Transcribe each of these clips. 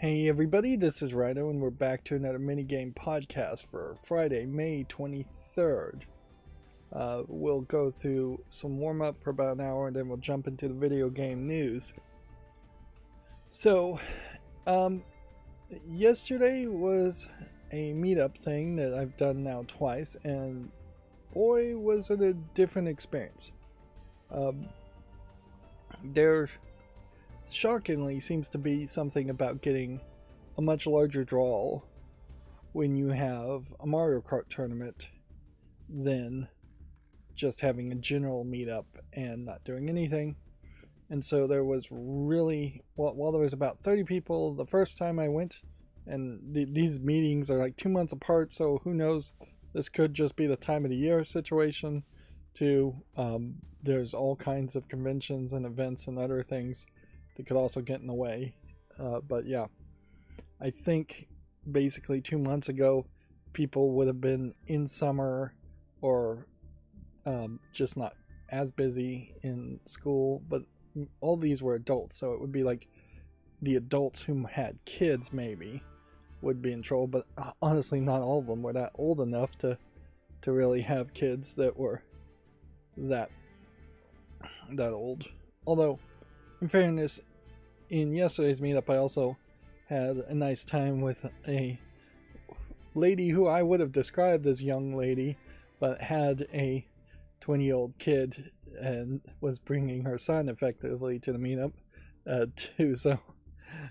Hey everybody, this is Rydo and we're back to another minigame podcast for Friday, May 23rd. We'll go through some warm-up for about an hour and then we'll jump into the video game news. So, yesterday was a meetup thing that I've done now twice, and boy was it a different experience. There shockingly seems to be something about getting a much larger draw when you have a Mario Kart tournament than just having a general meetup and not doing anything. And so there was really, while there was about 30 people the first time I went, and these meetings are like 2 months apart, so who knows, this could just be the time of the year situation too. There's all kinds of conventions and events and other things that could also get in the way. But yeah, I think basically 2 months ago, people would have been in summer or just not as busy in school, but all these were adults, so it would be like the adults who had kids maybe would be in trouble, but honestly not all of them were that old enough to really have kids that were that old. Although, in fairness, in yesterday's meetup I also had a nice time with a lady who I would have described as young lady, but had a 20-year-old kid and was bringing her son effectively to the meetup too, so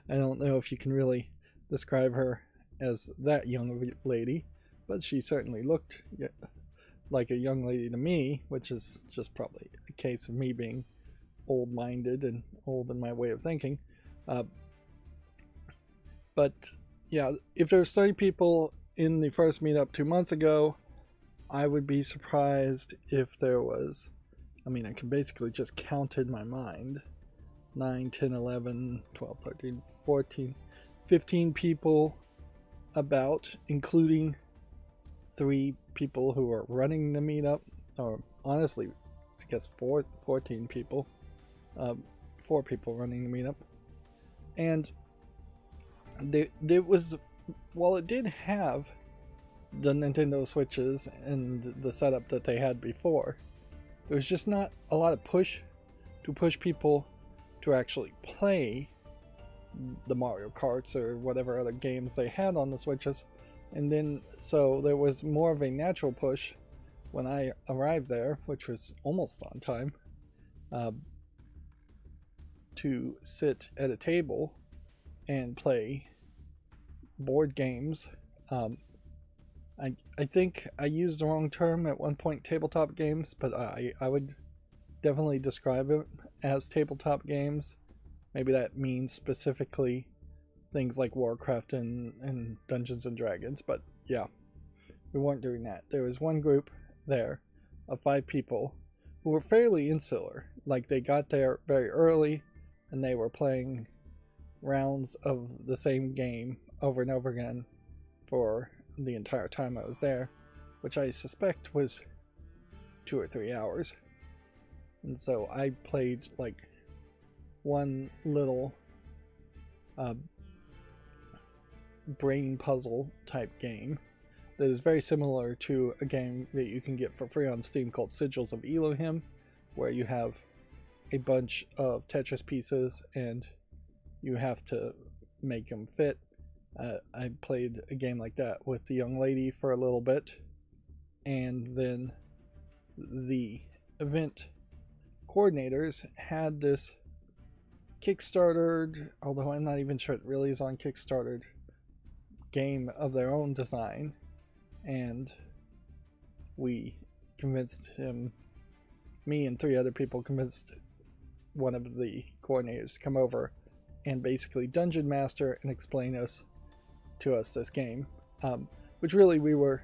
I don't know if you can really describe her as that young of a lady, but she certainly looked like a young lady to me, which is just probably a case of me being old-minded and old in my way of thinking. But yeah, if there was 30 people in the first meetup 2 months ago, I would be surprised if there was, I mean, I can basically just count in my mind, 9, 10, 11, 12, 13, 14, 15 people about, including 3 people who are running the meetup, or honestly, I guess 14 people, 4 people running the meetup. And there was, while it did have the Nintendo Switches and the setup that they had before, there was just not a lot of push people to actually play the Mario Karts or whatever other games they had on the Switches. And then, so there was more of a natural push when I arrived there, which was almost on time, to sit at a table and play board games. I think I used the wrong term at one point, tabletop games, but I would definitely describe it as tabletop games. Maybe that means specifically things like Warcraft and Dungeons and Dragons, but yeah, we weren't doing that. There was one group there of 5 people who were fairly insular. Like, they got there very early and they were playing rounds of the same game over and over again for the entire time I was there, which I suspect was 2 or 3 hours. And so I played like one little brain puzzle type game that is very similar to a game that you can get for free on Steam called Sigils of Elohim, where you have a bunch of Tetris pieces and you have to make them fit. I played a game like that with the young lady for a little bit, and then the event coordinators had this Kickstartered, although I'm not even sure it really is on Kickstarter, game of their own design, and we convinced him, me and 3 other people convinced one of the coordinators to come over and basically dungeon master and explain to us this game, which really we were,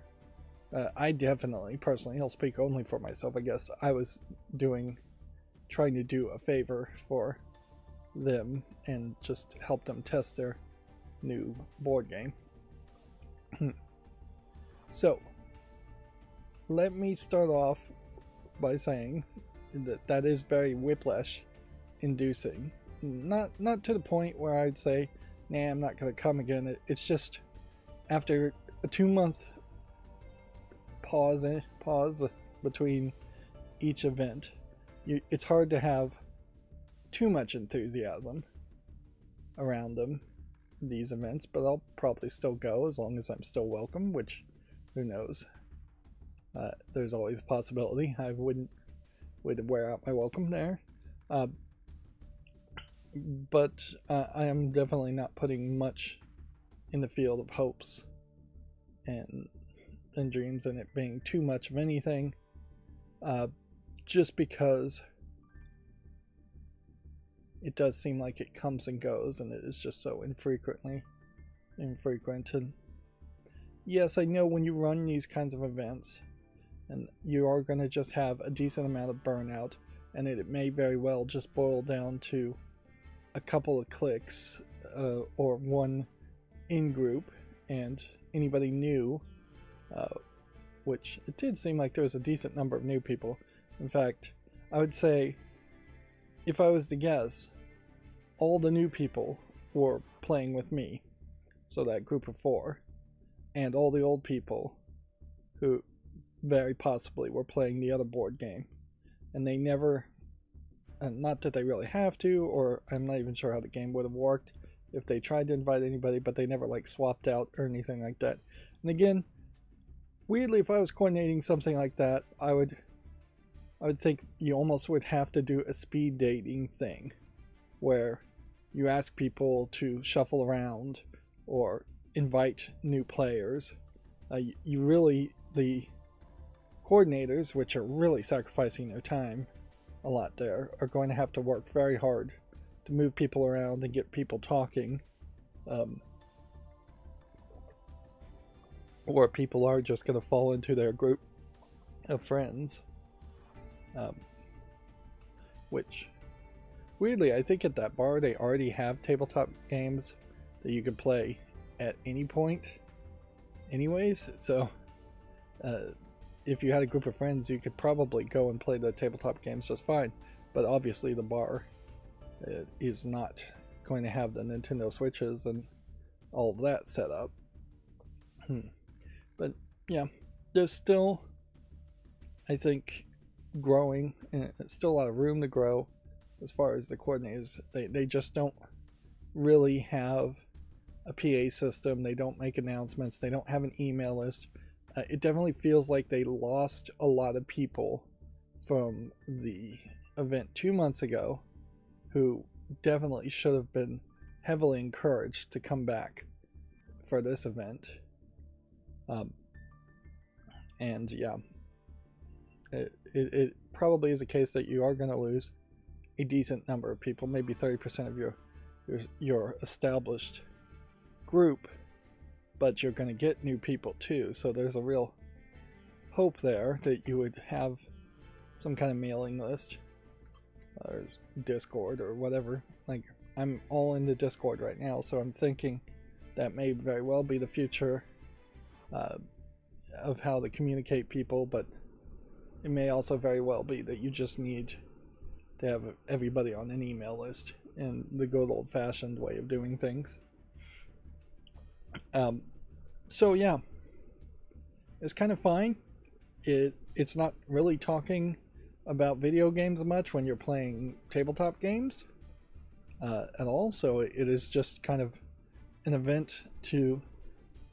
I definitely, personally, I'll speak only for myself, I guess, I was trying to do a favor for them and just help them test their new board game. So, let me start off by saying that is very whiplash inducing. Not to the point where I'd say nah, I'm not going to come again. It's just after a 2-month pause between each event, it's hard to have too much enthusiasm around these events, but I'll probably still go as long as I'm still welcome, which who knows. There's always a possibility I would wear out my welcome there. But I am definitely not putting much in the field of hopes and dreams and it being too much of anything, just because it does seem like it comes and goes and it is just so infrequent. And yes, I know when you run these kinds of events and you are going to just have a decent amount of burnout, and it may very well just boil down to a couple of clicks or one in-group and anybody new, which it did seem like there was a decent number of new people. In fact, I would say, if I was to guess, all the new people were playing with me, so that group of 4, and all the old people who very possibly were playing the other board game, and they never, and not that they really have to, or I'm not even sure how the game would have worked if they tried to invite anybody, but they never like swapped out or anything like that. And again, weirdly, if I was coordinating something like that, I would think you almost would have to do a speed dating thing where you ask people to shuffle around or invite new players. You really, the coordinators, which are really sacrificing their time a lot there, are going to have to work very hard to move people around and get people talking. Or people are just going to fall into their group of friends. Which, weirdly, I think at that bar they already have tabletop games that you can play at any point anyways, so if you had a group of friends you could probably go and play the tabletop games just fine, but obviously the bar is not going to have the Nintendo Switches and all of that set up. But yeah, there's still, I think, growing, and it's still a lot of room to grow as far as the coordinators. They just don't really have a PA system. They don't make announcements. They don't have an email list. It definitely feels like they lost a lot of people from the event 2 months ago who definitely should have been heavily encouraged to come back for this event. And yeah, it probably is a case that you are going to lose a decent number of people, maybe 30% of your established group, but you're going to get new people too. So there's a real hope there that you would have some kind of mailing list or Discord or whatever. Like, I'm all into Discord right now, so I'm thinking that may very well be the future of how to communicate people, but it may also very well be that you just need to have everybody on an email list in the good old-fashioned way of doing things. So yeah, it's kind of fine. It's not really talking about video games much when you're playing tabletop games at all, so it is just kind of an event to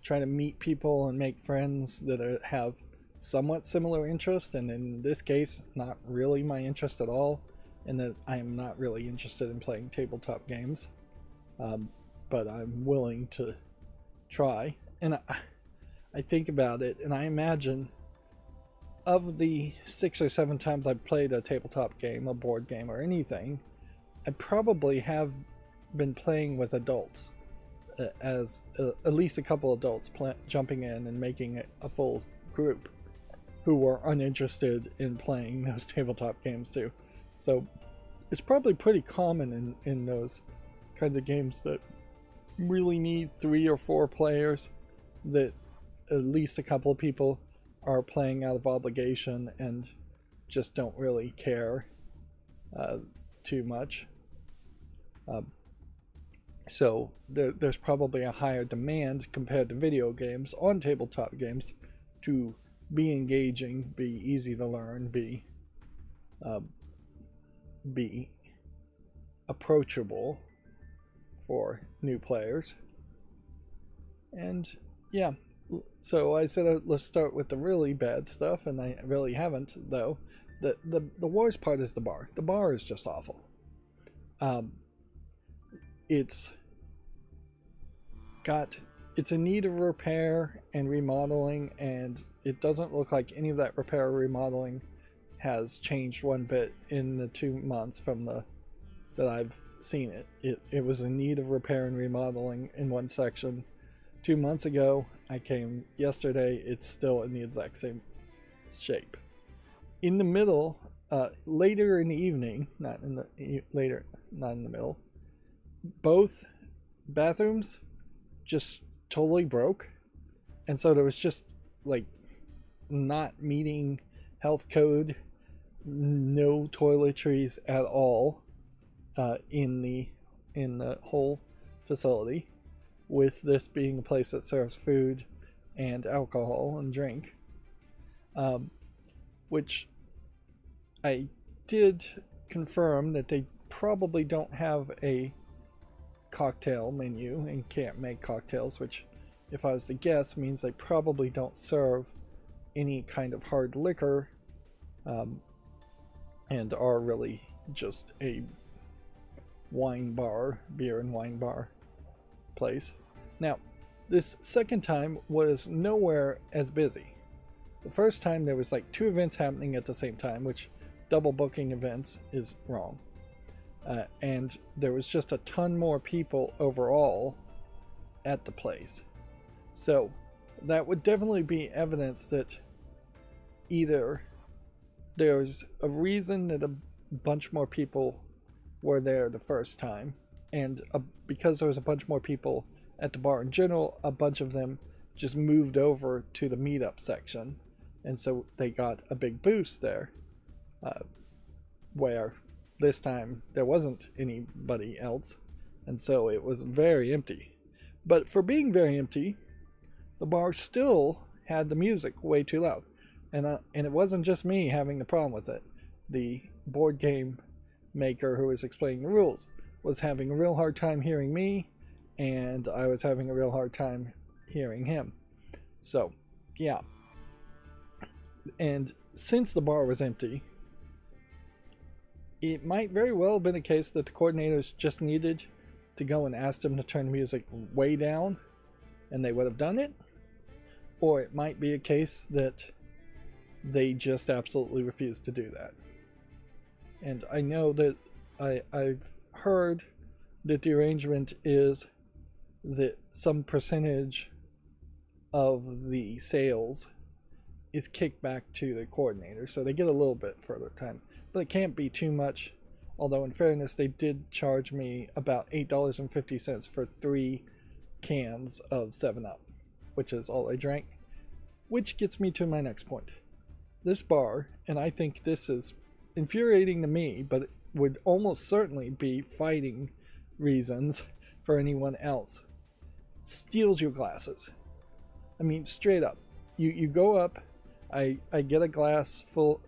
try to meet people and make friends that have somewhat similar interest, and in this case not really my interest at all, and that I am not really interested in playing tabletop games, but I'm willing to try. And I think about it and I imagine, of the 6 or 7 times I've played a tabletop game, a board game, or anything, I probably have been playing with adults, as at least a couple adults jumping in and making it a full group who were uninterested in playing those tabletop games too. So it's probably pretty common in those kinds of games that really need 3 or 4 players, that at least a couple of people are playing out of obligation and just don't really care too much. So there's probably a higher demand compared to video games on tabletop games to be engaging, be easy to learn, uh, be approachable for new players. And yeah, so I said let's start with the really bad stuff, and I really haven't though. The worst part is the bar. The bar is just awful. It's in need of repair and remodeling, and it doesn't look like any of that repair or remodeling has changed one bit in the 2 months from that I've seen it. It was in need of repair and remodeling in one section 2 months ago. I came yesterday, it's still in the exact same shape. In the middle, later in the evening, not in the middle, both bathrooms just totally broke, and so there was just like not meeting health code, no toiletries at all in the whole facility, with this being a place that serves food and alcohol and drink, which I did confirm that they probably don't have a cocktail menu and can't make cocktails, which, if I was to guess, means they probably don't serve any kind of hard liquor, and are really just a wine bar, beer and wine bar place. Now, this second time was nowhere as busy. The first time there was like 2 events happening at the same time, which double booking events is wrong. And there was just a ton more people overall at the place. So that would definitely be evidence that either there's a reason that a bunch more people were there the first time, and because there was a bunch more people at the bar in general, a bunch of them just moved over to the meetup section, and so they got a big boost there, where this time there wasn't anybody else, and so it was very empty. But for being very empty, the bar still had the music way too loud, and it wasn't just me having the problem with it. The board game maker who was explaining the rules was having a real hard time hearing me, and I was having a real hard time hearing him. So yeah, and since the bar was empty, it might very well have been the case that the coordinators just needed to go and ask them to turn the music way down, and they would have done it. Or it might be a case that they just absolutely refused to do that. And I know that I've heard that the arrangement is that some percentage of the sales is kicked back to the coordinator, so they get a little bit further time. But it can't be too much, although in fairness they did charge me about $8.50 for 3 cans of 7-Up, which is all I drank. Which gets me to my next point. This bar, and I think this is infuriating to me, but it would almost certainly be fighting reasons for anyone else, steals your glasses. I mean, straight up. You go up, I get a glass full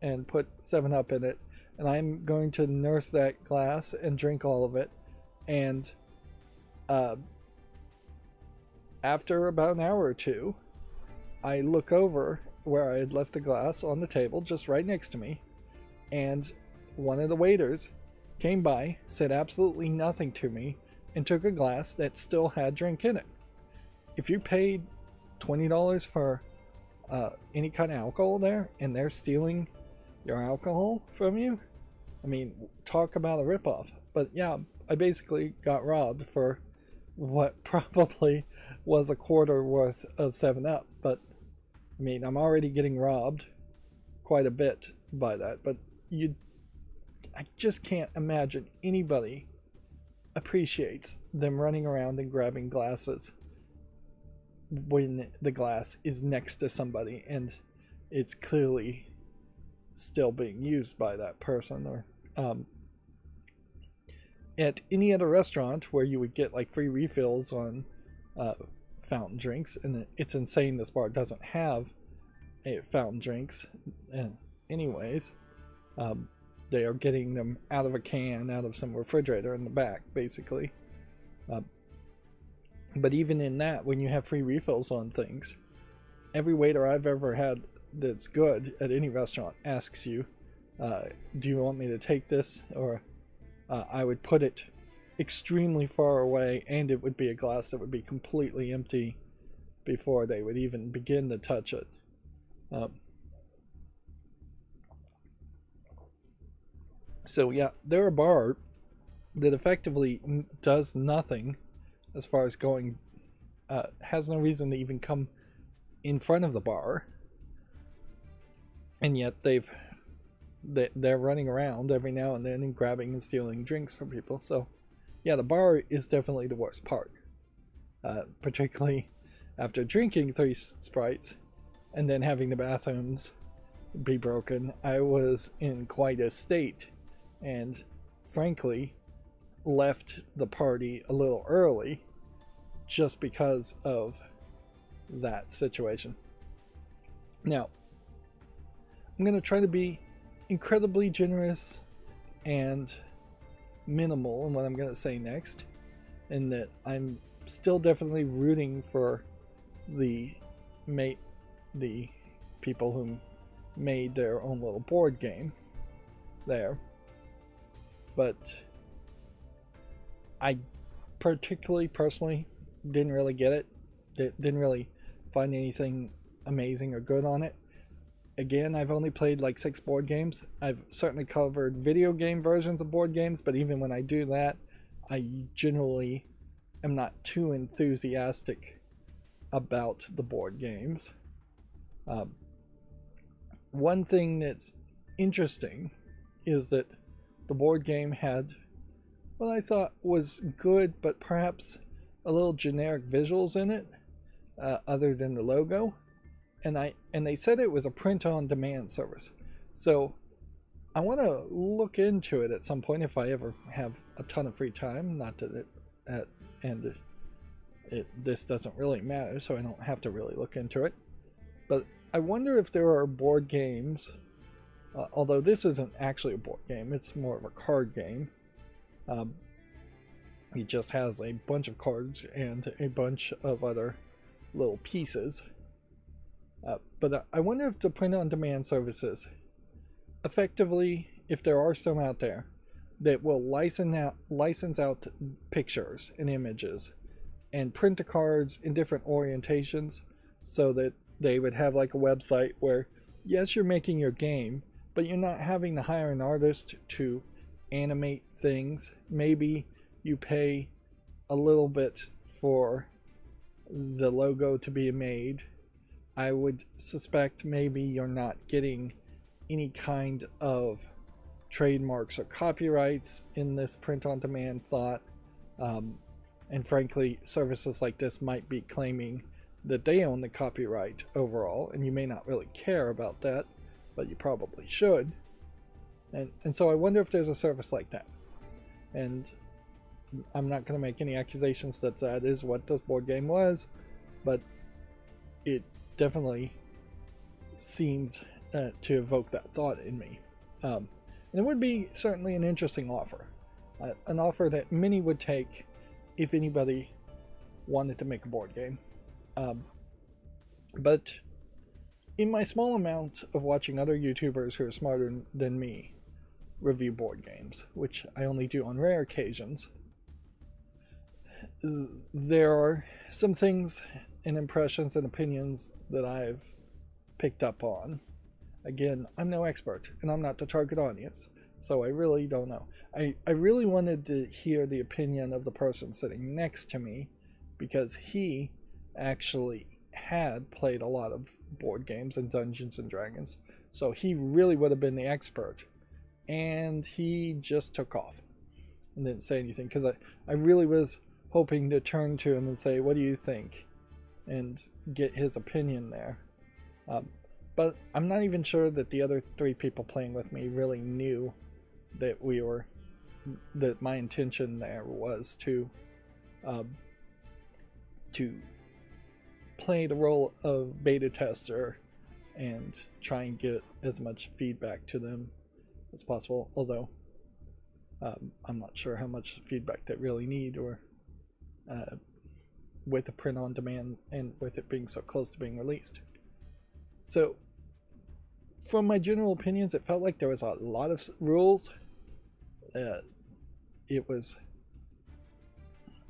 and put 7-Up in it, and I'm going to nurse that glass and drink all of it, and after about an hour or two, I look over where I had left the glass on the table just right next to me, and one of the waiters came by, said absolutely nothing to me, and took a glass that still had drink in it. If you paid $20 for any kind of alcohol there, and they're stealing your alcohol from you, I mean, talk about a ripoff. But yeah, I basically got robbed for what probably was a quarter worth of 7-Up. But I mean, I'm already getting robbed quite a bit by that. But I just can't imagine anybody appreciates them running around and grabbing glasses when the glass is next to somebody and it's clearly still being used by that person. Or at any other restaurant where you would get like free refills on fountain drinks, and it's insane this bar doesn't have fountain drinks. And anyways, they are getting them out of a can, out of some refrigerator in the back, basically. But even in that, when you have free refills on things, every waiter I've ever had that's good at any restaurant asks you, do you want me to take this? Or I would put it extremely far away, and it would be a glass that would be completely empty before they would even begin to touch it. So yeah, they're a bar that effectively does nothing as far as going, has no reason to even come in front of the bar, and yet they're running around every now and then and grabbing and stealing drinks from people. So yeah, the bar is definitely the worst part, particularly after drinking 3 Sprites and then having the bathrooms be broken. I was in quite a state, and frankly left the party a little early just because of that situation. Now, I'm going to try to be incredibly generous and minimal in what I'm going to say next, in that I'm still definitely rooting for the people who made their own little board game there, but I personally didn't really get it. Didn't really find anything amazing or good on it. Again, I've only played like 6 board games. I've certainly covered video game versions of board games, but even when I do that, I generally am not too enthusiastic about the board games. One thing that's interesting is that the board game had what I thought was good, but perhaps a little generic visuals in it, other than the logo. And they said it was a print-on-demand service. So I want to look into it at some point if I ever have a ton of free time. Not that this doesn't really matter, so I don't have to really look into it. But I wonder if there are board games, although this isn't actually a board game, it's more of a card game. It just has a bunch of cards and a bunch of other little pieces. But I wonder if the print-on-demand services, effectively, if there are some out there, that will license out pictures and images and print the cards in different orientations, so that they would have like a website where, yes, you're making your game, but you're not having to hire an artist to animate things. Maybe you pay a little bit for the logo to be made. I would suspect maybe you're not getting any kind of trademarks or copyrights in this print-on-demand thought. And frankly, services like this might be claiming that they own the copyright overall, and you may not really care about that, but you probably should. And so I wonder if there's a service like that. And I'm not going to make any accusations that that is what this board game was, but it definitely seems to evoke that thought in me. And it would be certainly an interesting offer. An offer that many would take if anybody wanted to make a board game. But in my small amount of watching other YouTubers who are smarter than me review board games, which I only do on rare occasions, there are some things and impressions and opinions that I've picked up on. Again, I'm no expert, and I'm not the target audience, so I really don't know. I really wanted to hear the opinion of the person sitting next to me, because he actually had played a lot of board games and Dungeons and Dragons, so he really would have been the expert, and he just took off and didn't say anything, because I really was hoping to turn to him and say, what do you think, and get his opinion there. But I'm not even sure that the other 3 people playing with me really knew that we were that my intention there was to play the role of beta tester and try and get as much feedback to them as possible, although I'm not sure how much feedback they really need, or with the print on demand and with it being so close to being released. So from my general opinions, it felt like there was a lot of rules. It was,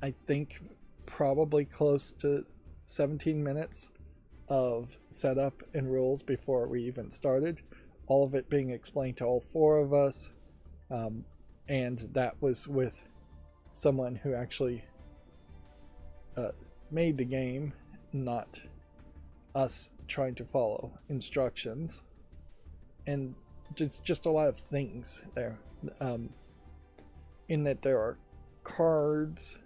I think, probably close to 17 minutes of setup and rules before we even started, all of it being explained to all four of us, and that was with someone who actually made the game, not us trying to follow instructions. And just a lot of things there, in that there are cards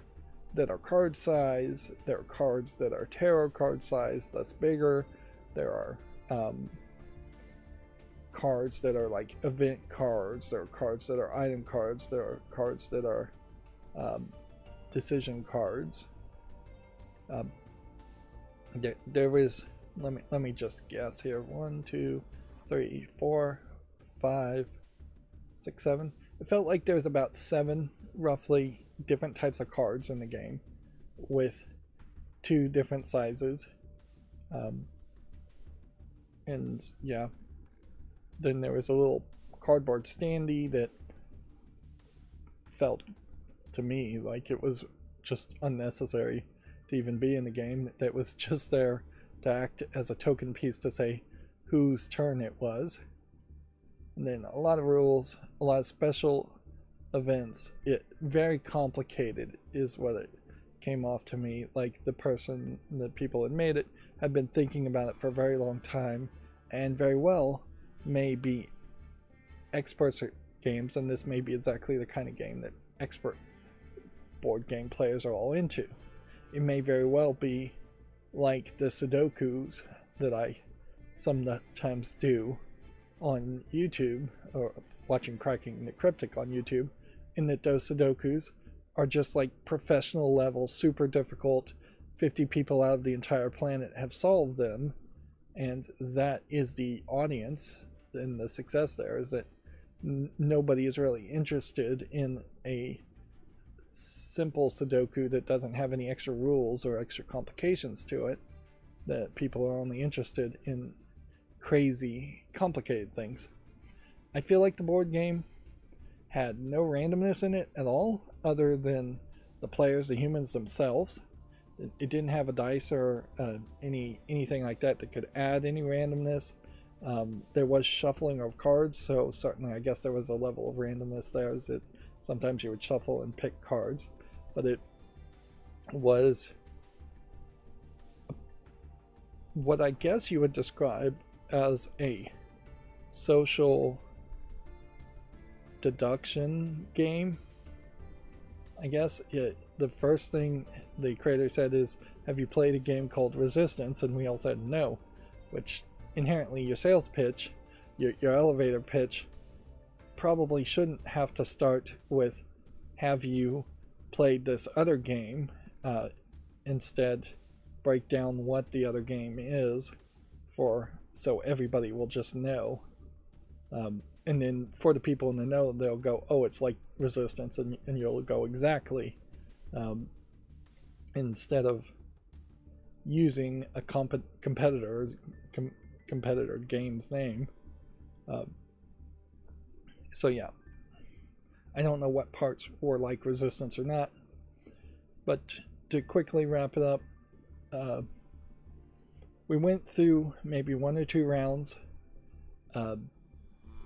that are card size, there are cards that are tarot card size, thus bigger, there are cards that are like event cards, there are cards that are item cards, there are cards that are decision cards. There was, let me just guess here, 1 2 3 4 5 6 7. It felt like there was about 7 roughly different types of cards in the game, with 2 different sizes, and yeah, then there was a little cardboard standee that felt to me like it was just unnecessary to even be in the game, that was just there to act as a token piece to say whose turn it was. And then a lot of rules, a lot of special events. It very complicated is what it came off to me. Like the people that made it had been thinking about it for a very long time, and very well may be experts at games, and this may be exactly the kind of game that expert board game players are all into. It may very well be like the Sudokus that I sometimes do on YouTube, or watching Cracking the Cryptic on YouTube, in that those Sudokus are just like professional level, super difficult. 50 people out of the entire planet have solved them, and that is the audience. And the success there is that nobody is really interested in a simple Sudoku that doesn't have any extra rules or extra complications to it. That people are only interested in crazy, complicated things. I feel like the board game had no randomness in it at all, other than the players, the humans themselves. It didn't have a dice or anything like that that could add any randomness. There was shuffling of cards, so certainly I guess there was a level of randomness there, as that sometimes you would shuffle and pick cards, but it was what I guess you would describe as a social deduction game. I guess the first thing the creator said is, have you played a game called Resistance? And we all said no, which inherently your sales pitch, your elevator pitch, probably shouldn't have to start with, have you played this other game? Instead, break down what the other game is, so everybody will just know. And then for the people in the know, they'll go, oh, it's like Resistance, and you'll go exactly, instead of using a competitor game's name. So yeah, I don't know what parts were like Resistance or not, but to quickly wrap it up, we went through maybe 1 or 2 rounds.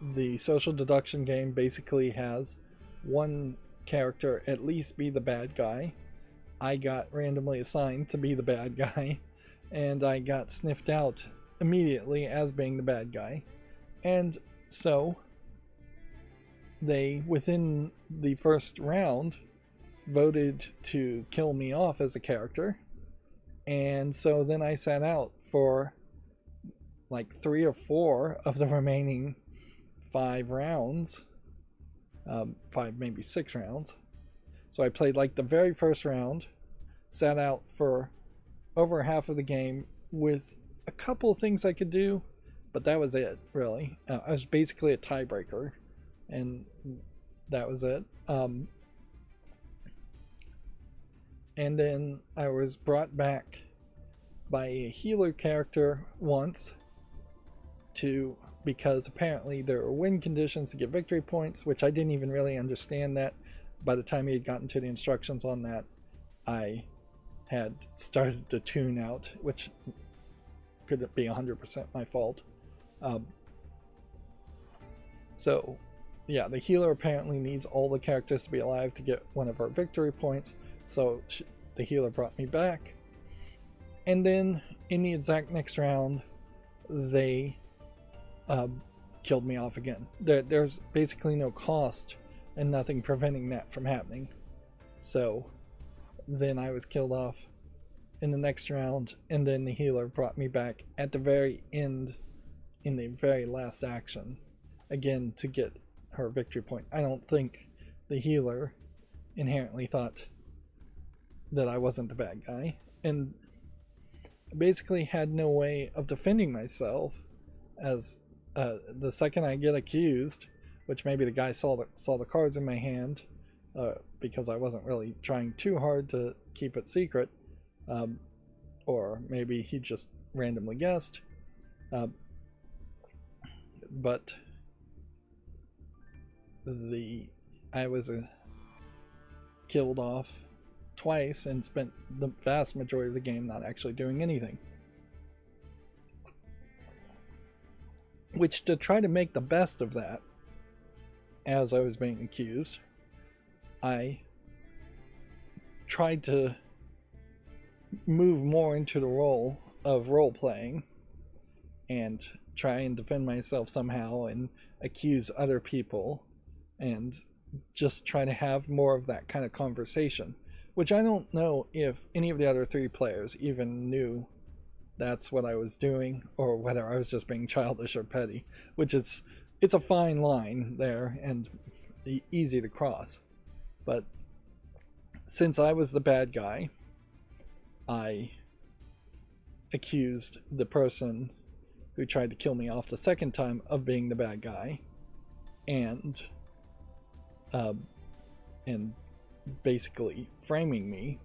The social deduction game basically has one character at least be the bad guy. I got randomly assigned to be the bad guy, and I got sniffed out immediately as being the bad guy. And so they, within the first round, voted to kill me off as a character. And so then I sat out for like 3 or 4 of the remaining 5 rounds. 5, maybe 6 rounds. So I played like the very first round, sat out for over half of the game with a couple of things I could do, but that was it, really. I was basically a tiebreaker, and that was it. And then I was brought back by a healer character once because apparently there were win conditions to get victory points, which I didn't even really understand that. By the time he had gotten to the instructions on that, I had started to tune out, which couldn't be 100% my fault. So yeah, the healer apparently needs all the characters to be alive to get one of her victory points, so the healer brought me back. And then in the exact next round, they killed me off again. There's basically no cost and nothing preventing that from happening. So then I was killed off in the next round, and then the healer brought me back at the very end, in the very last action, again to get her victory point. I don't think the healer inherently thought that I wasn't the bad guy, and basically had no way of defending myself, as the second I get accused, which maybe the guy saw the cards in my hand, because I wasn't really trying too hard to keep it secret, or maybe he just randomly guessed, but I was killed off twice and spent the vast majority of the game not actually doing anything. Which, to try to make the best of that, as I was being accused, I tried to move more into the role of role-playing and try and defend myself somehow and accuse other people and just try to have more of that kind of conversation, which I don't know if any of the other 3 players even knew that's what I was doing, or whether I was just being childish or petty, which it's a fine line there and easy to cross. But since I was the bad guy, I accused the person who tried to kill me off the second time of being the bad guy, and basically framing me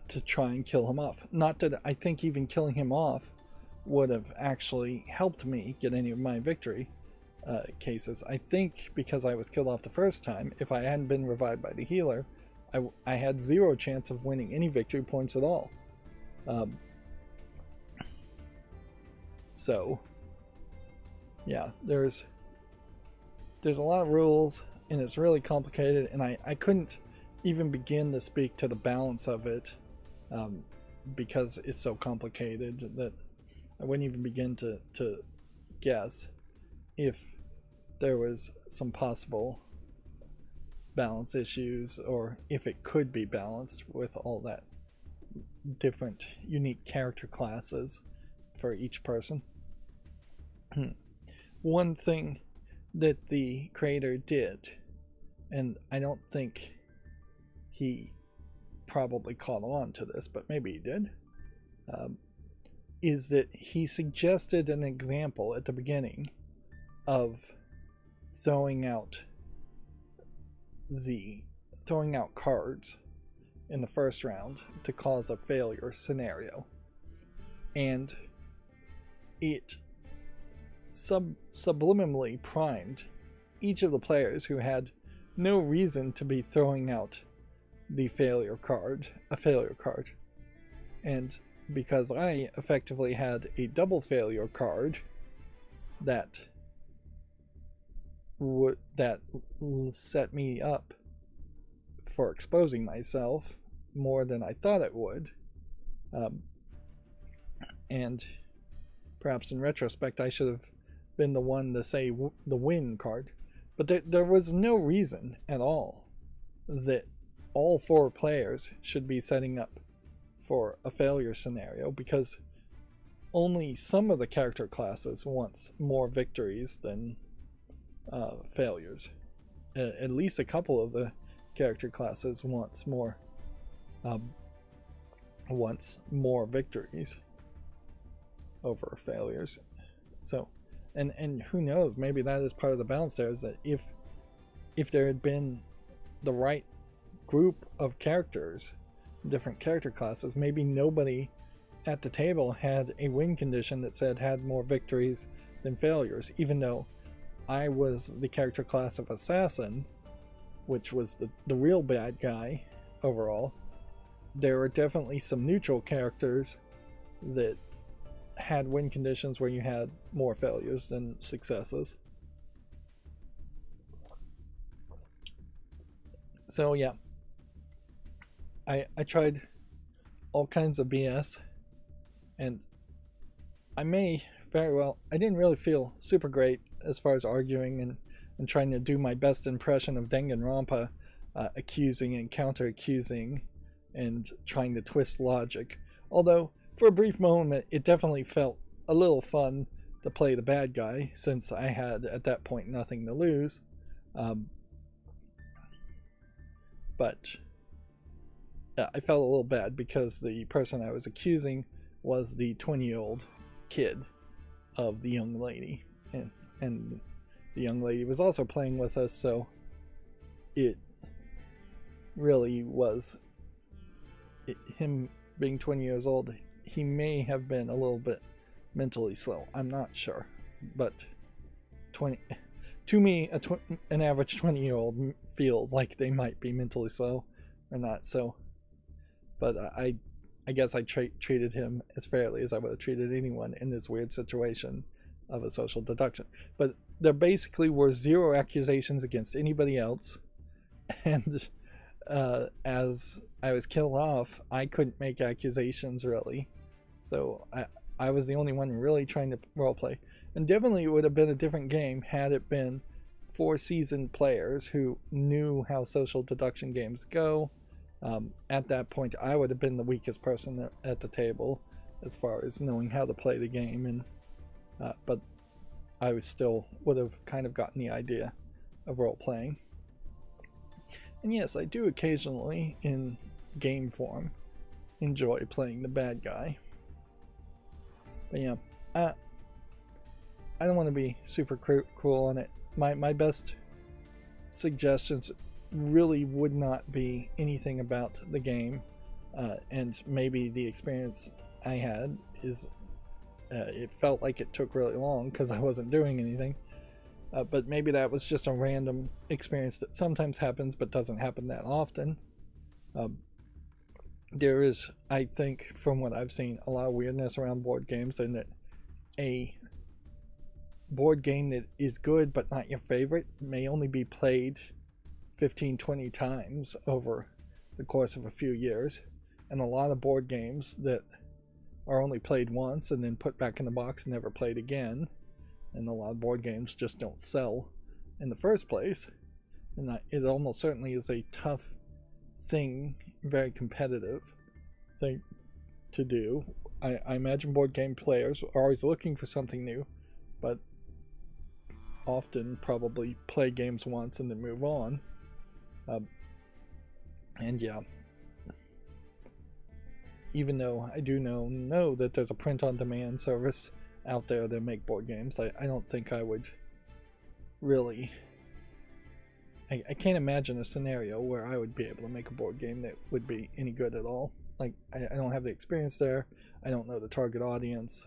to try and kill him off. Not that I think even killing him off would have actually helped me get any of my victory cases. I think because I was killed off the first time, if I hadn't been revived by the healer, I had 0 chance of winning any victory points at all. So yeah, there's a lot of rules, and it's really complicated, and I couldn't even begin to speak to the balance of it, because it's so complicated that I wouldn't even begin to guess if there was some possible balance issues, or if it could be balanced with all that different unique character classes for each person. One thing that the creator did, and I don't think he probably caught on to this, but maybe he did, is that he suggested an example at the beginning of throwing out cards in the first round to cause a failure scenario, and it subliminally primed each of the players who had no reason to be throwing out a failure card. And because I effectively had a double failure card that set me up for exposing myself more than I thought it would, and perhaps in retrospect I should have been the one to say the win card, but there was no reason at all that all 4 players should be setting up for a failure scenario, because only some of the character classes wants more victories than failures. at least a couple of the character classes wants more victories over failures. So, and who knows, maybe that is part of the balance there, is that if there had been the right group of characters, different character classes, maybe nobody at the table had a win condition that said had more victories than failures, even though I was the character class of assassin, which was the real bad guy overall. There were definitely some neutral characters that had win conditions where you had more failures than successes. So yeah, I tried all kinds of BS, and I didn't really feel super great as far as arguing and trying to do my best impression of Danganronpa, accusing and counter accusing and trying to twist logic. Although for a brief moment it definitely felt a little fun to play the bad guy, since I had at that point nothing to lose. But yeah, I felt a little bad because the person I was accusing was the 20-year-old kid of the young lady, and the young lady was also playing with us, so it really was him being 20 years old. He may have been a little bit mentally slow, I'm not sure, but to me an average 20-year-old feels like they might be mentally slow or not. So, but I guess I treated him as fairly as I would have treated anyone in this weird situation of a social deduction. But there basically were zero accusations against anybody else, and as I was killed off, I couldn't make accusations really, so I was the only one really trying to roleplay. And definitely it would have been a different game had it been 4 seasoned players who knew how social deduction games go. At that point I would have been the weakest person at the table as far as knowing how to play the game, and but I still would have kind of gotten the idea of role playing. And yes, I do occasionally in game form enjoy playing the bad guy. But yeah, I don't want to be super cruel on it. My best suggestions really would not be anything about the game, and maybe the experience I had is it felt like it took really long because I wasn't doing anything, but maybe that was just a random experience that sometimes happens but doesn't happen that often. There is, I think, from what I've seen, a lot of weirdness around board games, and that a board game that is good but not your favorite may only be played 15-20 times over the course of a few years, and a lot of board games that are only played once and then put back in the box and never played again, and a lot of board games just don't sell in the first place. And it almost certainly is a tough thing, very competitive thing to do. I imagine board game players are always looking for something new, but often probably play games once and then move on. And yeah, even though I do know that there's a print-on-demand service out there that make board games, I don't think I would really... I can't imagine a scenario where I would be able to make a board game that would be any good at all. Like, I don't have the experience there. I don't know the target audience.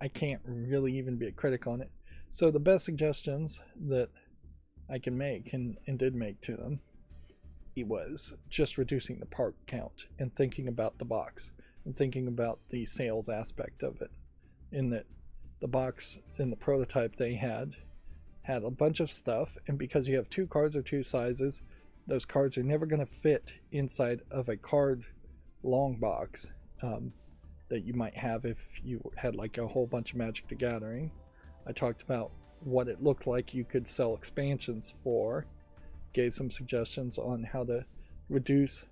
I can't really even be a critic on it. So the best suggestions that I can make, and did make to them, it was just reducing the part count and thinking about the box and thinking about the sales aspect of it. In that the box in the prototype they had a bunch of stuff, and because you have 2 cards of 2 sizes, those cards are never going to fit inside of a card long box that you might have if you had like a whole bunch of Magic the Gathering. I talked about what it looked like you could sell expansions for, gave some suggestions on how to reduce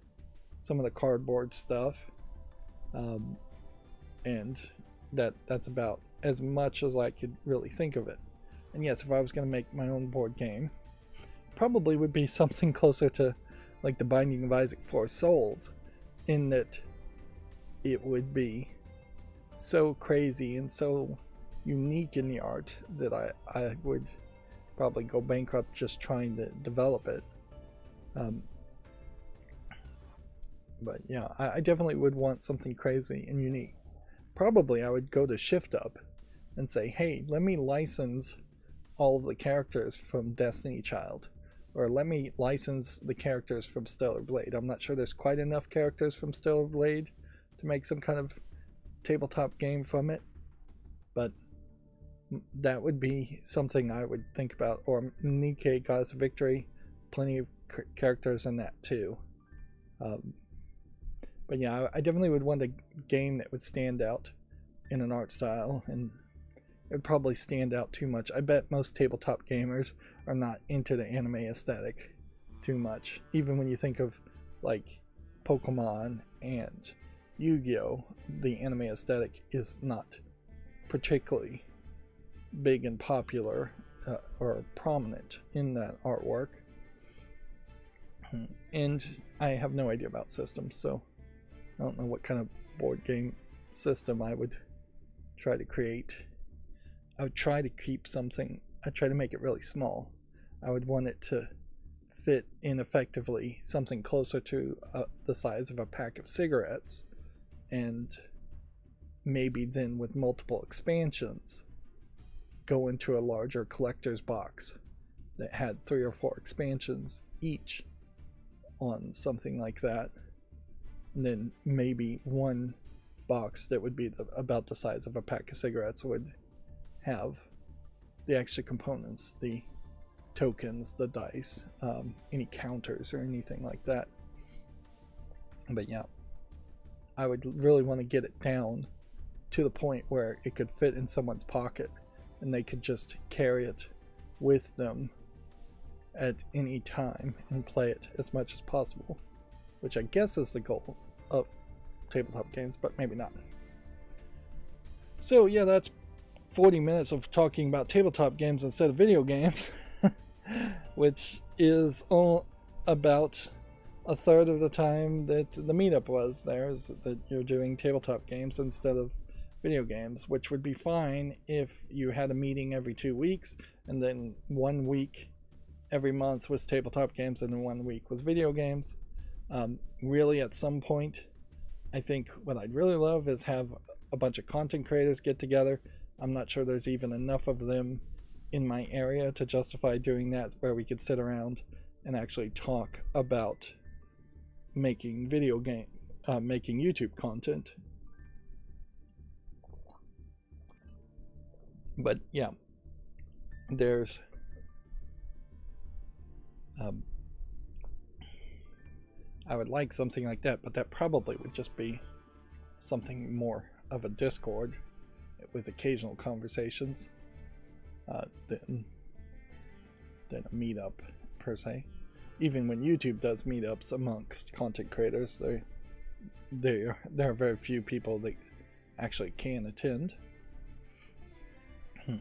some of the cardboard stuff, and that's about as much as I could really think of it. And yes, if I was going to make my own board game, probably would be something closer to like the Binding of Isaac 4 Souls, in that it would be so crazy and so unique in the art that I would probably go bankrupt just trying to develop it. But yeah, I definitely would want something crazy and unique. Probably I would go to Shift Up and say, hey, let me license all of the characters from Destiny Child, or let me license the characters from Stellar Blade. I'm not sure there's quite enough characters from Stellar Blade to make some kind of tabletop game from it, but that would be something I would think about. Or Nike, Goddess of Victory, plenty of characters in that too. But yeah, I definitely would want a game that would stand out in an art style, and it would probably stand out too much. I bet most tabletop gamers are not into the anime aesthetic too much. Even when you think of like Pokemon and Yu-Gi-Oh, the anime aesthetic is not particularly big and popular or prominent in that artwork. And I have no idea about systems, so I don't know what kind of board game system I would try to create. I would try to keep something, I'd try to make it really small. I would want it to fit in effectively something closer to the size of a pack of cigarettes, and maybe then with multiple expansions go into a larger collector's box that had 3 or 4 expansions each on something like that. And then maybe one box that would be about the size of a pack of cigarettes would have the extra components, the tokens, the dice, any counters or anything like that. But yeah, I would really want to get it down to the point where it could fit in someone's pocket and they could just carry it with them at any time and play it as much as possible, which I guess is the goal of tabletop games, but maybe not. So yeah, that's 40 minutes of talking about tabletop games instead of video games, which is all about a third of the time that the meetup was there, is that you're doing tabletop games instead of video games, which would be fine if you had a meeting every 2 weeks and then 1 week every month was tabletop games and then 1 week was video games. Really, at some point, I think what I'd really love is have a bunch of content creators get together. I'm not sure there's even enough of them in my area to justify doing that, where we could sit around and actually talk about making making YouTube content. But yeah, there's I would like something like that, but that probably would just be something more of a Discord with occasional conversations than a meetup per se. Even when YouTube does meetups amongst content creators, there are very few people that actually can attend. I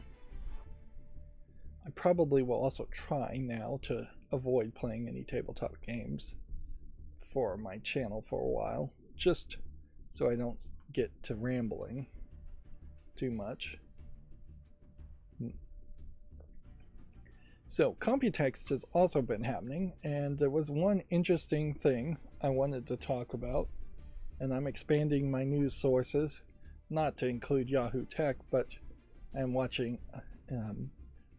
probably will also try now to avoid playing any tabletop games for my channel for a while, just so I don't get to rambling too much. So Computext has also been happening, and there was one interesting thing I wanted to talk about, and I'm expanding my news sources not to include Yahoo Tech, but I'm watching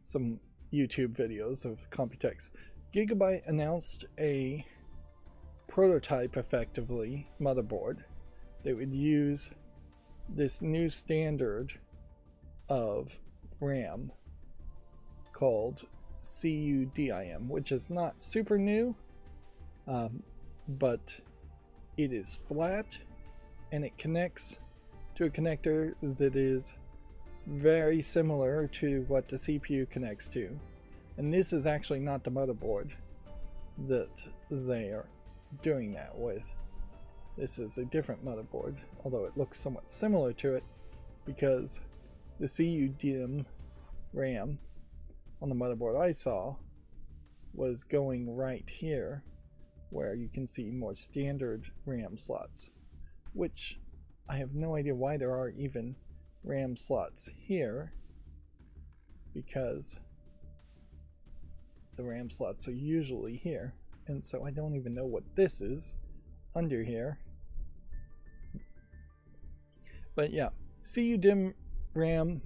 some YouTube videos of Computex. Gigabyte announced a prototype, effectively, motherboard that would use this new standard of RAM called CUDIM, which is not super new, but it is flat and it connects to a connector that is very similar to what the CPU connects to. And this is actually not the motherboard that they are doing that with. This is a different motherboard, although it looks somewhat similar to it, because the CUDIM RAM on the motherboard I saw was going right here, where you can see more standard RAM slots, which I have no idea why there are even RAM slots here, because the RAM slots are usually here, and so I don't even know what this is under here. But yeah, CUDIM RAM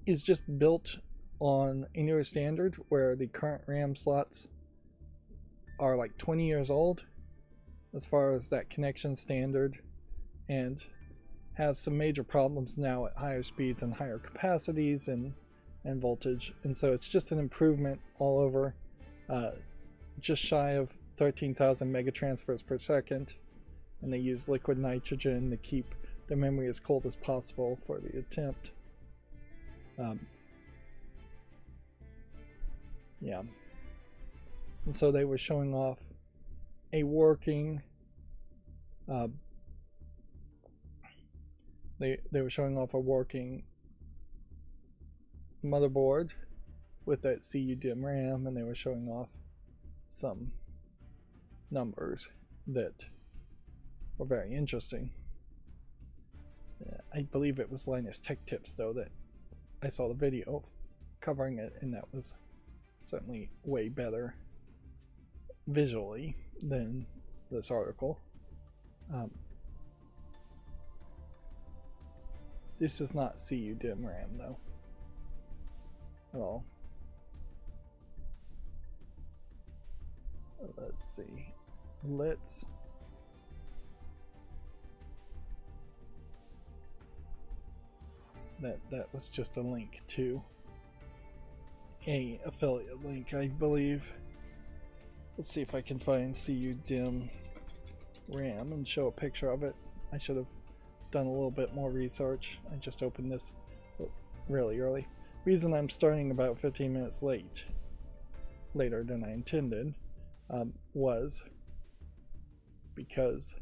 is just built on a newer standard where the current RAM slots are like 20 years old as far as that connection standard, and have some major problems now at higher speeds and higher capacities and voltage, and so it's just an improvement all over. Just shy of 13,000 megatransfers per second, and they use liquid nitrogen to keep the memory as cold as possible for the attempt. Yeah, and so they were showing off a working they were showing off a working motherboard with that CUDIM RAM, and they were showing off some numbers that were very interesting. I believe it was Linus Tech Tips though that I saw the video covering it, and that was certainly way better visually than this article. This is not CUDIM RAM though at all. Let's see. That was just a link to a affiliate link, I believe. Let's see if I can find CUDIM RAM and show a picture of it. I should have done a little bit more research. I just opened this really early. Reason I'm starting about 15 minutes later than I intended was because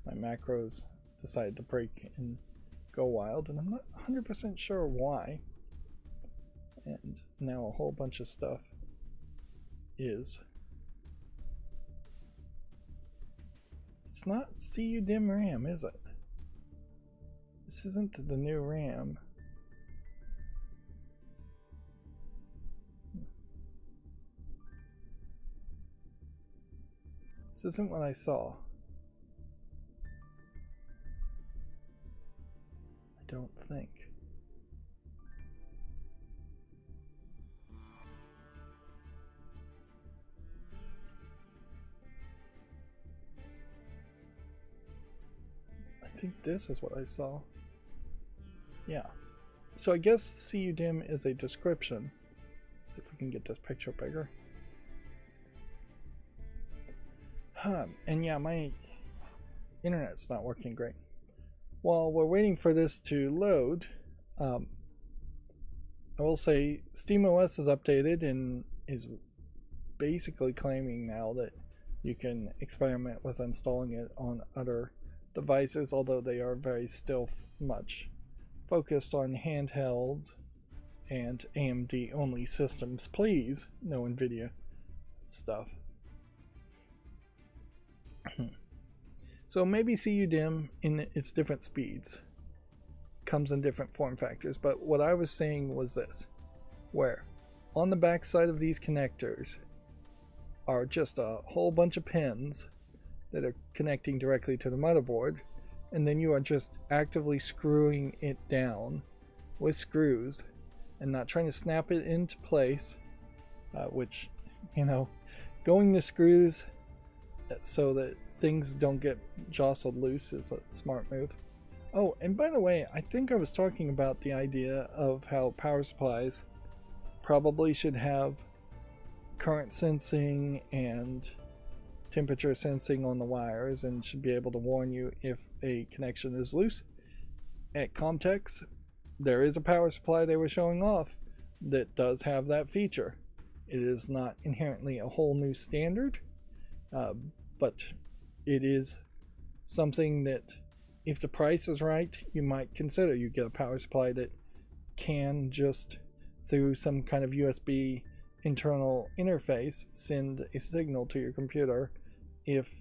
my macros decided to break and go wild, and I'm not 100% sure why. And now a whole bunch of stuff is. It's not CUDIM RAM, is it? This isn't the new RAM. This isn't what I saw. I don't think. I think this is what I saw. Yeah. So I guess CUDIM is a description. Let's see if we can get this picture bigger. And yeah, my internet's not working great. While we're waiting for this to load, I will say SteamOS is updated and is basically claiming now that you can experiment with installing it on other devices, although they are very still much focused on handheld and AMD only systems. Please, no NVIDIA stuff. So maybe CUDIM in its different speeds comes in different form factors, but what I was saying was this, where on the back side of these connectors are just a whole bunch of pins that are connecting directly to the motherboard, and then you are just actively screwing it down with screws and not trying to snap it into place, which, you know, going the screws so that things don't get jostled loose is a smart move. Oh, and by the way, I think I was talking about the idea of how power supplies probably should have current sensing and temperature sensing on the wires and should be able to warn you if a connection is loose. At Comtex, there is a power supply they were showing off that does have that feature. It is not inherently a whole new standard, but it is something that if the price is right, you might consider. You get a power supply that can just through some kind of USB internal interface send a signal to your computer if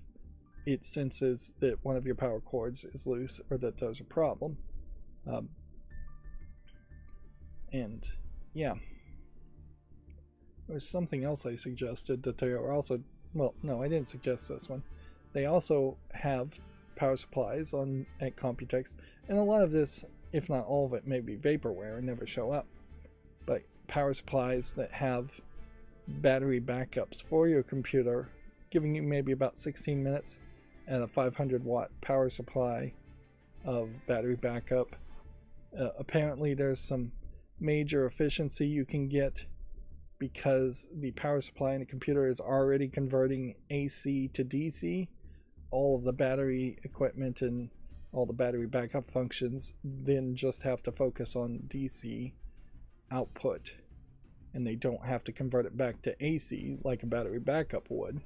it senses that one of your power cords is loose or that there's a problem. And yeah, there's something else I suggested that they are also, well, no, I didn't suggest this one. They also have power supplies at Computex, and a lot of this, if not all of it, may be vaporware and never show up. But power supplies that have battery backups for your computer, giving you maybe about 16 minutes and a 500-watt power supply of battery backup. Apparently there's some major efficiency you can get because the power supply in the computer is already converting AC to DC. All of the battery equipment and all the battery backup functions then just have to focus on DC output, and they don't have to convert it back to AC like a battery backup would.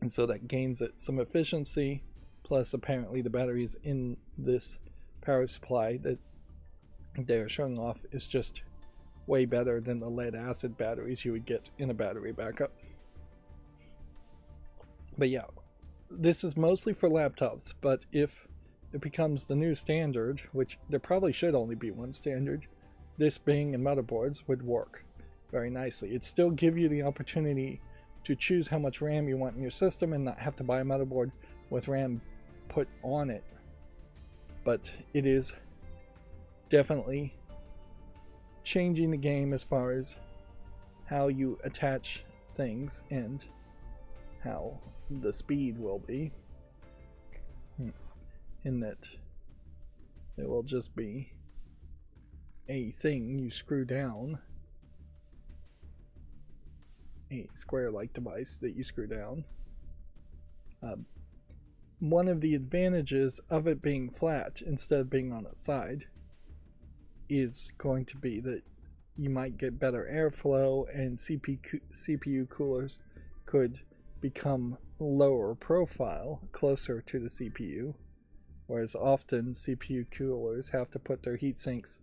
And so that gains it some efficiency, plus apparently the batteries in this power supply that they're showing off is just way better than the lead acid batteries you would get in a battery backup. But yeah, this is mostly for laptops, but if it becomes the new standard, which there probably should only be one standard, this being in motherboards would work very nicely. It'd still give you the opportunity to choose how much RAM you want in your system and not have to buy a motherboard with RAM put on it. But it is definitely changing the game as far as how you attach things and how the speed will be. In that it will just be a thing you screw down, a square-like device that you screw down. One of the advantages of it being flat instead of being on its side is going to be that you might get better airflow, and CPU coolers could become lower profile, closer to the CPU, whereas often CPU coolers have to put their heat sinks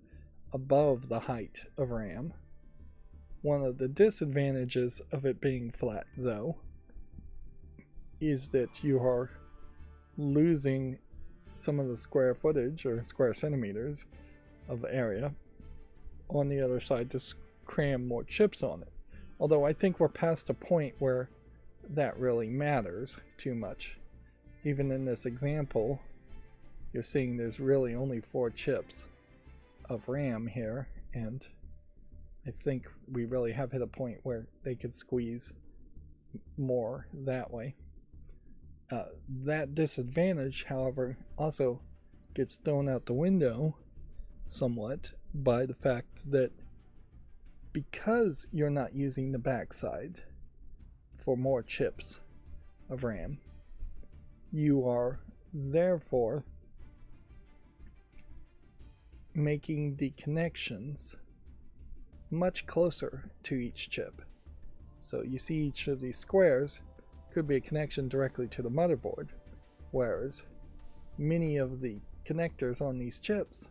above the height of RAM. One of the disadvantages of it being flat, though, is that you are losing some of the square footage or square centimeters of area on the other side to cram more chips on it. Although I think we're past a point where that really matters too much. Even in this example, you're seeing there's really only 4 chips of RAM here, and I think we really have hit a point where they could squeeze more that way. That disadvantage, however, also gets thrown out the window somewhat by the fact that because you're not using the backside for more chips of RAM, you are therefore making the connections much closer to each chip. So you see each of these squares could be a connection directly to the motherboard, whereas many of the connectors on these chips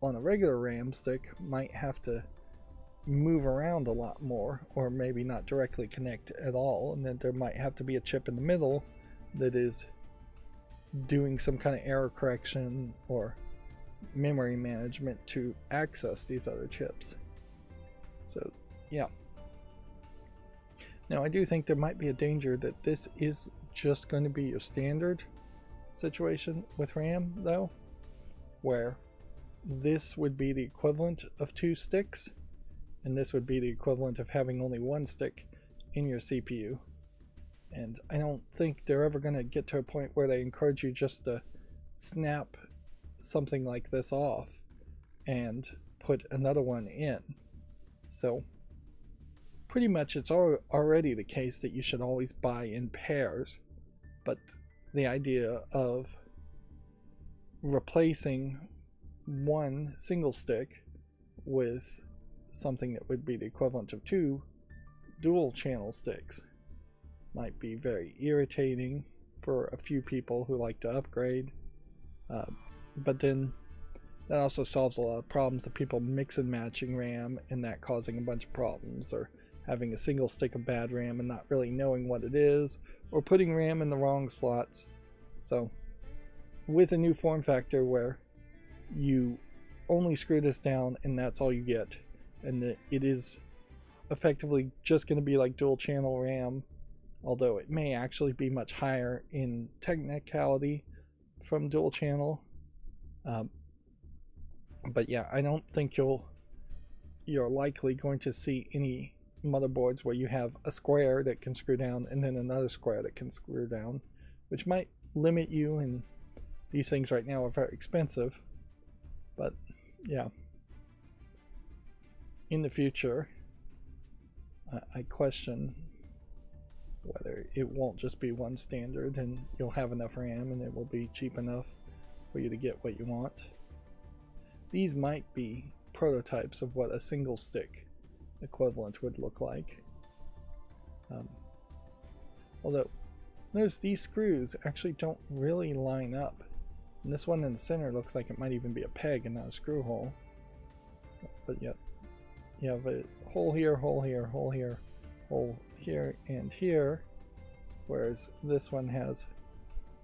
on a regular RAM stick might have to move around a lot more, or maybe not directly connect at all, and then there might have to be a chip in the middle that is doing some kind of error correction or memory management to access these other chips. So yeah. Now I do think there might be a danger that this is just going to be your standard situation with RAM, though, where this would be the equivalent of 2 sticks, and this would be the equivalent of having only 1 stick in your CPU. And I don't think they're ever going to get to a point where they encourage you just to snap something like this off and put another one in. So pretty much it's already the case that you should always buy in pairs, but the idea of replacing one single stick with something that would be the equivalent of 2 dual channel sticks might be very irritating for a few people who like to upgrade, but then that also solves a lot of problems of people mix and matching RAM and that causing a bunch of problems, or having a single stick of bad RAM and not really knowing what it is, or putting RAM in the wrong slots. So with a new form factor where you only screw this down and that's all you get, and that it is effectively just going to be like dual channel RAM, although it may actually be much higher in technicality from dual channel. But yeah, I don't think you're likely going to see any motherboards where you have a square that can screw down and then another square that can screw down, which might limit you, and these things right now are very expensive. But yeah, in the future, I question whether it won't just be one standard and you'll have enough RAM and it will be cheap enough for you to get what you want. These might be prototypes of what a single stick equivalent would look like. Although notice these screws actually don't really line up, and this one in the center looks like it might even be a peg and not a screw hole. But yet you have a hole here, hole here, hole here, hole here, and here, whereas this one has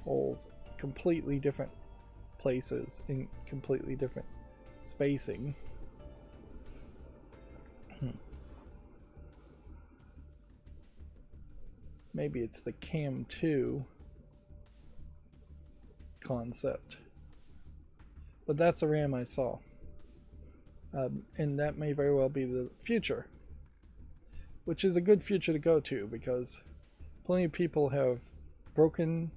holes completely different places in completely different spacing. Maybe it's the Cam 2 concept, but that's the RAM I saw, and that may very well be the future, which is a good future to go to, because plenty of people have broken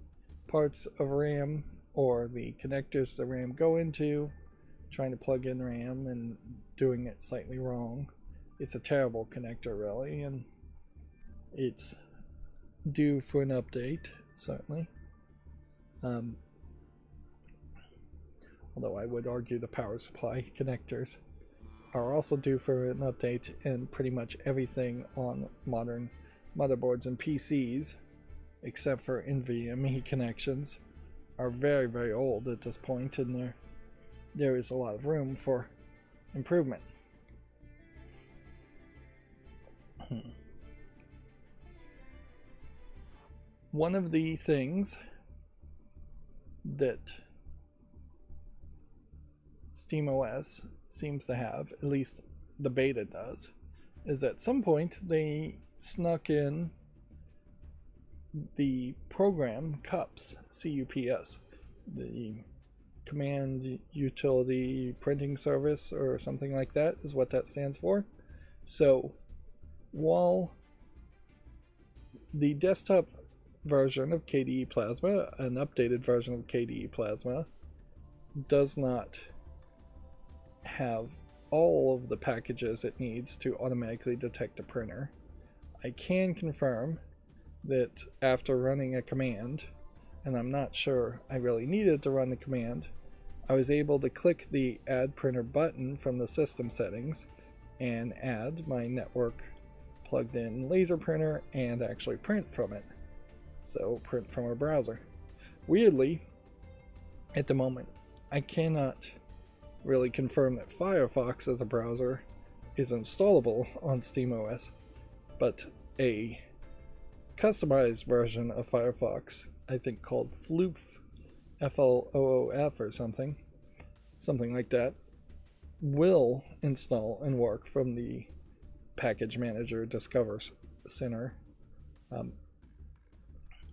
parts of RAM or the connectors the RAM go into trying to plug in RAM and doing it slightly wrong. It's a terrible connector, really, and it's due for an update, certainly. Although I would argue the power supply connectors are also due for an update, and pretty much everything on modern motherboards and PCs, except for NVMe connections, are very, very old at this point, and there is a lot of room for improvement. One of the things that SteamOS seems to have, at least the beta does, is at some point they snuck in the program CUPS, C-U-P-S, the Command Utility Printing Service or something like that is what that stands for. So while the desktop version of KDE Plasma, an updated version of KDE Plasma, does not have all of the packages it needs to automatically detect a printer, I can confirm that after running a command, and I'm not sure I really needed to run the command, I was able to click the Add Printer button from the system settings and add my network plugged in laser printer and actually print from it. So print from a browser. Weirdly, at the moment, I cannot really confirm that Firefox as a browser is installable on SteamOS, but a customized version of Firefox, I think called Floof, F-L-O-O-F or something like that, will install and work from the Package Manager Discover Center,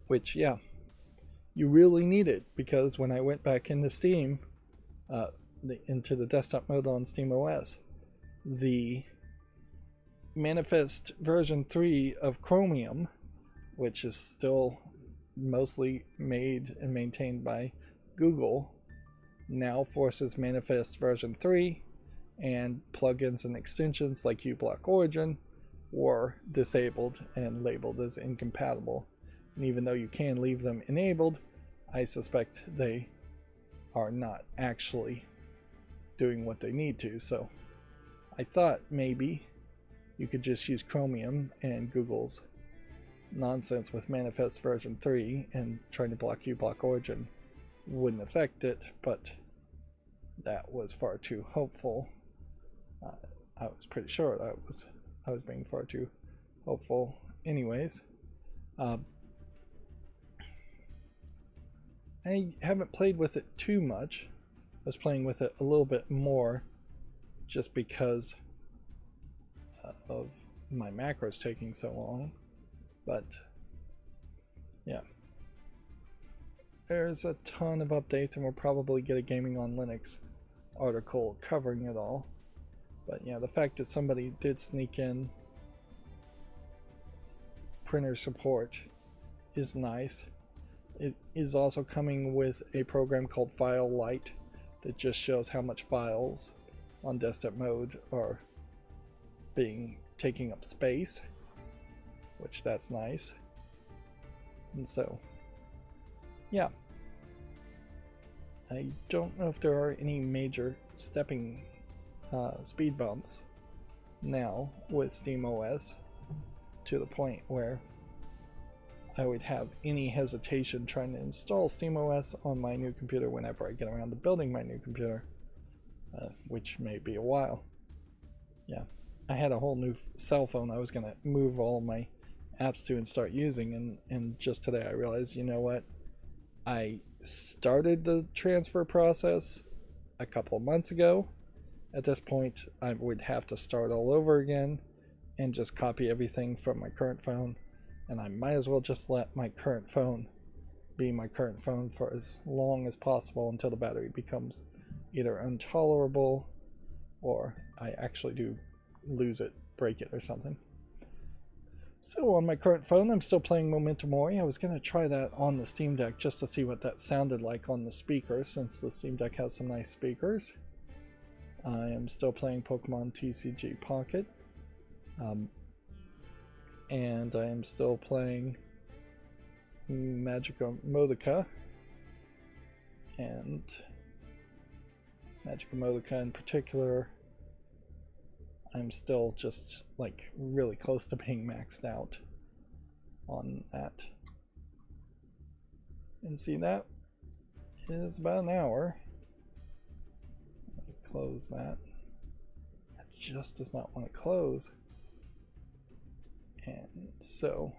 which, yeah, you really need it, because when I went back into Steam, into the desktop mode on SteamOS, the Manifest version 3 of Chromium, which is still mostly made and maintained by Google, now forces Manifest version 3, and plugins and extensions like uBlock Origin were disabled and labeled as incompatible. And even though you can leave them enabled, I suspect they are not actually doing what they need to. So I thought maybe you could just use Chromium, and Google's nonsense with Manifest version 3 and trying to block uBlock Origin wouldn't affect it, but that was far too hopeful. I was pretty sure that I was being far too hopeful. Anyways, I haven't played with it too much. I was playing with it a little bit more just because of my macros taking so long. But yeah, there's a ton of updates, and we'll probably get a Gaming on Linux article covering it all. But yeah, the fact that somebody did sneak in printer support is nice. It is also coming with a program called File Light that just shows how much files on desktop mode are taking up space, which that's nice. And so yeah, I don't know if there are any major stepping speed bumps now with SteamOS to the point where I would have any hesitation trying to install SteamOS on my new computer whenever I get around to building my new computer, which may be a while. Yeah, I had a whole new cell phone I was going to move all my apps to and start using, and just today I realized, you know what, I started the transfer process a couple of months ago. At this point, I would have to start all over again and just copy everything from my current phone, and I might as well just let my current phone be my current phone for as long as possible until the battery becomes either intolerable or I actually do lose it, break it or something. So on my current phone, I'm still playing Memento Mori. I was going to try that on the Steam Deck just to see what that sounded like on the speakers, since the Steam Deck has some nice speakers. I am still playing Pokemon TCG Pocket. And I am still playing Magica Modica. And Magica Modica in particular, I'm still just like really close to being maxed out on that. And see, that is about an hour. Let me close that. It just does not want to close. And so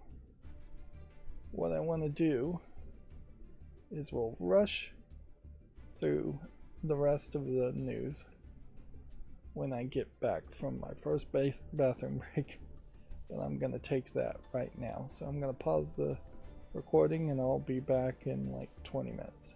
what I want to do is we'll rush through the rest of the news when I get back from my first bathroom break. But I'm going to take that right now. So I'm going to pause the recording and I'll be back in like 20 minutes.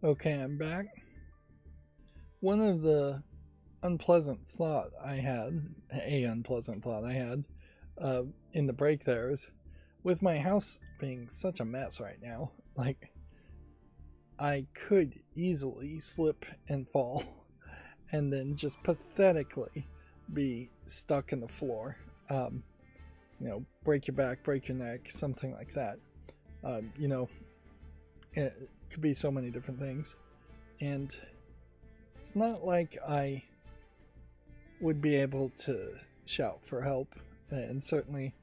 Okay, I'm back. One of the unpleasant thought I had, in the break there is, with my house being such a mess right now, like, I could easily slip and fall and then just pathetically be stuck in the floor. Break your back, break your neck, something like that. It could be so many different things. And it's not like I would be able to shout for help, and certainly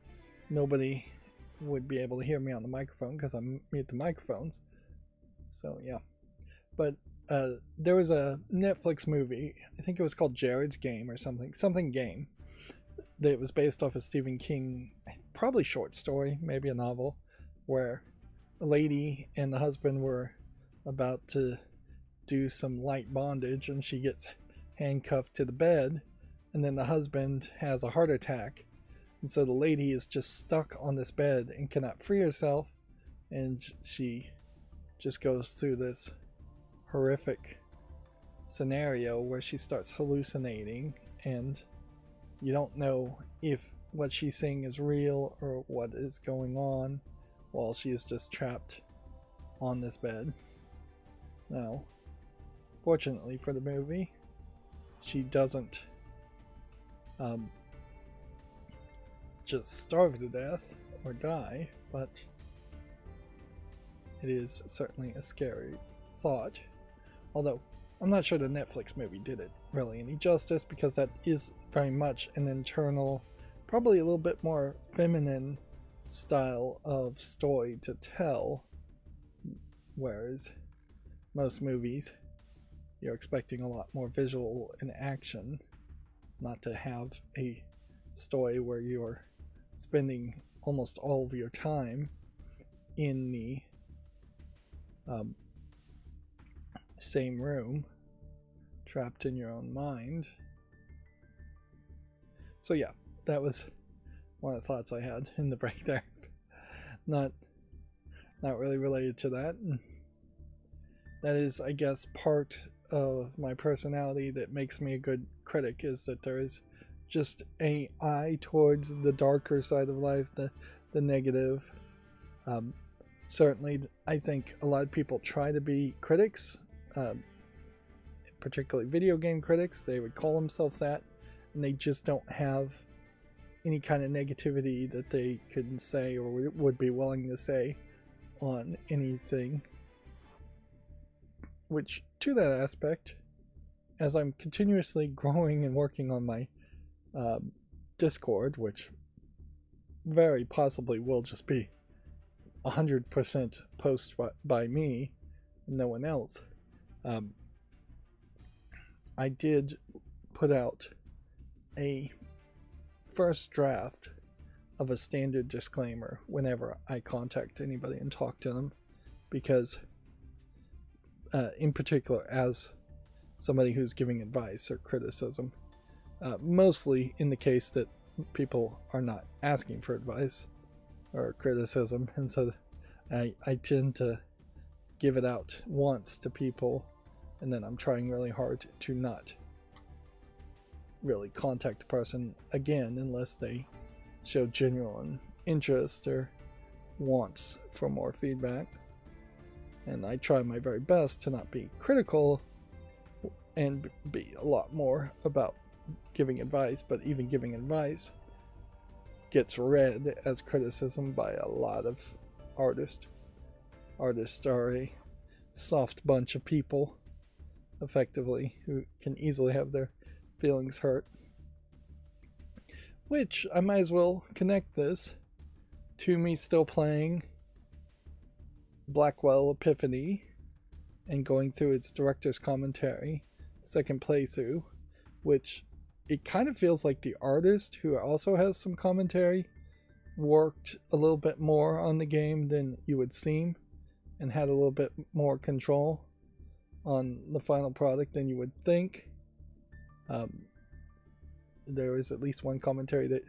nobody would be able to hear me on the microphone because I'm mute the microphones. So yeah, but there was a Netflix movie, I think it was called Jared's Game or something game, that was based off a Stephen King, probably short story, maybe a novel, where a lady and the husband were about to do some light bondage and she gets handcuffed to the bed, and then the husband has a heart attack, and so the lady is just stuck on this bed and cannot free herself, and she just goes through this horrific scenario where she starts hallucinating, and you don't know if what she's seeing is real or what is going on while she is just trapped on this bed. Now, fortunately for the movie, she doesn't just starve to death or die, but it is certainly a scary thought. Although, I'm not sure the Netflix movie did it really any justice, because that is very much an internal, probably a little bit more feminine style of story to tell, whereas most movies, you're expecting a lot more visual and action, not to have a story where you're spending almost all of your time in the same room, trapped in your own mind. So yeah, that was one of the thoughts I had in the break there. Not really related to that. That is, I guess, part of my personality that makes me a good critic, is that there is just an eye towards the darker side of life, the negative. Certainly, I think a lot of people try to be critics, particularly video game critics. They would call themselves that, and they just don't have any kind of negativity that they could say or would be willing to say on anything. Which, to that aspect, as I'm continuously growing and working on my Discord, which very possibly will just be 100% post by me and no one else, I did put out a first draft of a standard disclaimer whenever I contact anybody and talk to them, because in particular, as somebody who's giving advice or criticism, mostly in the case that people are not asking for advice or criticism, and so I tend to give it out once to people, and then I'm trying really hard to not really contact the person again unless they show genuine interest or wants for more feedback. And I try my very best to not be critical and be a lot more about giving advice, but even giving advice gets read as criticism by a lot of artists. Artists are a soft bunch of people, effectively, who can easily have their feelings hurt. Which, I might as well connect this to me still playing Blackwell Epiphany and going through its director's commentary, second playthrough, which it kind of feels like the artist, who also has some commentary, worked a little bit more on the game than you would seem, and had a little bit more control on the final product than you would think. There was at least one commentary that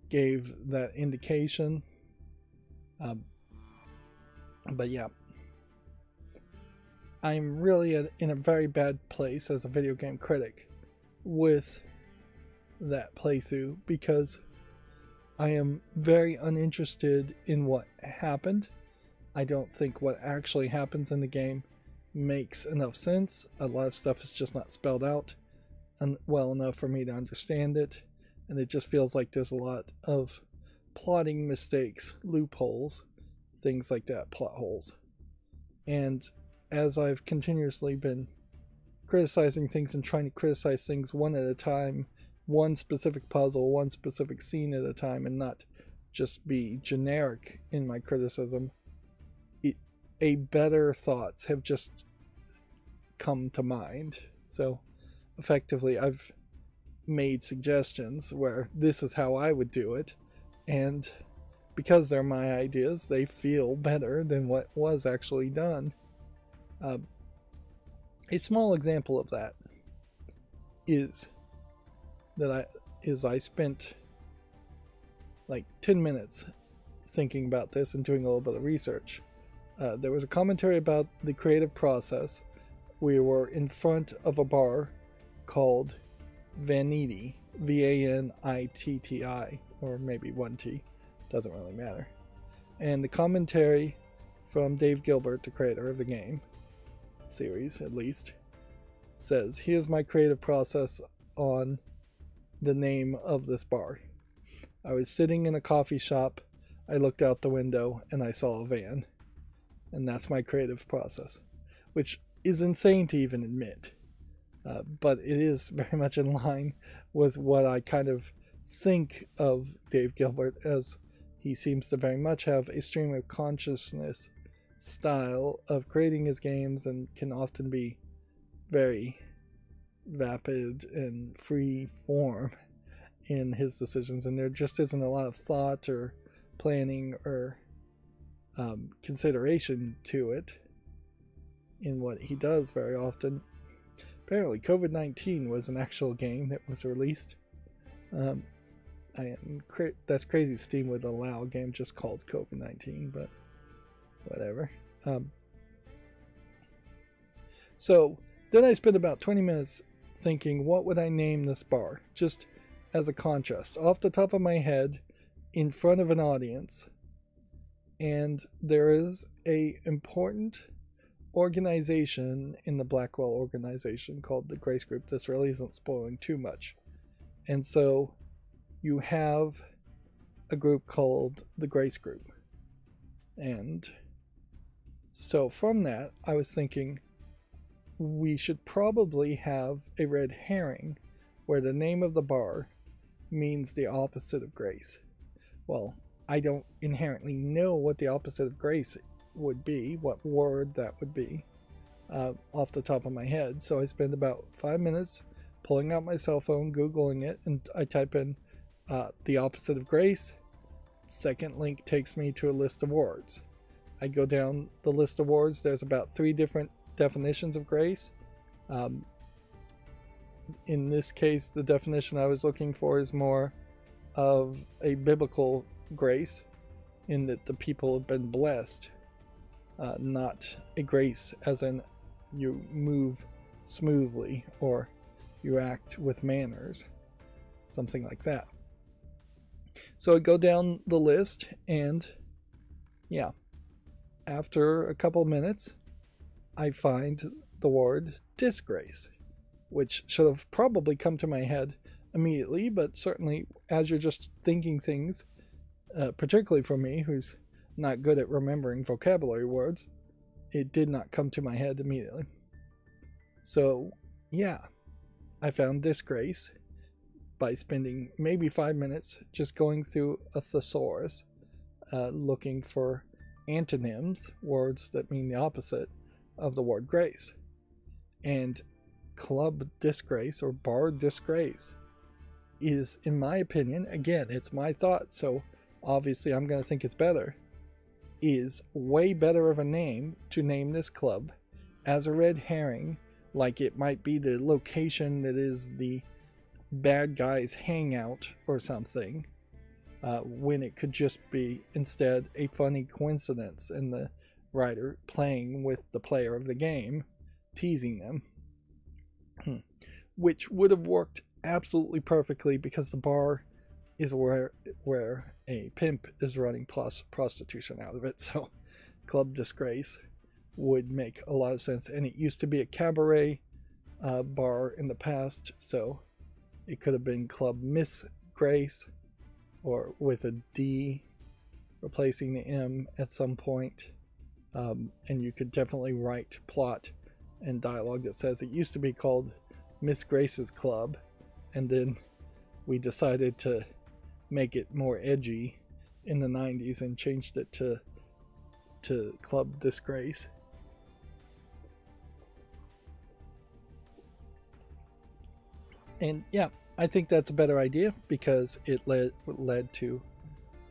gave that indication. But yeah, I'm really in a very bad place as a video game critic with that playthrough, because I am very uninterested in what happened. I don't think what actually happens in the game makes enough sense. A lot of stuff is just not spelled out well enough for me to understand it, and it just feels like there's a lot of plotting mistakes, loopholes, things like that, plot holes. And as I've continuously been criticizing things and trying to criticize things one at a time, one specific puzzle, one specific scene at a time, and not just be generic in my criticism, a better thoughts have just come to mind. So effectively, I've made suggestions where this is how I would do it, and because they're my ideas, they feel better than what was actually done. A small example of that is that I spent like 10 minutes thinking about this and doing a little bit of research. There was a commentary about the creative process. We were in front of a bar called Vanity, Vanitti, or maybe 1T, doesn't really matter. And the commentary from Dave Gilbert, the creator of the game series at least, says, "Here's my creative process on the name of this bar. I was sitting in a coffee shop, I looked out the window, and I saw a van. And that's my creative process," which is insane to even admit. But it is very much in line with what I kind of think of Dave Gilbert, as he seems to very much have a stream of consciousness style of creating his games, and can often be very vapid and free form in his decisions, and there just isn't a lot of thought or planning or consideration to it in what he does very often. Apparently COVID-19 was an actual game that was released. That's crazy Steam would allow a game just called COVID-19, but whatever. So then I spent about 20 minutes thinking, what would I name this bar? Just as a contrast, off the top of my head, in front of an audience. And there is a important organization in the Blackwell organization called the Grace Group. This really isn't spoiling too much. And so you have a group called the Grace Group. And so from that, I was thinking we should probably have a red herring where the name of the bar means the opposite of grace. Well, I don't inherently know what the opposite of grace would be, what word that would be, off the top of my head. So I spend about 5 minutes pulling out my cell phone, Googling it, and I type in the opposite of grace. Second link takes me to a list of words. I go down the list of words. There's about 3 different definitions of grace. In this case, the definition I was looking for is more of a biblical grace, in that the people have been blessed, not a grace as in you move smoothly or you act with manners, something like that. So I go down the list, and yeah, after a couple minutes I find the word disgrace, which should have probably come to my head immediately, but certainly as you're just thinking things, particularly for me, who's not good at remembering vocabulary words, it did not come to my head immediately. So yeah, I found disgrace by spending maybe 5 minutes just going through a thesaurus, looking for antonyms, words that mean the opposite of the word grace. And club disgrace or bar disgrace is, in my opinion, again, it's my thought, so obviously I'm going to think it's better, is way better of a name to name this club as a red herring, like it might be the location that is the bad guys hangout or something, when it could just be instead a funny coincidence, and the Ryder playing with the player of the game, teasing them, which would have worked absolutely perfectly because the bar is where a pimp is running plus prostitution out of it. So Club Disgrace would make a lot of sense, and it used to be a cabaret bar in the past, so it could have been Club Miss Grace, or with a D replacing the M at some point. And you could definitely write plot and dialogue that says it used to be called Miss Grace's Club, and then we decided to make it more edgy in the 90s and changed it to Club Disgrace. And yeah, I think that's a better idea because it led to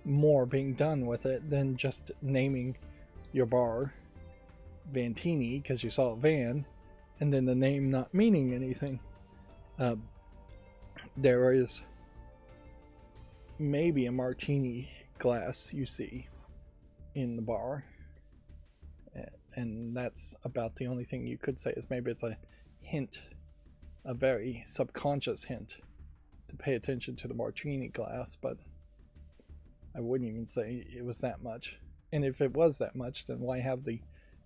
more being done with it than just naming your bar Vantini because you saw a van and then the name not meaning anything. There is maybe a martini glass you see in the bar, and that's about the only thing you could say. Is maybe it's a hint, a very subconscious hint to pay attention to the martini glass, but I wouldn't even say it was that much. And if it was that much, then why have the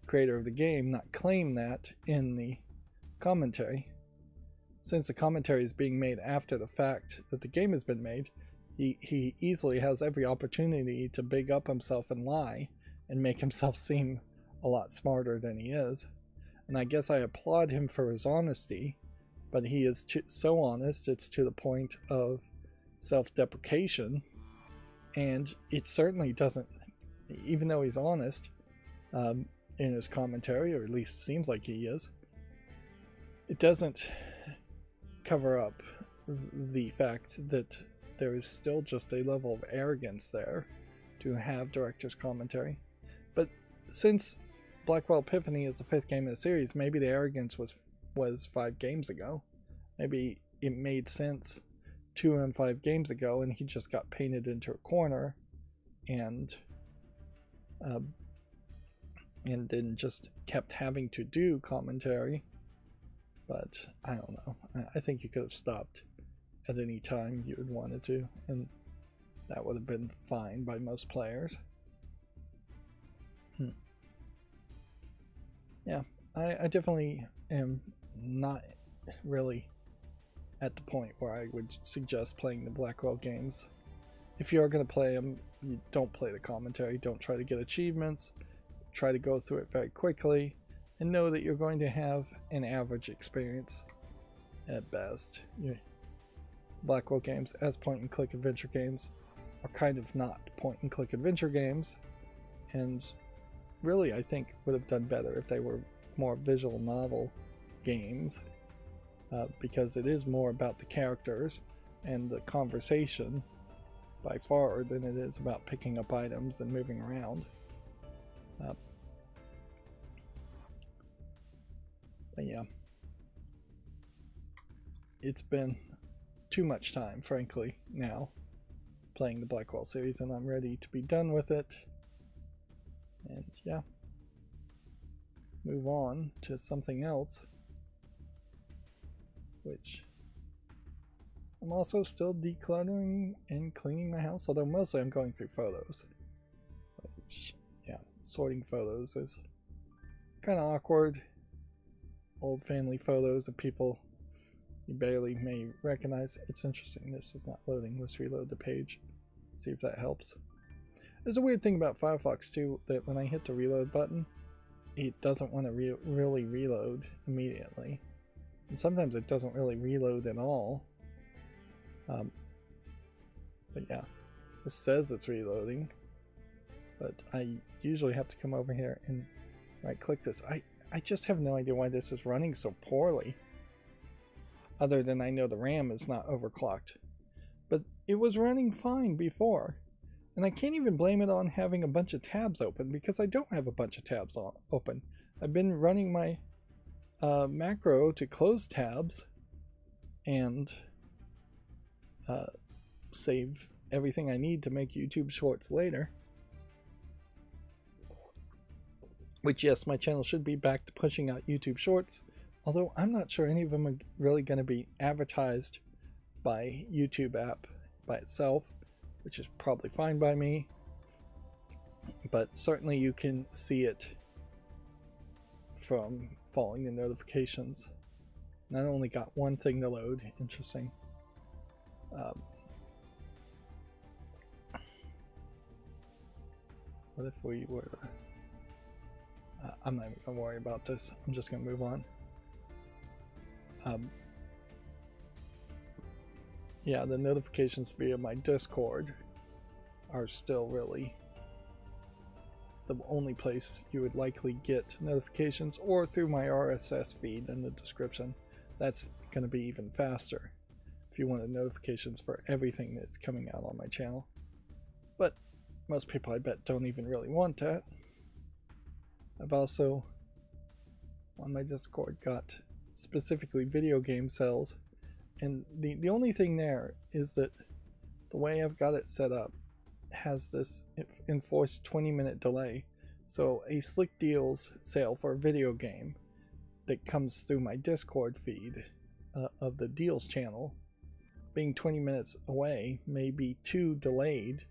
creator of the game not claim that in the commentary? Since the commentary is being made after the fact that the game has been made, he easily has every opportunity to big up himself and lie and make himself seem a lot smarter than he is. And I guess I applaud him for his honesty, but he is so honest it's to the point of self-deprecation, and it certainly doesn't, even though he's honest in his commentary, or at least seems like he is, it doesn't cover up the fact that there is still just a level of arrogance there to have director's commentary. But since Blackwell Epiphany is the 5th game in the series, maybe the arrogance was 5 games ago. Maybe it made sense 2 and 5 games ago, and he just got painted into a corner, and then just kept having to do commentary. But I don't know. I think you could have stopped at any time you had wanted to, and that would have been fine by most players. Yeah, I definitely am not really at the point where I would suggest playing the Blackwell games. If you are going to play them, you don't play the commentary. Don't try to get achievements. Try to go through it very quickly, and know that you're going to have an average experience at best. Blackwell games, as point-and-click adventure games, are kind of not point-and-click adventure games, and really I think would have done better if they were more visual novel games, because it is more about the characters and the conversation by far than it is about picking up items and moving around. But yeah, it's been too much time, frankly, now playing the Blackwell series, and I'm ready to be done with it. And yeah, move on to something else, which I'm also still decluttering and cleaning my house, although mostly I'm going through photos. Which, yeah, sorting photos is kind of awkward. Old family photos of people you barely may recognize. It's interesting, this is not loading. Let's reload the page, see if that helps. There's a weird thing about Firefox too, that when I hit the reload button, it doesn't want to really reload immediately. And sometimes it doesn't really reload at all. But yeah, it says it's reloading, but I usually have to come over here and right click this. I just have no idea why this is running so poorly, other than I know the RAM is not overclocked. But it was running fine before, and I can't even blame it on having a bunch of tabs open, because I don't have a bunch of tabs open. I've been running my macro to close tabs and save everything I need to make YouTube shorts later. which, yes, my channel should be back to pushing out YouTube Shorts, although I'm not sure any of them are really going to be advertised by YouTube app by itself, which is probably fine by me, but certainly you can see it from following the notifications. And I only got one thing to load. Interesting. What if we were... I'm not even going to worry about this. I'm just going to move on. Yeah, the notifications via my Discord are still really the only place you would likely get notifications, or through my RSS feed in the description. That's going to be even faster if you wanted notifications for everything that's coming out on my channel. But most people, I bet, don't even really want that. I've also, on my Discord, got specifically video game sales, and the only thing there is that the way I've got it set up has this enforced 20-minute delay. So a Slick Deals sale for a video game that comes through my Discord feed of the Deals channel, being 20 minutes away, may be too delayed,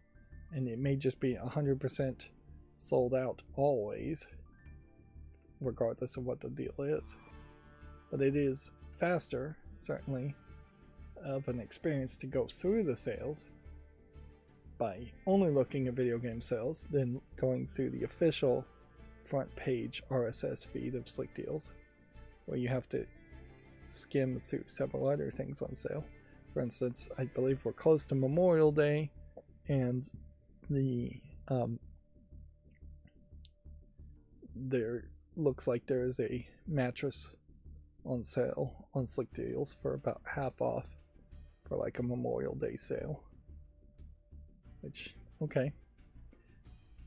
and it may just be 100% sold out always, regardless of what the deal is. But it is faster, certainly, of an experience to go through the sales by only looking at video game sales than going through the official front page RSS feed of Slick Deals, where you have to skim through several other things on sale. For instance, I believe we're close to Memorial Day, and there looks like there is a mattress on sale on Slick Deals for about half off for like a Memorial Day sale. Which, okay,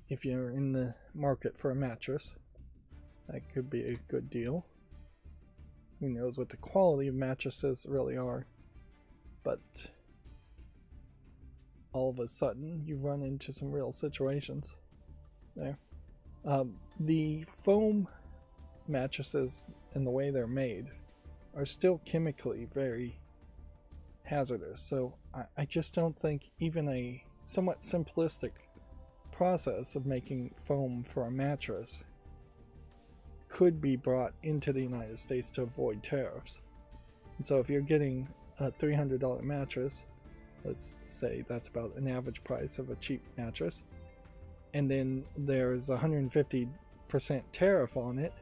if you're in the market for a mattress, that could be a good deal. Who knows what the quality of mattresses really are, but all of a sudden you run into some real situations there. The foam mattresses and the way they're made are still chemically very hazardous, so I just don't think even a somewhat simplistic process of making foam for a mattress could be brought into the United States to avoid tariffs. And so if you're getting a $300 mattress, let's say that's about an average price of a cheap mattress, and then there's 150% tariff on it,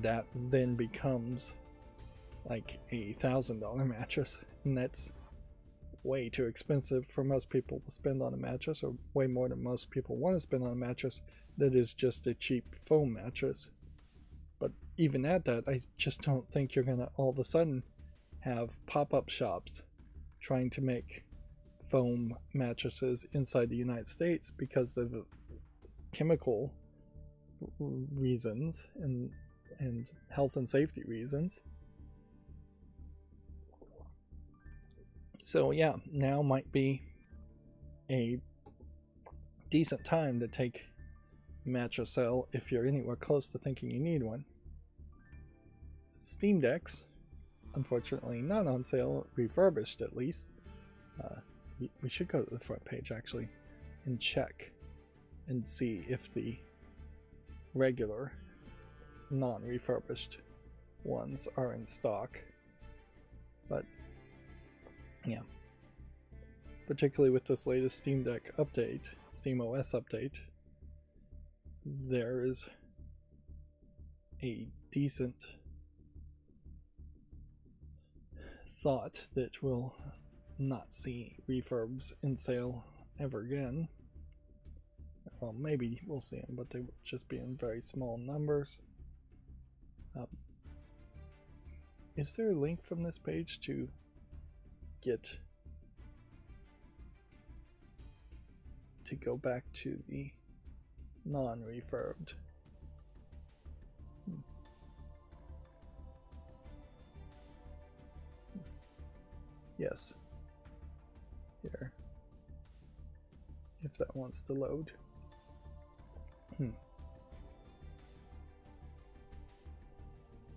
that then becomes like a $1,000 mattress, and that's way too expensive for most people to spend on a mattress, or way more than most people want to spend on a mattress that is just a cheap foam mattress. But even at that, I just don't think you're gonna all of a sudden have pop-up shops trying to make foam mattresses inside the United States because of chemical reasons and health and safety reasons. So yeah, now might be a decent time to take a mattress sale if you're anywhere close to thinking you need one. Steam Decks, unfortunately not on sale, refurbished at least. We should go to the front page actually and check and see if the regular non-refurbished ones are in stock. But yeah, particularly with this latest Steam Deck update, SteamOS update, there is a decent thought that we'll not see refurbs in sale ever again. Well, maybe we'll see them, but they will just be in very small numbers. Is there a link from this page to go back to the non-refurbed? Yes. Here. If that wants to load.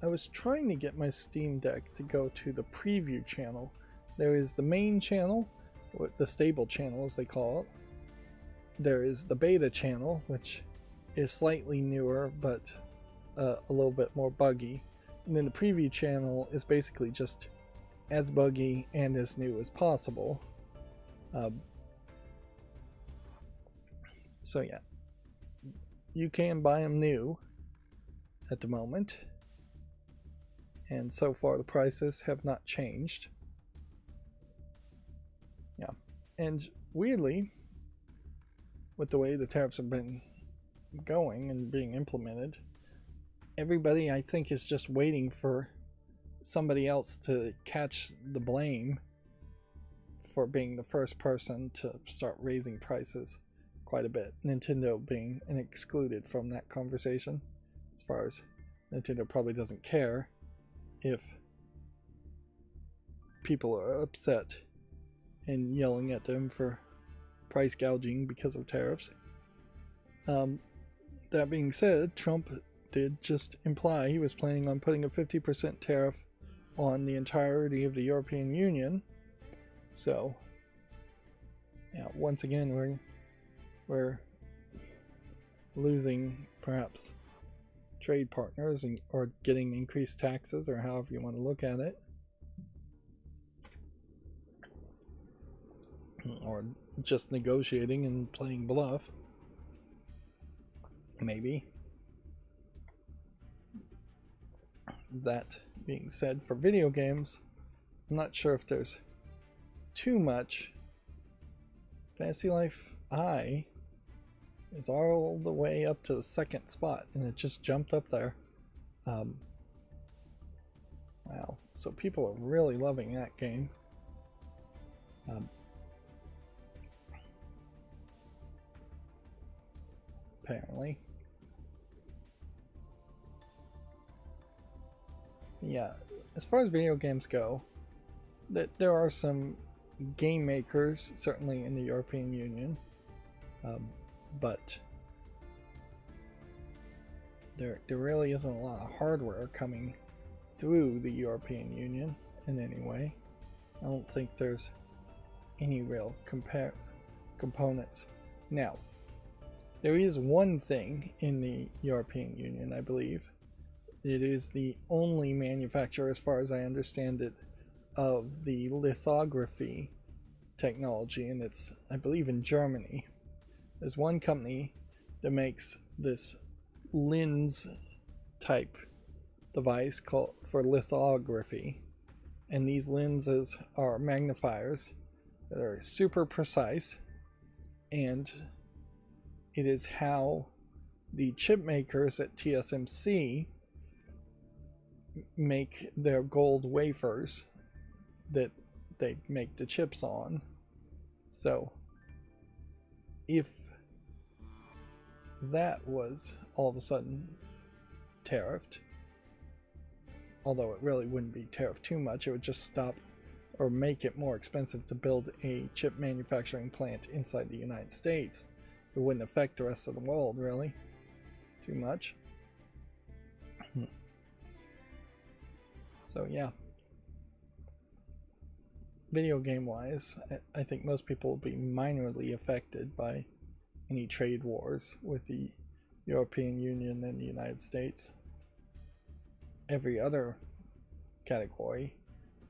I was trying to get my Steam Deck to go to the preview channel. There is the main channel, the stable channel as they call it. There is the beta channel, which is slightly newer but a little bit more buggy. And then the preview channel is basically just as buggy and as new as possible. So yeah, you can buy them new at the moment. And so far the prices have not changed. Yeah, and weirdly, with the way the tariffs have been going and being implemented, everybody I think is just waiting for somebody else to catch the blame for being the first person to start raising prices quite a bit. Nintendo being excluded from that conversation, as far as Nintendo probably doesn't care if people are upset and yelling at them for price gouging because of tariffs. That being said, Trump did just imply he was planning on putting a 50% tariff on the entirety of the European Union. So, yeah, once again, we're losing perhaps trade partners or getting increased taxes, or however you want to look at it, or just negotiating and playing bluff, maybe. That being said, for video games, I'm not sure if there's too much. Fantasy Life I is all the way up to the second spot, and it just jumped up there. Wow, so people are really loving that game. Apparently. Yeah, as far as video games go, there are some game makers certainly in the European Union, but there really isn't a lot of hardware coming through the European Union in any way. I don't think there's any real components. Now, there is one thing in the European Union, I believe. It is the only manufacturer, as far as I understand it, of the lithography technology, and it's, I believe, in Germany. There's one company that makes this lens type device called for lithography, and these lenses are magnifiers that are super precise, and it is how the chip makers at TSMC make their gold wafers that they make the chips on. So if that was all of a sudden tariffed, although it really wouldn't be tariffed too much, it would just stop or make it more expensive to build a chip manufacturing plant inside the United States. It wouldn't affect the rest of the world really too much. So yeah, video game wise, I think most people will be minorly affected by any trade wars with the European Union and the United States. Every other category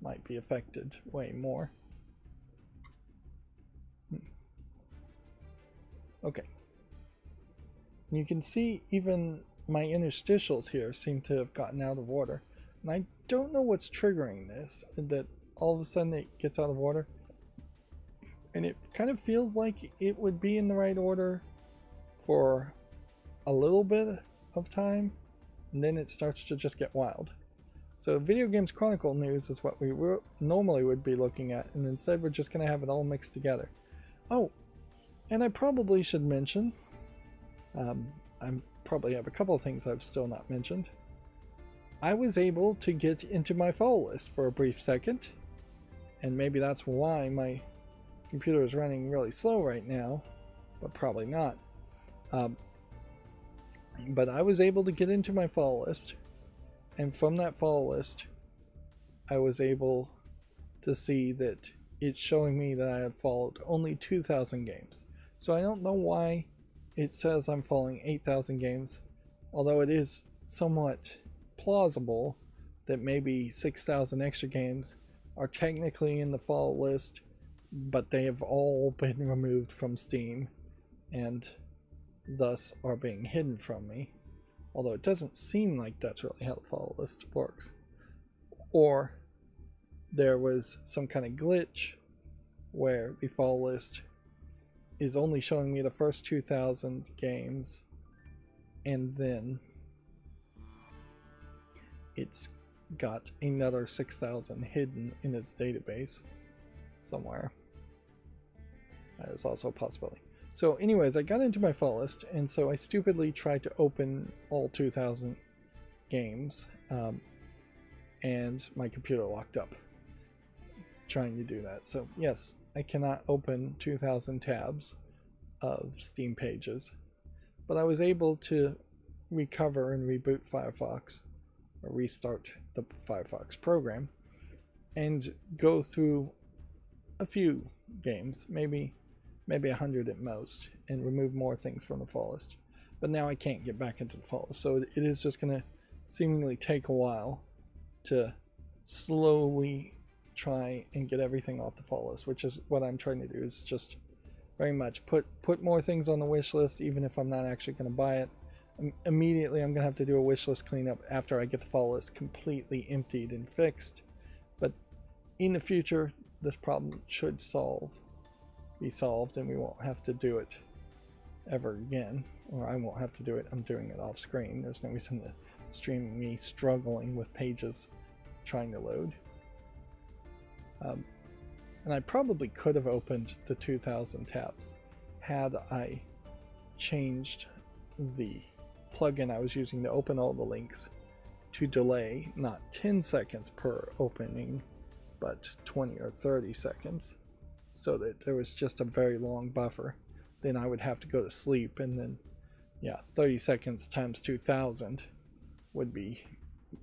might be affected way more. Okay. You can see even my interstitials here seem to have gotten out of order. And I don't know what's triggering this, that all of a sudden it gets out of order. And it kind of feels like it would be in the right order for a little bit of time, and then it starts to just get wild. So Video Games Chronicle news is what we normally would be looking at, and instead we're just going to have it all mixed together. Oh, and I probably should mention, I probably have a couple of things I've still not mentioned. I was able to get into my follow list for a brief second, and maybe that's why my computer is running really slow right now, but probably not. But I was able to get into my follow list, and from that follow list, I was able to see that it's showing me that I had followed only 2,000 games. So I don't know why it says I'm following 8,000 games, although it is somewhat plausible that maybe 6,000 extra games are technically in the follow list, but they have all been removed from Steam and thus are being hidden from me. Although it doesn't seem like that's really how the follow list works. Or there was some kind of glitch where the follow list is only showing me the first 2,000 games, and then it's got another 6,000 hidden in its database somewhere. That is also a possibility. So anyways, I got into my follow list, and so I stupidly tried to open all 2,000 games, and my computer locked up trying to do that. So yes, I cannot open 2,000 tabs of Steam pages, but I was able to recover and reboot Firefox, or restart the Firefox program, and go through a few games, maybe 100 at most, and remove more things from the follow list. But now I can't get back into the follow list, so it is just going to seemingly take a while to slowly try and get everything off the follow list, which is what I'm trying to do, is just very much put more things on the wish list, even if I'm not actually going to buy it. Immediately I'm going to have to do a wish list cleanup after I get the follow list completely emptied and fixed. But in the future, this problem should be solved, and we won't have to do it ever again. Or I won't have to do it. I'm doing it off screen. There's no reason to stream me struggling with pages trying to load. And I probably could have opened the 2,000 tabs had I changed the plugin I was using to open all the links to delay not 10 seconds per opening, but 20 or 30 seconds, so that there was just a very long buffer. Then I would have to go to sleep, and then, yeah, 30 seconds times 2,000 would be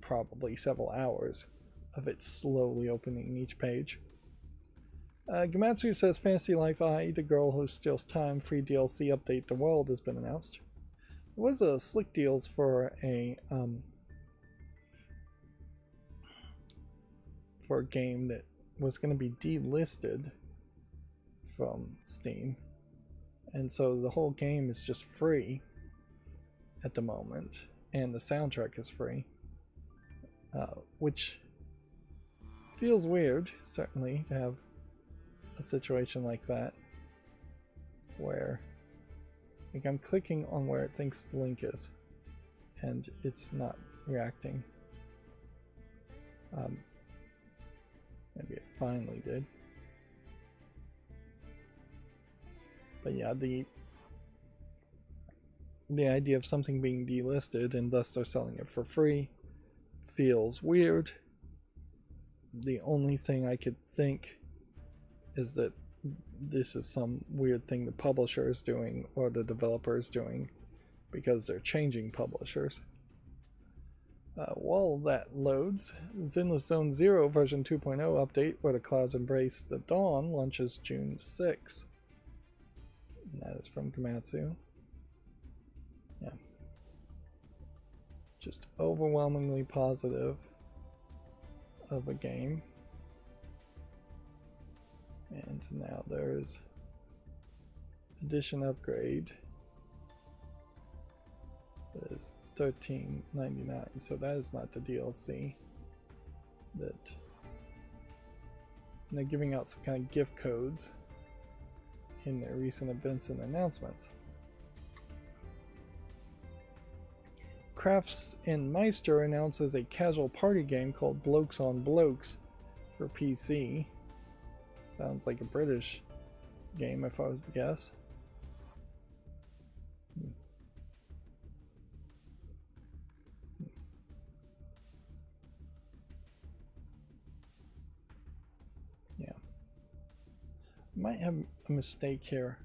probably several hours of it slowly opening each page. Gamatsu says Fantasy Life I, the girl who steals time, free DLC update The World has been announced. There was a slick deals for a game that was going to be delisted from Steam, and so the whole game is just free at the moment, and the soundtrack is free, which feels weird, certainly, to have a situation like that where, like, I'm clicking on where it thinks the link is and it's not reacting. Maybe it finally did. But yeah, the idea of something being delisted and thus they're selling it for free feels weird. The only thing I could think is that this is some weird thing the publisher is doing or the developer is doing because they're changing publishers. While that loads, Zenless Zone 0 version 2.0 update, where the clouds embrace the dawn, launches June 6. And that is from Komatsu. Yeah. Just overwhelmingly positive of a game. And now there is edition upgrade. That is $13.99, so that is not the DLC. That and they're giving out some kind of gift codes in their recent events and announcements. Crafts and Meister announces a casual party game called Blokes on Blokes for PC. Sounds like a British game if I was to guess. Yeah. Might have a mistake here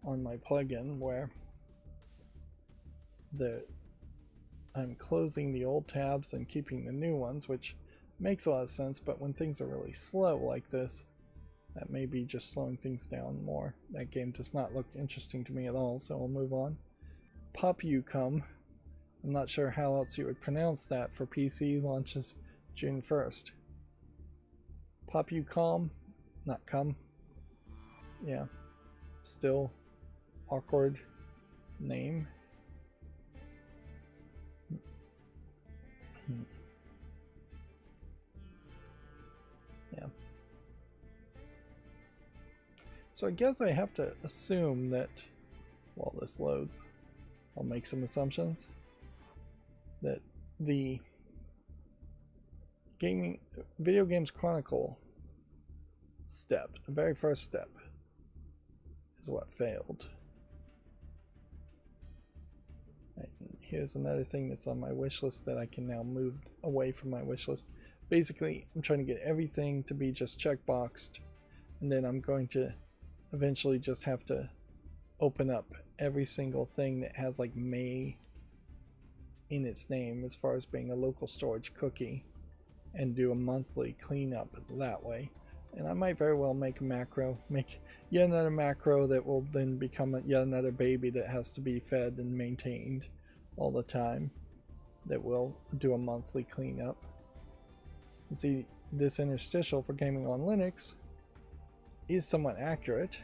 on my plugin where I'm closing the old tabs and keeping the new ones, which makes a lot of sense, but when things are really slow like this, that may be just slowing things down more. That game does not look interesting to me at all, so we'll move on. Pop You Come. I'm not sure how else you would pronounce that for PC, launches June 1st. Pop You Calm, not come. Yeah, still awkward name. Yeah. So I guess I have to assume that while this loads, I'll make some assumptions that the Video Games Chronicle step, the very first step, is what failed. Right, here's another thing that's on my wish list that I can now move away from my wish list. Basically, I'm trying to get everything to be just checkboxed, and then I'm going to eventually just have to open up every single thing that has like May in its name as far as being a local storage cookie, and do a monthly cleanup that way. And I might very well make a macro, make yet another macro that will then become yet another baby that has to be fed and maintained all the time, that will do a monthly cleanup. And see, this interstitial for Gaming on Linux is somewhat accurate,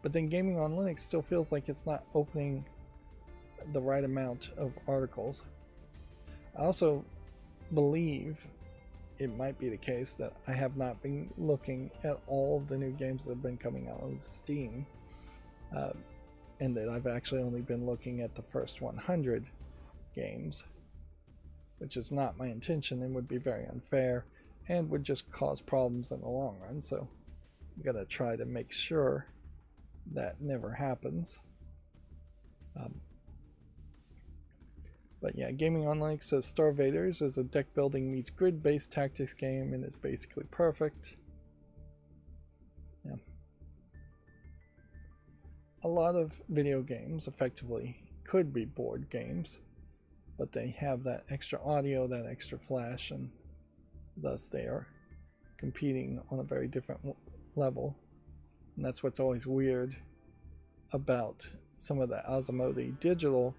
but then Gaming on Linux still feels like it's not opening the right amount of articles. I also believe it might be the case that I have not been looking at all of the new games that have been coming out on Steam, and that I've actually only been looking at the first 100 games, which is not my intention and would be very unfair and would just cause problems in the long run. So I'm gonna try to make sure that never happens. But yeah, Gaming on Linux says Star Vaders is a deck building meets grid-based tactics game and is basically perfect. Yeah. A lot of video games effectively could be board games, but they have that extra audio, that extra flash, and thus they are competing on a very different level. And that's what's always weird about some of the Asmodee digital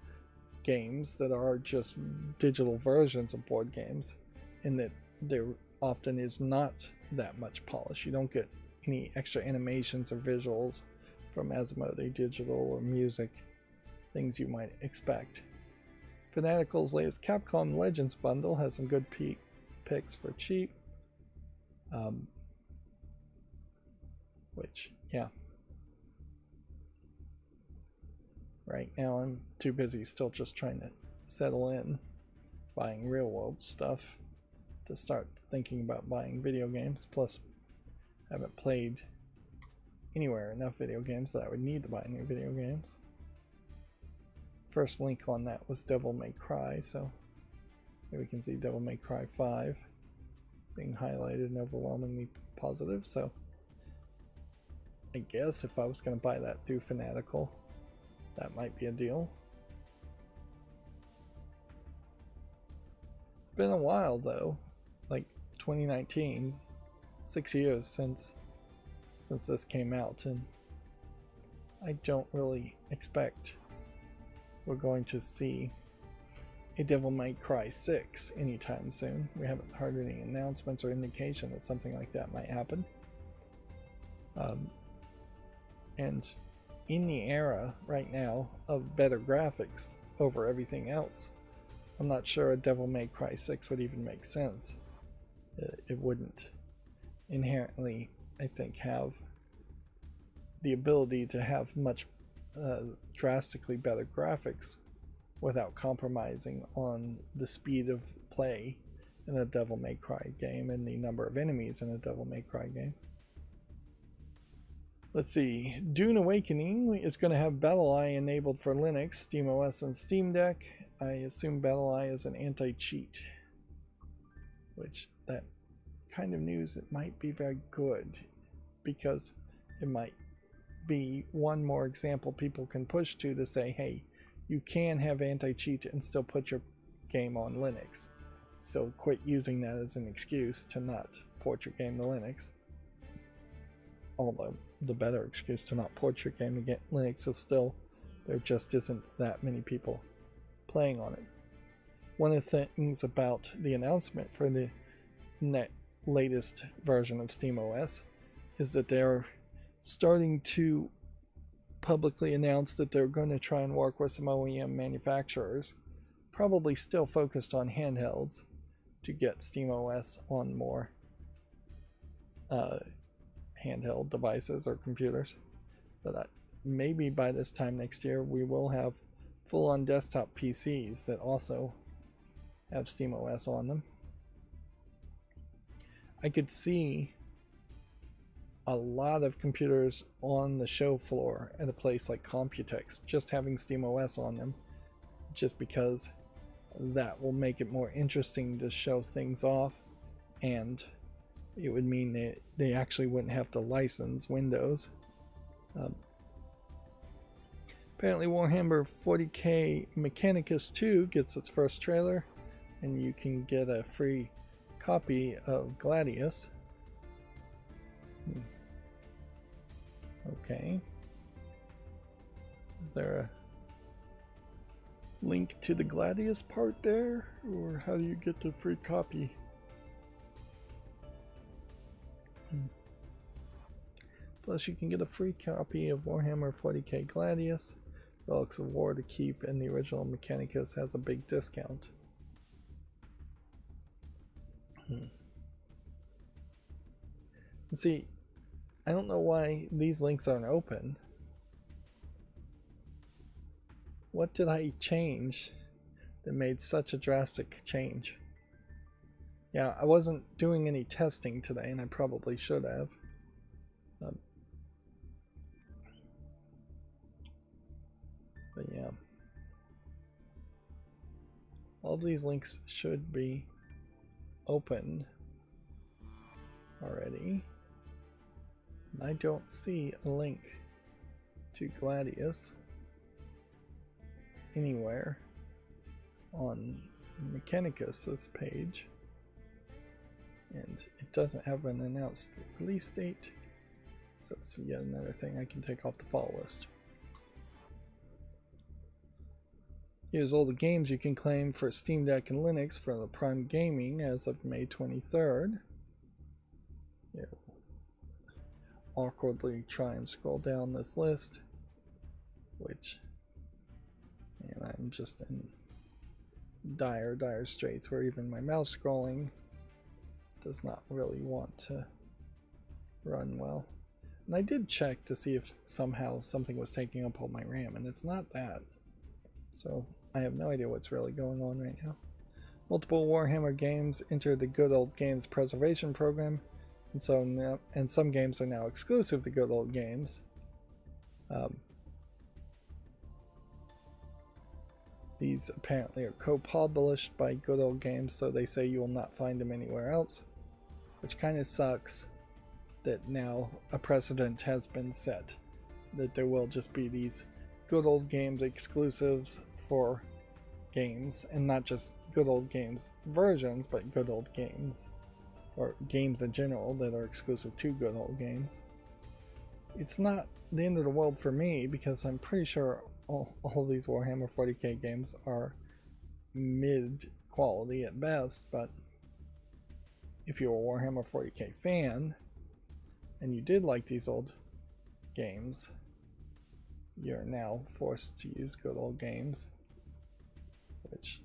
games that are just digital versions of board games, in that there often is not that much polish. You don't get any extra animations or visuals from Asmodee digital or music, things you might expect. Fanatical's latest Capcom Legends bundle has some good picks for cheap, which, yeah. Right now I'm too busy still just trying to settle in buying real world stuff to start thinking about buying video games. Plus, I haven't played anywhere enough video games that I would need to buy new video games. First link on that was Devil May Cry, so here we can see Devil May Cry 5 being highlighted and overwhelmingly positive. So I guess if I was going to buy that through Fanatical, that might be a deal. It's been a while though, like 2019, 6 years since this came out, and I don't really expect we're going to see a Devil May Cry 6 anytime soon. We haven't heard any announcements or indication that something like that might happen. And in the era right now of better graphics over everything else, I'm not sure a Devil May Cry 6 would even make sense. It wouldn't inherently, I think, have the ability to have much drastically better graphics without compromising on the speed of play in a Devil May Cry game and the number of enemies in a Devil May Cry game. Let's see, Dune Awakening is going to have BattleEye enabled for Linux, SteamOS, and Steam Deck. I assume BattleEye is an anti-cheat, which that kind of news, it might be very good, because it might be one more example people can push to say, hey, you can have anti-cheat and still put your game on Linux. So quit using that as an excuse to not port your game to Linux. Although the better excuse to not port your game to get Linux is still there just isn't that many people playing on it. One of the things about the announcement for the latest version of SteamOS is that they're starting to publicly announce that they're going to try and work with some OEM manufacturers, probably still focused on handhelds, to get SteamOS on more handheld devices or computers. But maybe by this time next year we will have full-on desktop PCs that also have SteamOS on them. I could see a lot of computers on the show floor at a place like Computex just having SteamOS on them, just because that will make it more interesting to show things off, and it would mean that they actually wouldn't have to license Windows. Apparently Warhammer 40k Mechanicus 2 gets its first trailer, and you can get a free copy of Gladius. Okay. Is there a link to the Gladius part there? Or how do you get the free copy? Plus you can get a free copy of Warhammer 40k Gladius, Relics of War to keep, and the original Mechanicus has a big discount. See, I don't know why these links aren't open. What did I change that made such a drastic change? Yeah, I wasn't doing any testing today, and I probably should have. But yeah. All these links should be open already. I don't see a link to Gladius anywhere on Mechanicus's page, and it doesn't have an announced release date, so it's yet another thing I can take off the follow list. Here's all the games you can claim for Steam Deck and Linux for the Prime Gaming as of May 23rd. Here, awkwardly try and scroll down this list, and I'm just in dire straits where even my mouse scrolling does not really want to run well. And I did check to see if somehow something was taking up all my RAM, and it's not that. So I have no idea what's really going on right now. Multiple Warhammer games entered the Good Old Games preservation program, and some games are now exclusive to Good Old Games. These apparently are co-published by Good Old Games, so they say you will not find them anywhere else, which kind of sucks that now a precedent has been set that there will just be these Good Old Games exclusives for games, and not just Good Old Games versions, but Good Old Games, or games in general that are exclusive to Good Old Games. It's not the end of the world for me, because I'm pretty sure all these Warhammer 40k games are mid quality at best, but if you're a Warhammer 40k fan and you did like these old games, you're now forced to use Good Old Games, which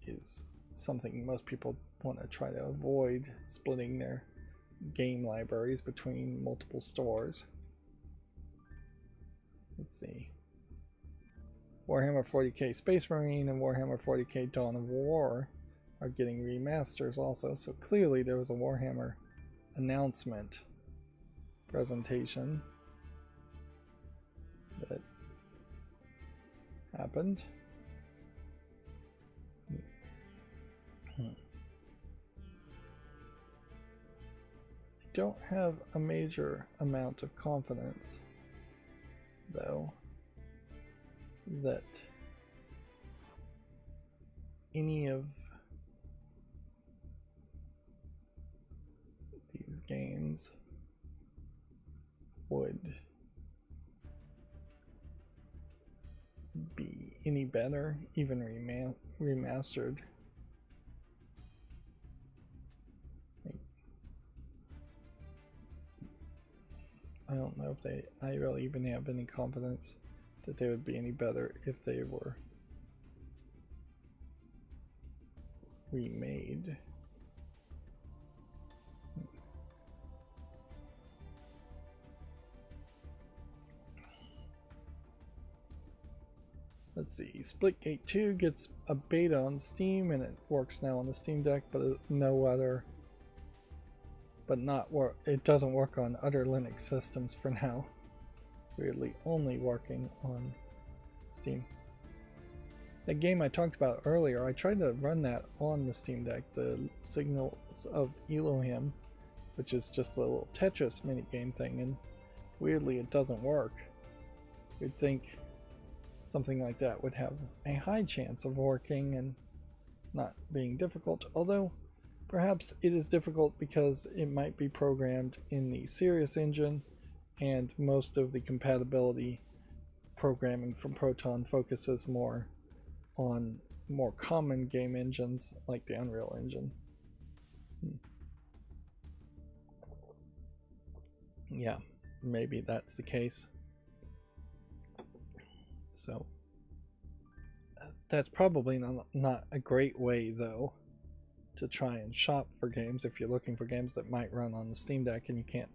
is something most people want to try to avoid, splitting their game libraries between multiple stores. Let's see. Warhammer 40k Space Marine and Warhammer 40k Dawn of War are getting remasters also, so clearly there was a Warhammer announcement presentation that happened. I don't have a major amount of confidence, though, that any of these games would be any better, even remastered. I don't know if I really even have any confidence that they would be any better if they were remade. Let's see, Splitgate 2 gets a beta on Steam and it works now on the Steam Deck, but no other, but not work. It doesn't work on other Linux systems for now. Weirdly, only working on Steam. The game I talked about earlier, I tried to run that on the Steam Deck, the Signals of Elohim, which is just a little Tetris minigame thing, and weirdly it doesn't work. You'd think something like that would have a high chance of working and not being difficult, although perhaps it is difficult because it might be programmed in the Sirius engine, and most of the compatibility programming from Proton focuses more on more common game engines like the Unreal Engine. Yeah, maybe that's the case. So that's probably not a great way, though, to try and shop for games if you're looking for games that might run on the Steam Deck and you can't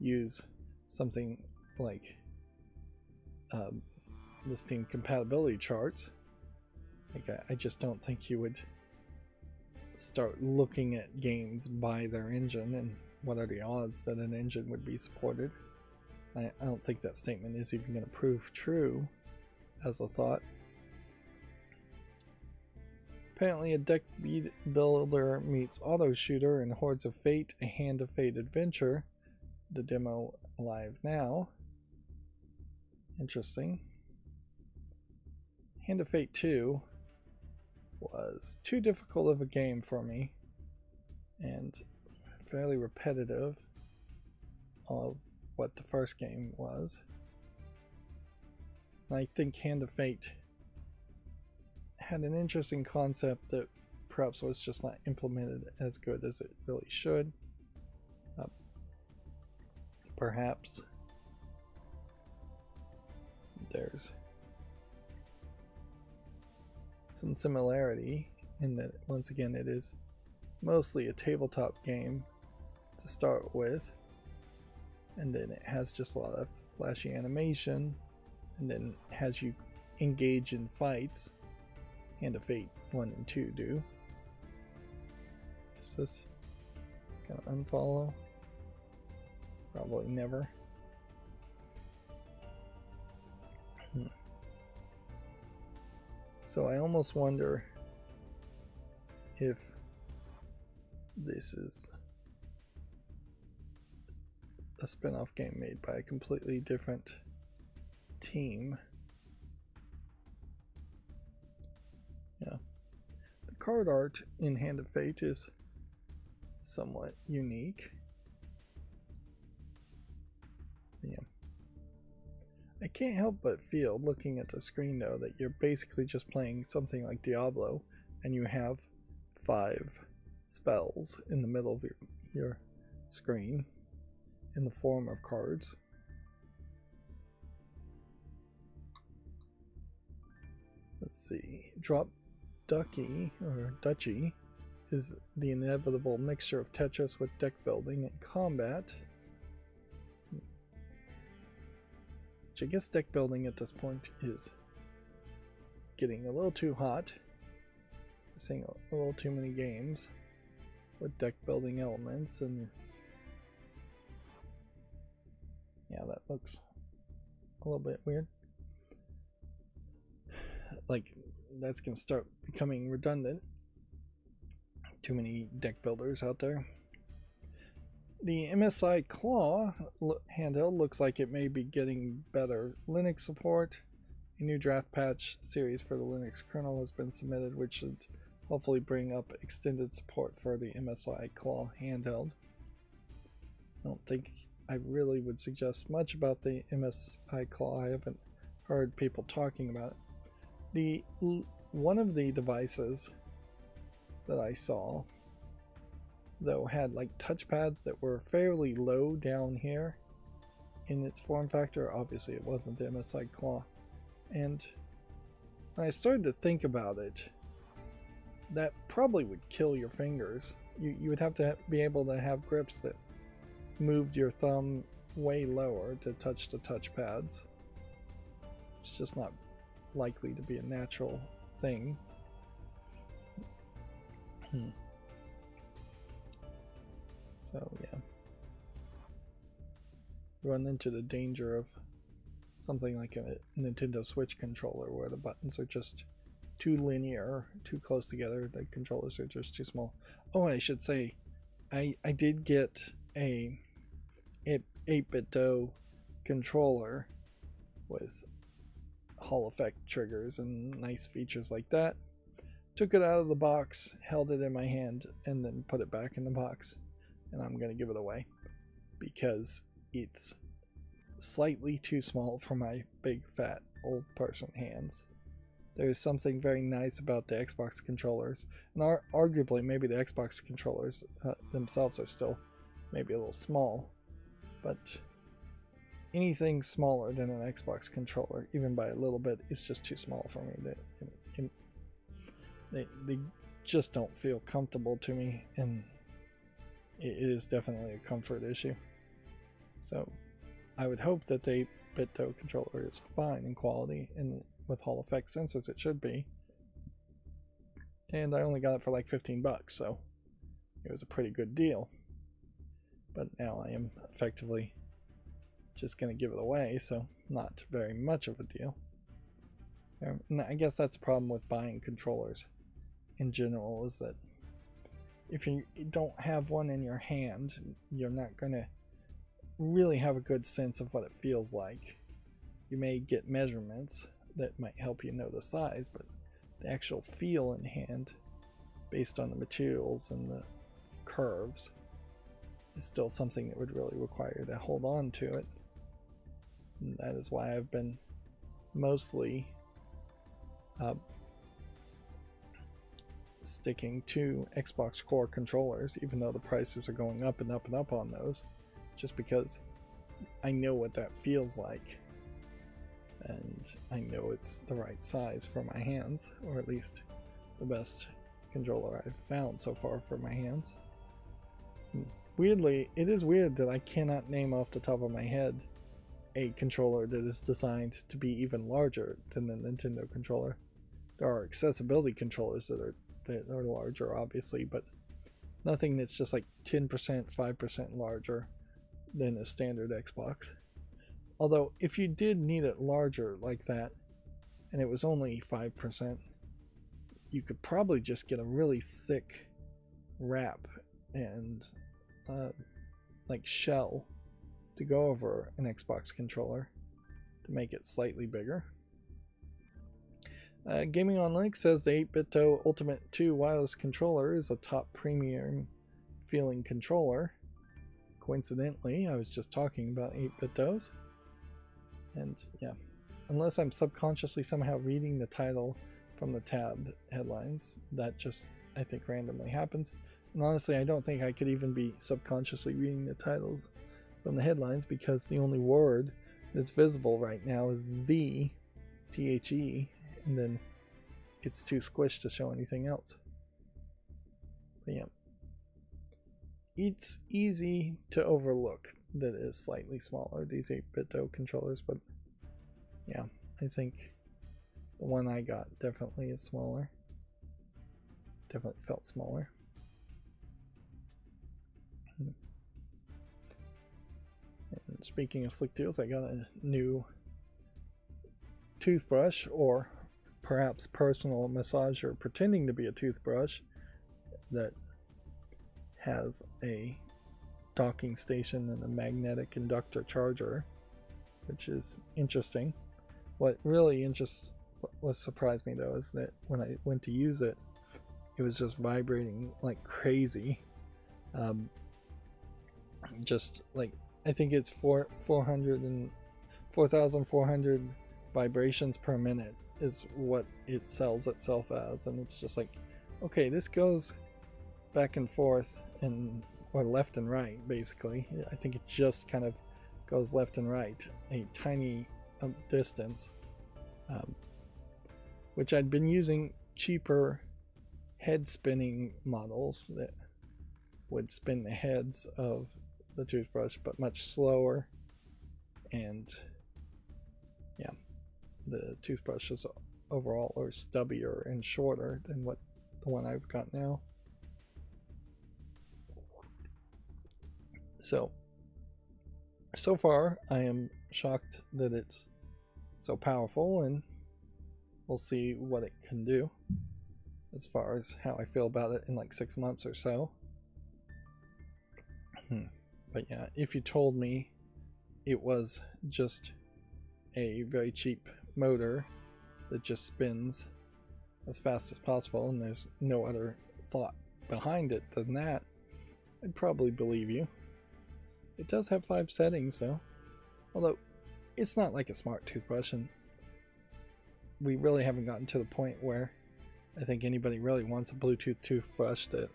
use something like the Steam compatibility charts. Like, I just don't think you would start looking at games by their engine and what are the odds that an engine would be supported. I don't think that statement is even going to prove true as a thought. Apparently a deck builder meets auto shooter in Hordes of Fate, a Hand of Fate adventure. The demo live now. Interesting. Hand of Fate 2 was too difficult of a game for me and fairly repetitive of what the first game was. I think Hand of Fate had an interesting concept that perhaps was just not implemented as good as it really should. Perhaps there's some similarity in that, once again, it is mostly a tabletop game to start with, and then it has just a lot of flashy animation, and then has you engage in fights. Hand of Fate 1 and 2 do. Is this gonna unfollow? Probably never. So I almost wonder if this is a spin-off game made by a completely different team. Yeah. The card art in Hand of Fate is somewhat unique. Yeah. I can't help but feel, looking at the screen though, that you're basically just playing something like Diablo, and you have 5 spells in the middle of your screen in the form of cards. Let's see. Drop Ducky, or Duchy, is the inevitable mixture of Tetris with deck building and combat. Which I guess deck building at this point is getting a little too hot. I'm seeing a little too many games with deck building elements, and yeah, that looks a little bit weird. Like, that's gonna start becoming redundant. Too many deck builders out there. The MSI Claw handheld looks like it may be getting better Linux support A new draft patch series for the Linux kernel has been submitted, which should hopefully bring up extended support for the MSI Claw handheld. I don't think I really would suggest much about the MSI Claw. I haven't heard people talking about it. One of the devices that I saw, though, had like touchpads that were fairly low down here in its form factor. Obviously it wasn't the MSI Claw, and when I started to think about it, that probably would kill your fingers. You would have to be able to have grips that moved your thumb way lower to touch the touchpads. It's just not likely to be a natural thing. So yeah, run into the danger of something like a Nintendo Switch controller where the buttons are just too linear, too close together. The controllers are just too small. Oh, I should say, I did get a 8-bit controller with Hall effect triggers and nice features like that. Took it out of the box, held it in my hand, and then put it back in the box. And I'm going to give it away because it's slightly too small for my big fat old person hands. There's something very nice about the Xbox controllers, and arguably maybe the Xbox controllers themselves are still maybe a little small, but anything smaller than an Xbox controller, even by a little bit, is just too small for me. They just don't feel comfortable to me, and it is definitely a comfort issue. So I would hope that the 8-bit controller is fine in quality, and with Hall effect sensors it should be. And I only got it for like 15 bucks, so it was a pretty good deal. But now I am effectively just going to give it away, so not very much of a deal. And I guess that's the problem with buying controllers in general, is that if you don't have one in your hand, you're not going to really have a good sense of what it feels like. You may get measurements that might help you know the size, but the actual feel in hand, based on the materials and the curves, is still something that would really require you to hold on to it. And that is why I've been mostly sticking to Xbox Core controllers, even though the prices are going up and up and up on those, just because I know what that feels like, and I know it's the right size for my hands, or at least the best controller I've found so far for my hands. Weirdly, it is weird that I cannot name off the top of my head a controller that is designed to be even larger than the Nintendo controller. There are accessibility controllers that are larger, obviously, but nothing that's just like 10%, 5% larger than a standard Xbox. Although, if you did need it larger like that, and it was only 5%, you could probably just get a really thick wrap and like shell to go over an Xbox controller to make it slightly bigger. Gaming on Linux says the 8-bit Ultimate 2 wireless controller is a top premium feeling controller. Coincidentally, I was just talking about 8-bit. And yeah, unless I'm subconsciously somehow reading the title from the tab headlines, that just, I think, randomly happens. And honestly, I don't think I could even be subconsciously reading the titles from the headlines, because the only word that's visible right now is the THE, and then it's too squished to show anything else. But yeah, it's easy to overlook that it is slightly smaller, these 8-bit controllers, but yeah, I think the one I got definitely is smaller. Definitely felt smaller. And speaking of slick deals, I got a new toothbrush, or perhaps personal massager pretending to be a toothbrush, that has a docking station and a magnetic inductor charger, which is interesting. What really what surprised me though is that when I went to use it, it was just vibrating like crazy. Just like, I think it's 4,400 vibrations per minute is what it sells itself as, and it's just like, okay, this goes back and forth or left and right basically. I think it just kind of goes left and right a tiny distance, which I'd been using cheaper head spinning models that would spin the heads of the toothbrush but much slower, and yeah, the toothbrushes overall are stubbier and shorter than what the one I've got now. So far I am shocked that it's so powerful, and we'll see what it can do as far as how I feel about it in like 6 months or so. But yeah, if you told me it was just a very cheap motor that just spins as fast as possible and there's no other thought behind it than that, I'd probably believe you. It does have 5 settings though, although it's not like a smart toothbrush, and we really haven't gotten to the point where I think anybody really wants a Bluetooth toothbrush that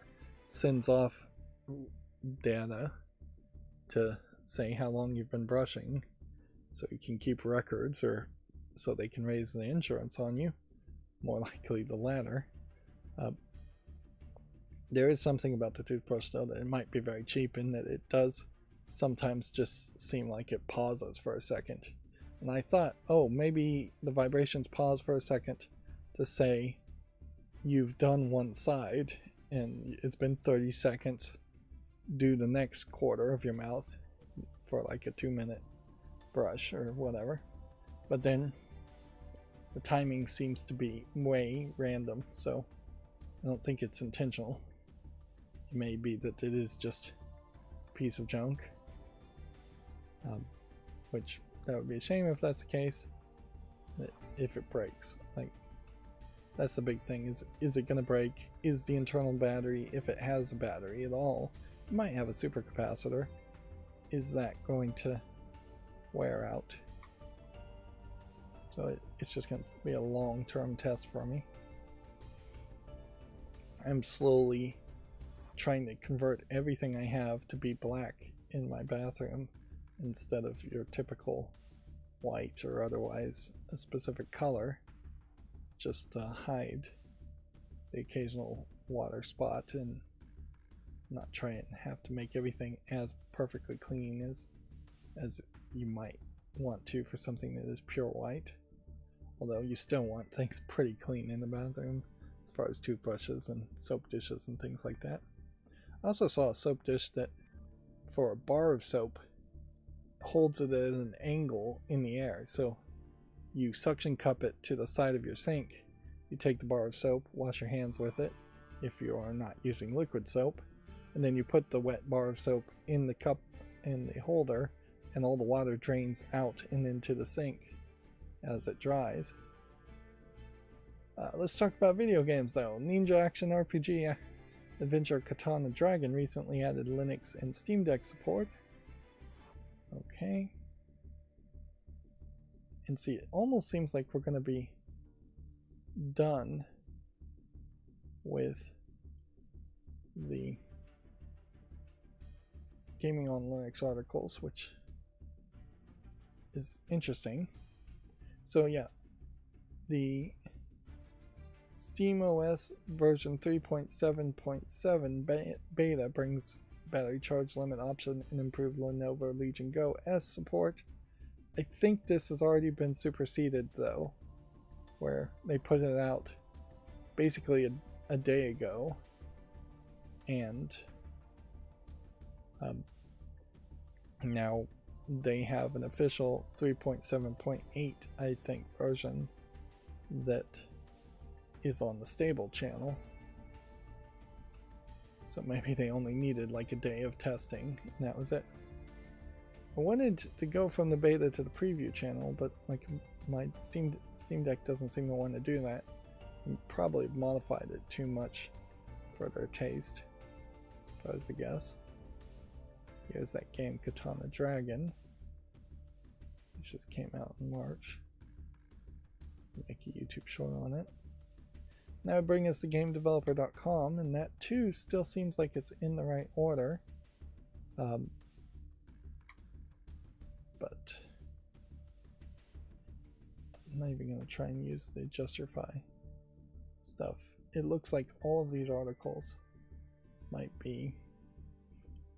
sends off data to say how long you've been brushing so you can keep records, or so they can raise the insurance on you. More likely the latter. There is something about the toothbrush though that it might be very cheap in that it does sometimes just seem like it pauses for a second. And I thought, oh, maybe the vibrations pause for a second to say you've done one side and it's been 30 seconds. Do the next quarter of your mouth for like a 2-minute brush or whatever. But then the timing seems to be way random, so I don't think it's intentional. It may be that it is just a piece of junk, which that would be a shame if that's the case. If it breaks, like, that's the big thing, is it going to break? Is the internal battery, if it has a battery at all, it might have a supercapacitor, is that going to wear out? So it's just going to be a long-term test for me. I'm slowly trying to convert everything I have to be black in my bathroom instead of your typical white or otherwise a specific color, just to hide the occasional water spot and not try and have to make everything as perfectly clean as you might want to for something that is pure white. Although you still want things pretty clean in the bathroom as far as toothbrushes and soap dishes and things like that. I also saw a soap dish that, for a bar of soap, holds it at an angle in the air. So you suction cup it to the side of your sink, you take the bar of soap, wash your hands with it if you are not using liquid soap, and then you put the wet bar of soap in the cup in the holder, and all the water drains out and into the sink as it dries. Let's talk about video games though. Ninja Action RPG Adventure Katana Dragon recently added Linux and Steam Deck support. Okay. And see, it almost seems like we're going to be done with the Gaming on Linux articles, which is interesting. So yeah, the SteamOS version 3.7.7 beta brings battery charge limit option and improved Lenovo Legion Go S support. I think this has already been superseded though, where they put it out basically a day ago, and now they have an official 3.7.8 I think version that is on the stable channel. So maybe they only needed like a day of testing and that was it. I wanted to go from the beta to the preview channel, but my my Steam Deck doesn't seem to want to do that. I probably modified it too much for their taste, if I was to guess. Here's that game Katana Dragon. It just came out in March. Make a YouTube short on it. Now bring us to GameDeveloper.com, and that too still seems like it's in the right order. But I'm not even going to try and use the Adjusterify stuff. It looks like all of these articles might be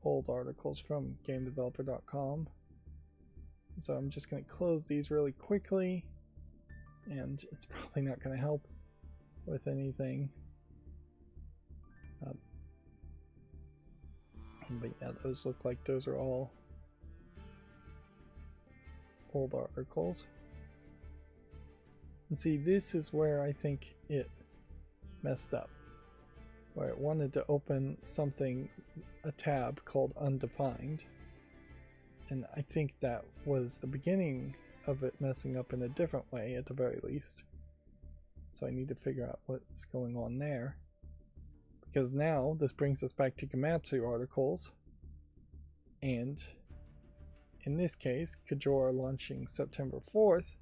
old articles from GameDeveloper.com. So I'm just going to close these really quickly, and it's probably not going to help with anything. But yeah, those look like those are all old articles. And see, this is where I think it messed up, where it wanted to open something, a tab called undefined, and I think that was the beginning of it messing up in a different way at the very least. So I need to figure out what's going on there, because now this brings us back to Gematsu articles, and in this case Kajora launching September 4th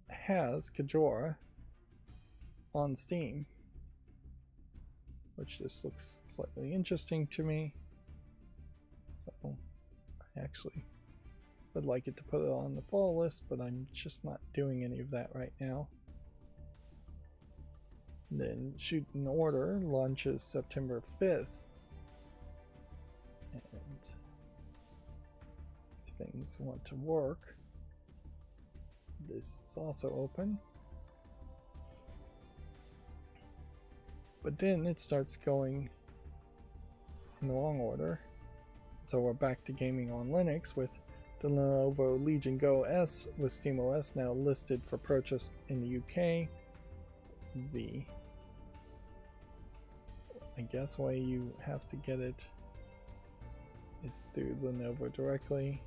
has Kajora on Steam, which just looks slightly interesting to me. So I actually would like it to put it on the fall list, but I'm just not doing any of that right now. And then Shoot in Order launches September 5th, and if things want to work, this is also open. But then it starts going in the wrong order. So we're back to gaming on Linux with the Lenovo Legion Go S with SteamOS now listed for purchase in the UK. I guess way you have to get it is through Lenovo directly.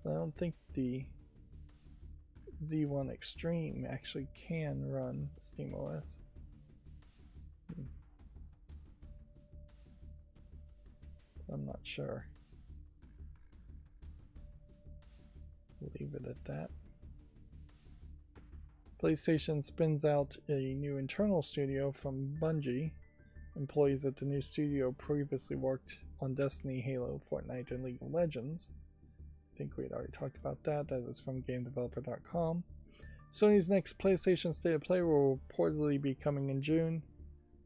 I don't think the Z1 Extreme actually can run SteamOS. I'm not sure. Leave it at that. PlayStation spins out a new internal studio from Bungie. Employees at the new studio previously worked on Destiny, Halo, Fortnite, and League of Legends. I think we'd already talked about that. That was from GameDeveloper.com. Sony's next PlayStation State of Play will reportedly be coming in June.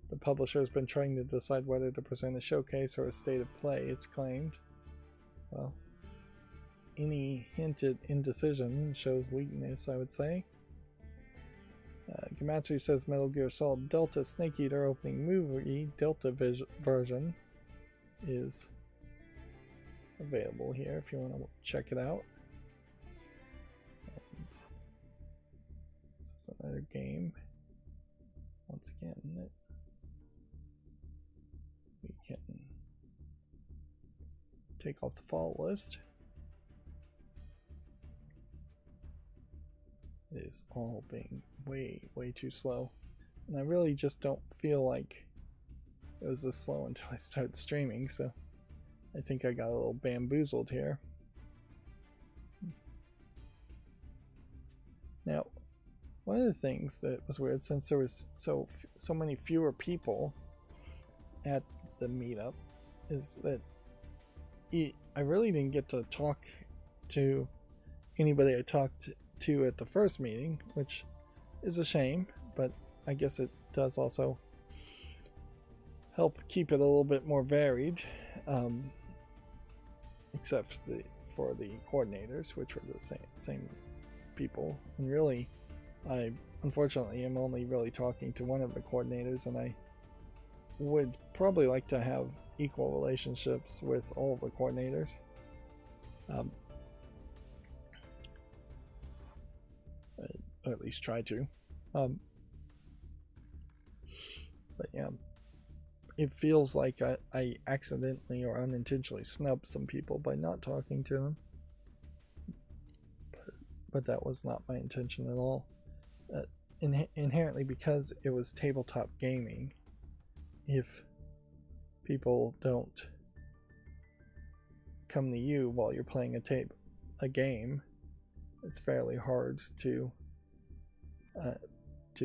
The publisher has been trying to decide whether to present a showcase or a state of play, it's claimed. Well, any hint at indecision shows weakness, I would say. Gematsu says Metal Gear Solid Delta Snake Eater opening movie Delta version is available here if you want to check it out. And this is another game, once again, that we can take off the fall list. It is all being way too slow, and I really just don't feel like it was this slow until I started streaming, so I think I got a little bamboozled here. Now, one of the things that was weird, since there was so many fewer people at the meetup, is that I really didn't get to talk to anybody I talked to at the first meeting, which is a shame, but I guess it does also help keep it a little bit more varied, except for the coordinators, which were the same people. And really, I unfortunately am only really talking to one of the coordinators, and I would probably like to have equal relationships with all the coordinators. Or at least try to. But yeah, it feels like I accidentally or unintentionally snubbed some people by not talking to them. But that was not my intention at all. Inherently, because it was tabletop gaming, if people don't come to you while you're playing a game, it's fairly hard to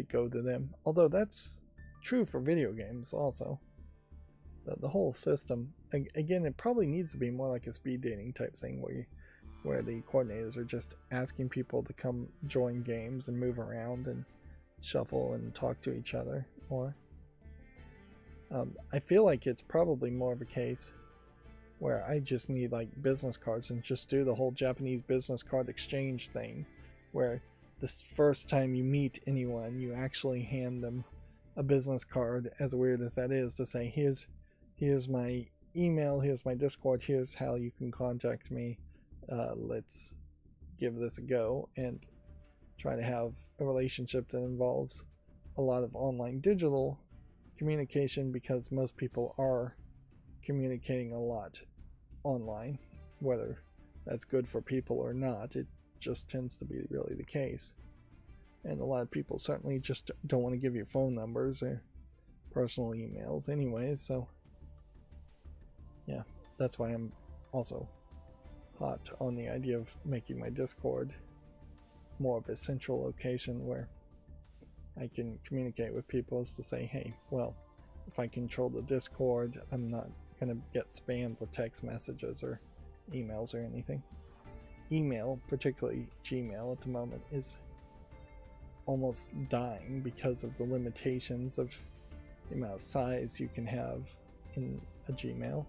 go to them. Although that's true for video games also. The whole system, again, it probably needs to be more like a speed dating type thing where the coordinators are just asking people to come join games and move around and shuffle and talk to each other more. I feel like it's probably more of a case where I just need like business cards and just do the whole Japanese business card exchange thing, where this first time you meet anyone, you actually hand them a business card, as weird as that is, to say, here's my email, here's my Discord, here's how you can contact me. Let's give this a go and try to have a relationship that involves a lot of online digital communication, because most people are communicating a lot online, whether that's good for people or not. It just tends to be really the case. And a lot of people certainly just don't want to give you phone numbers or personal emails anyways, so yeah, that's why I'm also hot on the idea of making my Discord more of a central location where I can communicate with people, is to say, hey, well, if I control the Discord, I'm not going to get spammed with text messages or emails or anything. Email, particularly Gmail at the moment, is almost dying because of the limitations of the amount of size you can have in a Gmail.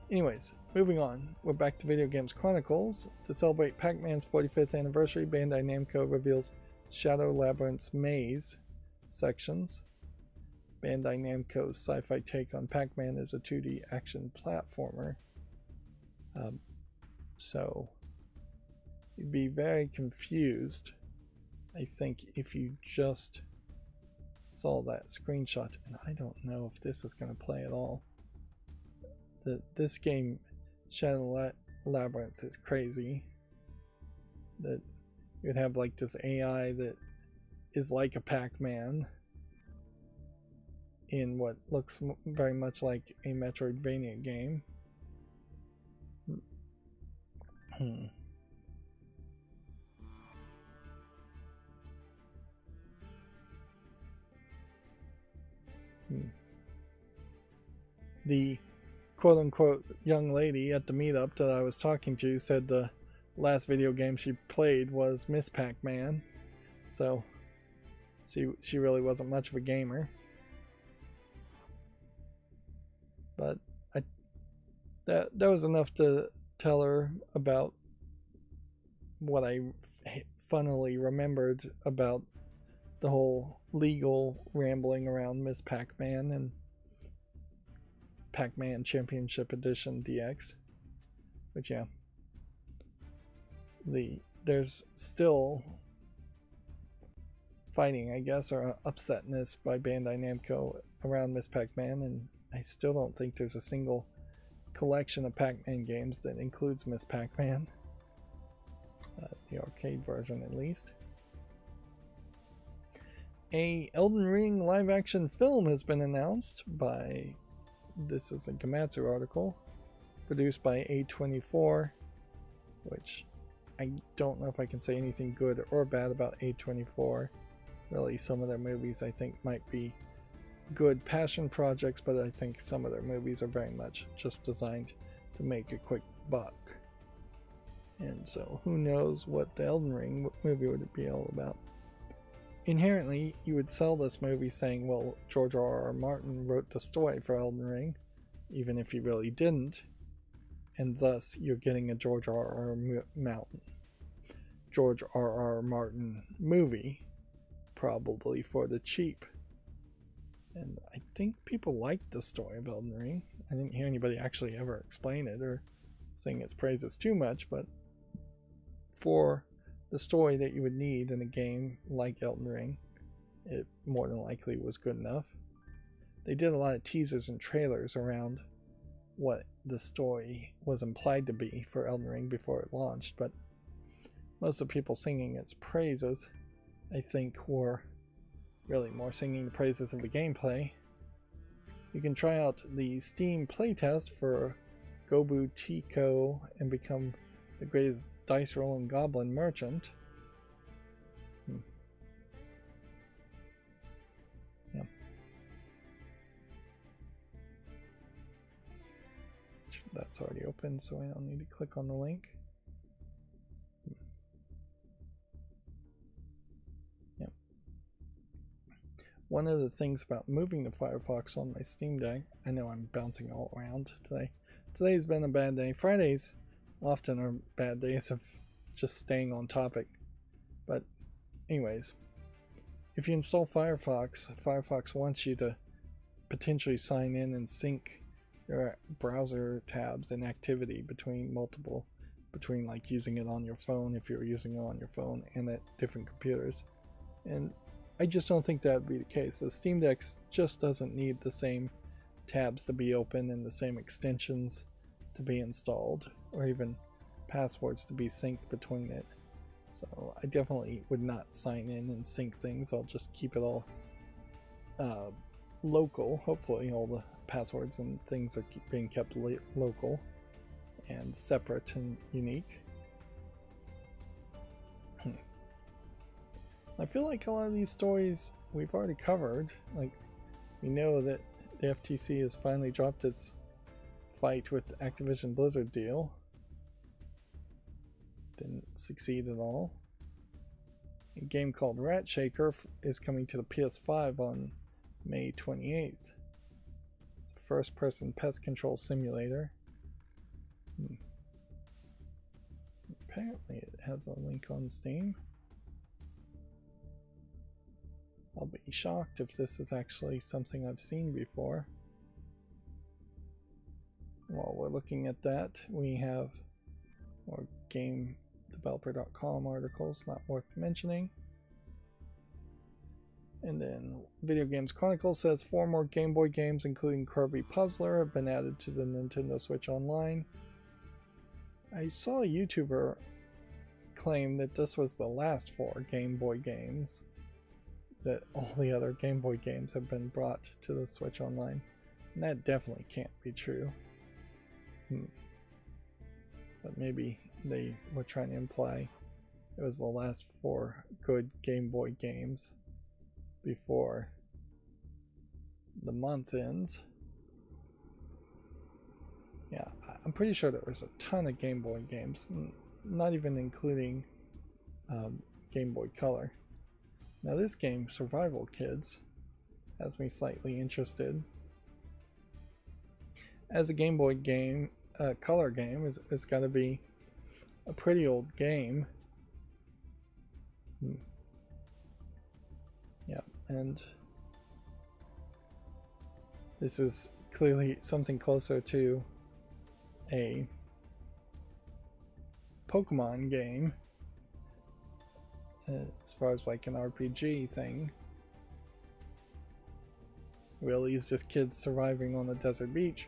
Anyways, moving on, we're back to Video Games Chronicles. To celebrate Pac-Man's 45th anniversary, Bandai Namco reveals Shadow Labyrinth's Maze sections. Bandai Namco's sci-fi take on Pac-Man is a 2D action platformer. So you'd be very confused, I think, if you just saw that screenshot, and I don't know if this is going to play at all. This game, Shadow Labyrinth, is crazy. That you'd have like this AI that is like a Pac-Man in what looks very much like a Metroidvania game. The quote-unquote young lady at the meetup that I was talking to said the last video game she played was Miss Pac-Man, so she really wasn't much of a gamer. But that was enough to tell her about what I funnily remembered about the whole legal rambling around Miss Pac-Man and Pac-Man Championship Edition DX. But yeah, there's still fighting, I guess, or upsetness by Bandai Namco around Miss Pac-Man, and I still don't think there's a single collection of Pac-Man games that includes Miss Pac-Man, the arcade version at least. A Elden Ring live-action film has been announced by, this is a Gematsu article, produced by A24, which I don't know if I can say anything good or bad about A24. Really, some of their movies I think might be good passion projects, but I think some of their movies are very much just designed to make a quick buck. And so who knows what the Elden Ring movie would be all about. Inherently, you would sell this movie saying, well, George R.R. Martin wrote the story for Elden Ring, even if he really didn't, and thus you're getting a George R.R. Martin movie, probably for the cheap. And I think people liked the story of Elden Ring. I didn't hear anybody actually ever explain it or sing its praises too much, but for the story that you would need in a game like Elden Ring, it more than likely was good enough. they did a lot of teasers and trailers around what the story was implied to be for Elden Ring before it launched, but most of the people singing its praises, I think, were really more singing the praises of the gameplay. You can try out the Steam playtest for Gobu Chico and become the greatest dice rolling goblin merchant. Yeah. That's already open, so I don't need to click on the link. Yep. One of the things about moving to Firefox on my Steam Deck, I know I'm bouncing all around today. Today's been a bad day. Fridays often are bad days of just staying on topic. But anyways, if you install Firefox, Firefox wants you to potentially sign in and sync your browser tabs and activity between like using it on your phone if you're using it on your phone and at different computers. And I just don't think that would be the case. The Steam Deck just doesn't need the same tabs to be open and the same extensions to be installed or even passwords to be synced between it. So I definitely would not sign in and sync things. I'll just keep it all local. Hopefully all the passwords and things are being kept local and separate and unique. I feel like a lot of these stories we've already covered. Like, we know that the FTC has finally dropped its fight with the Activision Blizzard deal. Didn't succeed at all. A game called Rat Shaker is coming to the PS5 on May 28th. It's a first-person pest control simulator. Apparently it has a link on Steam. I'll be shocked if this is actually something I've seen before. While we're looking at that, we have more GameDeveloper.com articles not worth mentioning. And then Video Games Chronicle says 4 more Game Boy games, including Kirby Puzzler, have been added to the Nintendo Switch Online. I saw a YouTuber claim that this was the last 4 Game Boy games, that all the other Game Boy games have been brought to the Switch Online. And that definitely can't be true. But maybe they were trying to imply it was the last 4 good Game Boy games before the month ends. Yeah, I'm pretty sure there was a ton of Game Boy games, not even including Game Boy Color. Now this game, Survival Kids, has me slightly interested. As a Game Boy game, color game, it's got to be a pretty old game. Yeah, and this is clearly something closer to a Pokemon game as far as like an RPG thing. Really, it's just kids surviving on a desert beach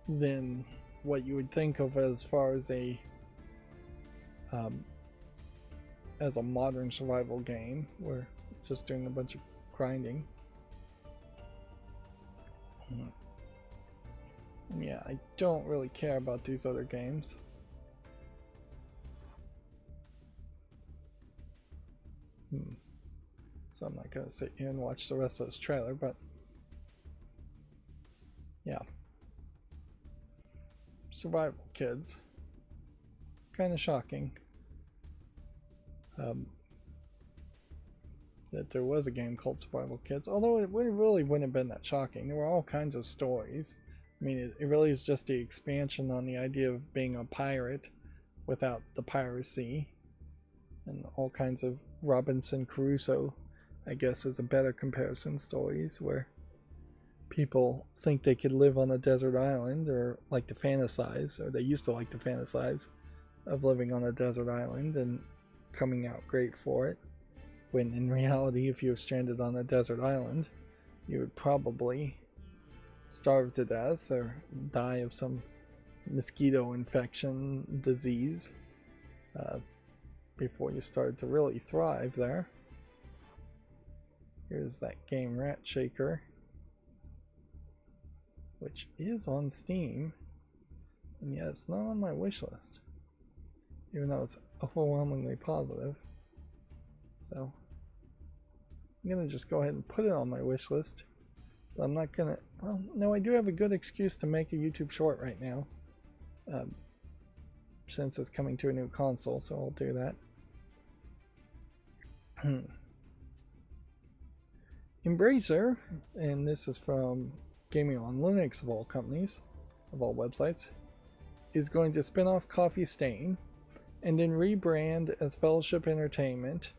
than what you would think of as far as a modern survival game where it's just doing a bunch of grinding. Yeah, I don't really care about these other games. So I'm not gonna sit here and watch the rest of this trailer, but yeah. Survival Kids. Kind of shocking that there was a game called Survival Kids, although it really wouldn't have been that shocking. There were all kinds of stories. I mean, it really is just the expansion on the idea of being a pirate without the piracy, and all kinds of Robinson Crusoe, I guess, is a better comparison, stories where people think they could live on a desert island, or like to fantasize, or they used to like to fantasize of living on a desert island and coming out great for it, when in reality, if you're stranded on a desert island, you would probably starve to death or die of some mosquito infection disease before you started to really thrive there. Here's that game Rat Shaker, which is on Steam, and yet it's not on my wish list, even though it's overwhelmingly positive. So I'm gonna just go ahead and put it on my wish list, but I'm not gonna, well, no, I do have a good excuse to make a YouTube short right now, since it's coming to a new console, so I'll do that. Embracer, and this is from Gaming on Linux of all companies, of all websites, is going to spin off Coffee Stain and then rebrand as Fellowship Entertainment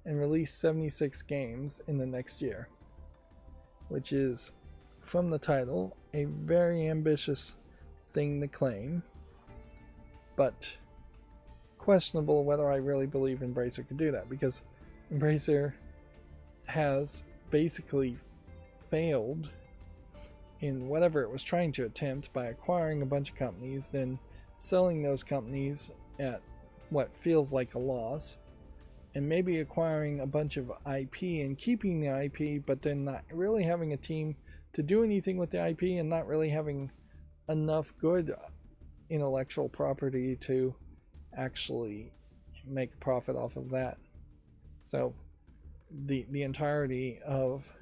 and release 76 games in the next year, which is, from the title, a very ambitious thing to claim, but questionable whether I really believe Embracer could do that, because Embracer has basically failed in whatever it was trying to attempt by acquiring a bunch of companies, then selling those companies at what feels like a loss, and maybe acquiring a bunch of IP and keeping the IP, but then not really having a team to do anything with the IP and not really having enough good intellectual property to actually make a profit off of that. So the entirety of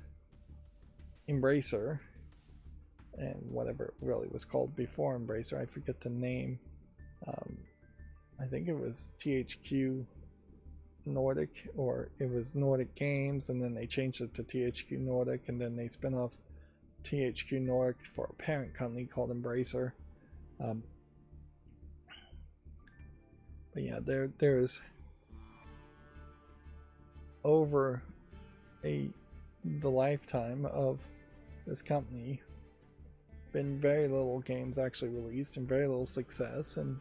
Embracer, and whatever it really was called before Embracer, I forget the name, I think it was THQ Nordic, or it was Nordic Games, and then they changed it to THQ Nordic, and then they spin off THQ Nordic for a parent company called Embracer. But yeah, there's over the lifetime of this company been very little games actually released and very little success and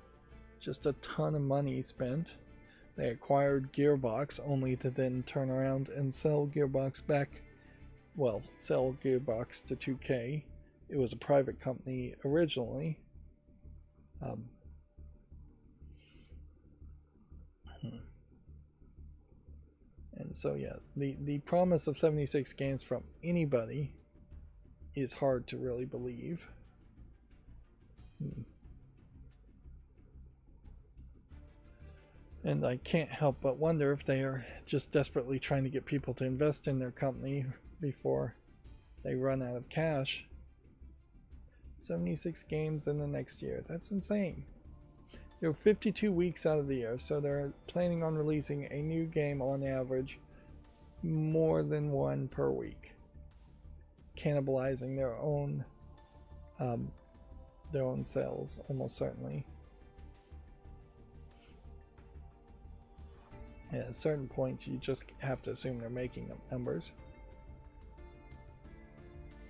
just a ton of money spent. They acquired Gearbox only to then turn around and sell Gearbox back, well, sell Gearbox to 2K. It was a private company originally. And so yeah, the promise of 76 games from anybody is hard to really believe. And I can't help but wonder if they are just desperately trying to get people to invest in their company before they run out of cash. 76 games in the next year. That's insane. There are 52 weeks out of the year, so they're planning on releasing a new game on average more than one per week, cannibalizing their own sales almost certainly. At a certain point, you just have to assume they're making up numbers.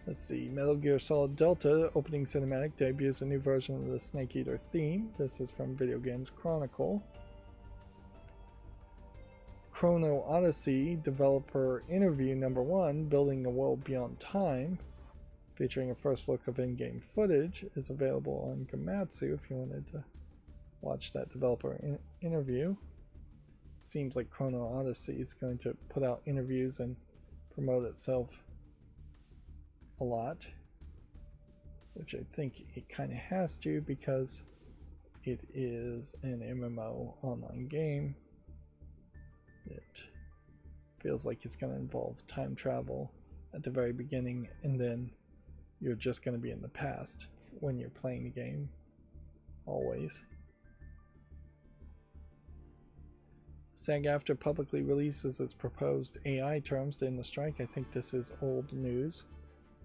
Let's see, Metal Gear Solid Delta opening cinematic debuts a new version of the Snake Eater theme. This is from Video Games Chronicle. Chrono Odyssey developer interview #1, Building a World Beyond Time, featuring a first look of in-game footage, is available on Gamatsu if you wanted to watch that developer interview. Seems like Chrono Odyssey is going to put out interviews and promote itself a lot, which I think it kind of has to, because it is an MMO online game. It feels like it's going to involve time travel at the very beginning, and then you're just going to be in the past when you're playing the game, always. SAG-AFTRA publicly releases its proposed AI terms to end the strike. I think this is old news.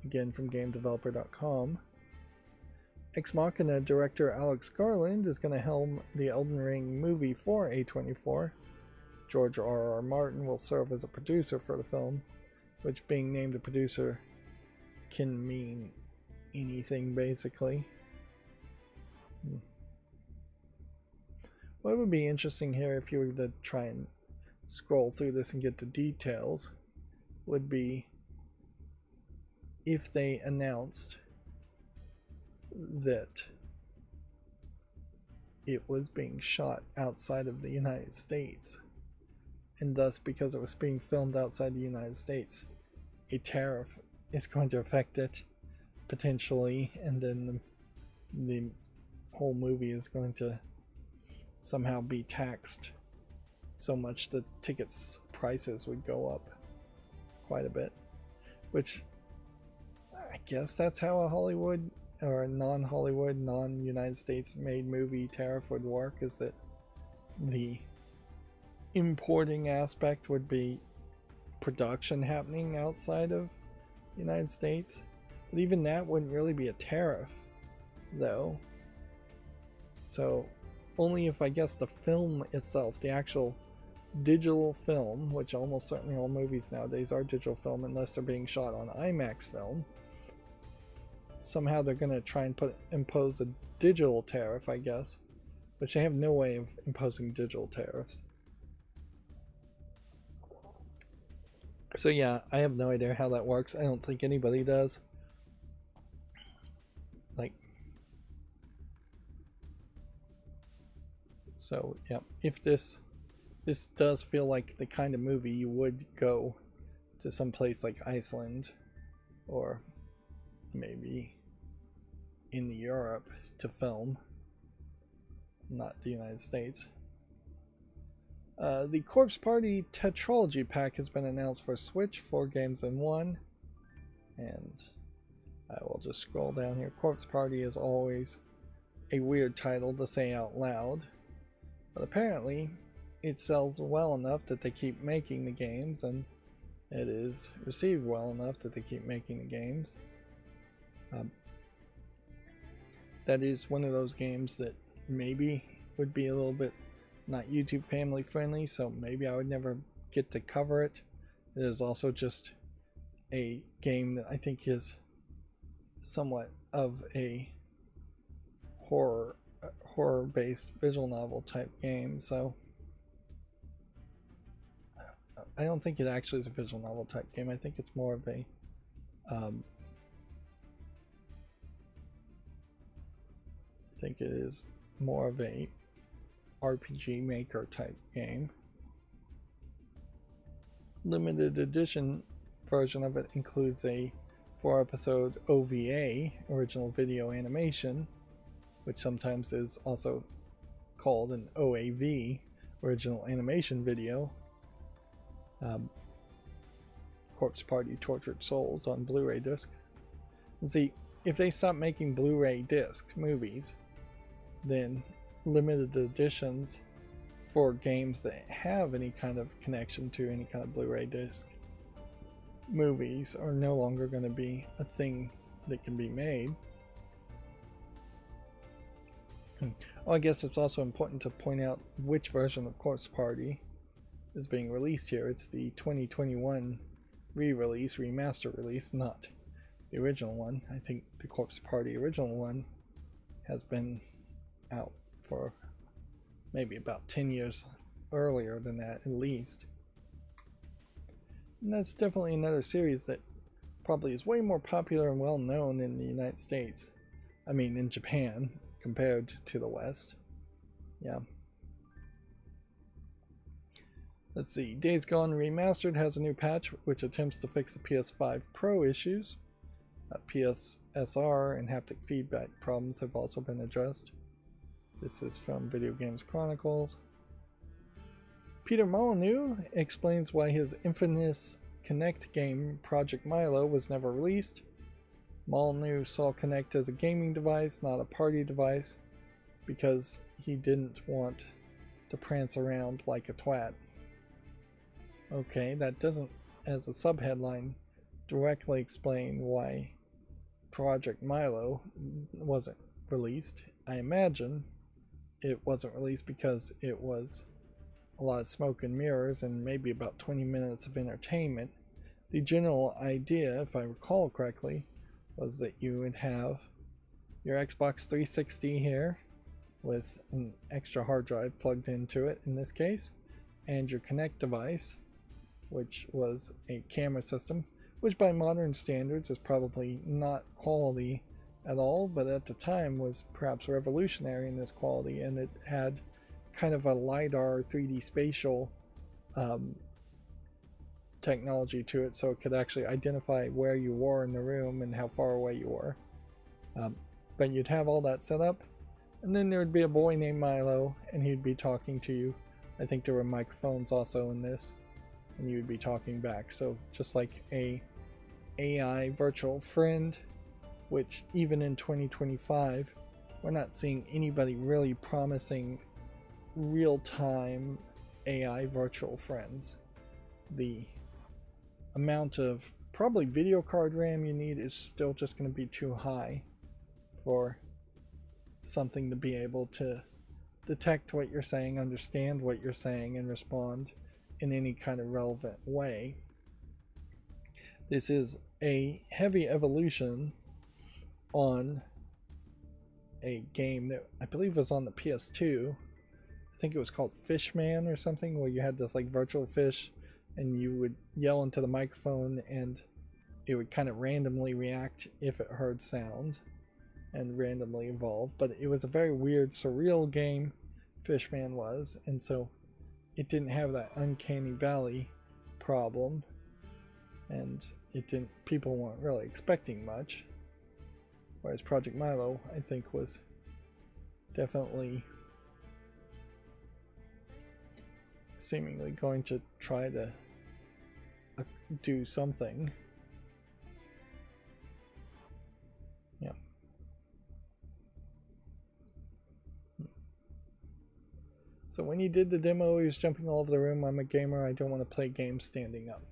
Again, from GameDeveloper.com. Ex Machina director Alex Garland is going to helm the Elden Ring movie for A24. George R.R. Martin will serve as a producer for the film, which, being named a producer, can mean anything basically. What would be interesting here, if you were to try and scroll through this and get the details, would be if they announced that it was being shot outside of the United States, and thus because it was being filmed outside the United States, a tariff is going to affect it potentially, and then the whole movie is going to somehow be taxed so much the tickets prices would go up quite a bit, which I guess that's how a Hollywood or a non-Hollywood, non-United States made movie tariff would work, is that the importing aspect would be production happening outside of the United States. But even that wouldn't really be a tariff though. So only if, I guess, the film itself, the actual digital film, which almost certainly all movies nowadays are digital film unless they're being shot on IMAX film, somehow they're going to try and impose a digital tariff, I guess, which they have no way of imposing digital tariffs. So yeah, I have no idea how that works. I don't think anybody does. Like, so yeah, if this does feel like the kind of movie you would go to some place like Iceland or maybe in Europe to film, not the United States. The Corpse Party Tetralogy Pack has been announced for Switch, 4 games in 1. And I will just scroll down here. Corpse Party is always a weird title to say out loud, but apparently it sells well enough that they keep making the games, and it is received well enough that they keep making the games. That is one of those games that maybe would be a little bit not YouTube family friendly, so maybe I would never get to cover it. It is also just a game that I think is somewhat of a horror based visual novel type game, so I don't think it actually is a visual novel type game. I think it's more of a I think it is more of a RPG Maker type game. Limited edition version of it includes a 4-episode OVA, original video animation, which sometimes is also called an OAV, original animation video. Corpse Party Tortured Souls on Blu-ray disc. And see, if they stop making Blu-ray disc movies, then limited editions for games that have any kind of connection to any kind of Blu-ray disc movies are no longer going to be a thing that can be made. Oh, I guess it's also important to point out which version of Corpse Party is being released here. It's the 2021 re-release, remaster release, not the original one. I think the Corpse Party original one has been out for maybe about 10 years earlier than that, at least. And that's definitely another series that probably is way more popular and well known in the United States. I mean, in Japan, compared to the West. Yeah. Let's see. Days Gone Remastered has a new patch which attempts to fix the PS5 Pro issues. PSSR and haptic feedback problems have also been addressed. This is from Video Games Chronicles. Peter Molyneux explains why his infamous Kinect game Project Milo was never released. Molyneux saw Kinect as a gaming device, not a party device, because he didn't want to prance around like a twat. Okay, that doesn't, as a subheadline, directly explain why Project Milo wasn't released. I imagine it wasn't released because it was a lot of smoke and mirrors and maybe about 20 minutes of entertainment. The general idea, if I recall correctly, was that you would have your Xbox 360 here with an extra hard drive plugged into it in this case, and your Kinect device, which was a camera system which by modern standards is probably not quality at all, but at the time was perhaps revolutionary in its quality, and it had kind of a LiDAR 3D spatial technology to it, so it could actually identify where you were in the room and how far away you were. But you'd have all that set up, and then there would be a boy named Milo, and he'd be talking to you. I think there were microphones also in this, and you would be talking back. So just like a AI virtual friend, which even in 2025, we're not seeing anybody really promising real-time AI virtual friends. The amount of probably video card RAM you need is still just going to be too high for something to be able to detect what you're saying, understand what you're saying, and respond in any kind of relevant way. This is a heavy evolution on a game that I believe was on the PS2. I think it was called Fishman or something, where you had this like virtual fish and you would yell into the microphone and it would kind of randomly react if it heard sound and randomly evolve. But it was a very weird, surreal game, Fishman was, and so it didn't have that uncanny valley problem, and it didn't, people weren't really expecting much. Whereas Project Milo, I think, was definitely seemingly going to try to do something. Yeah. So when he did the demo, he was jumping all over the room. I'm a gamer, I don't want to play games standing up.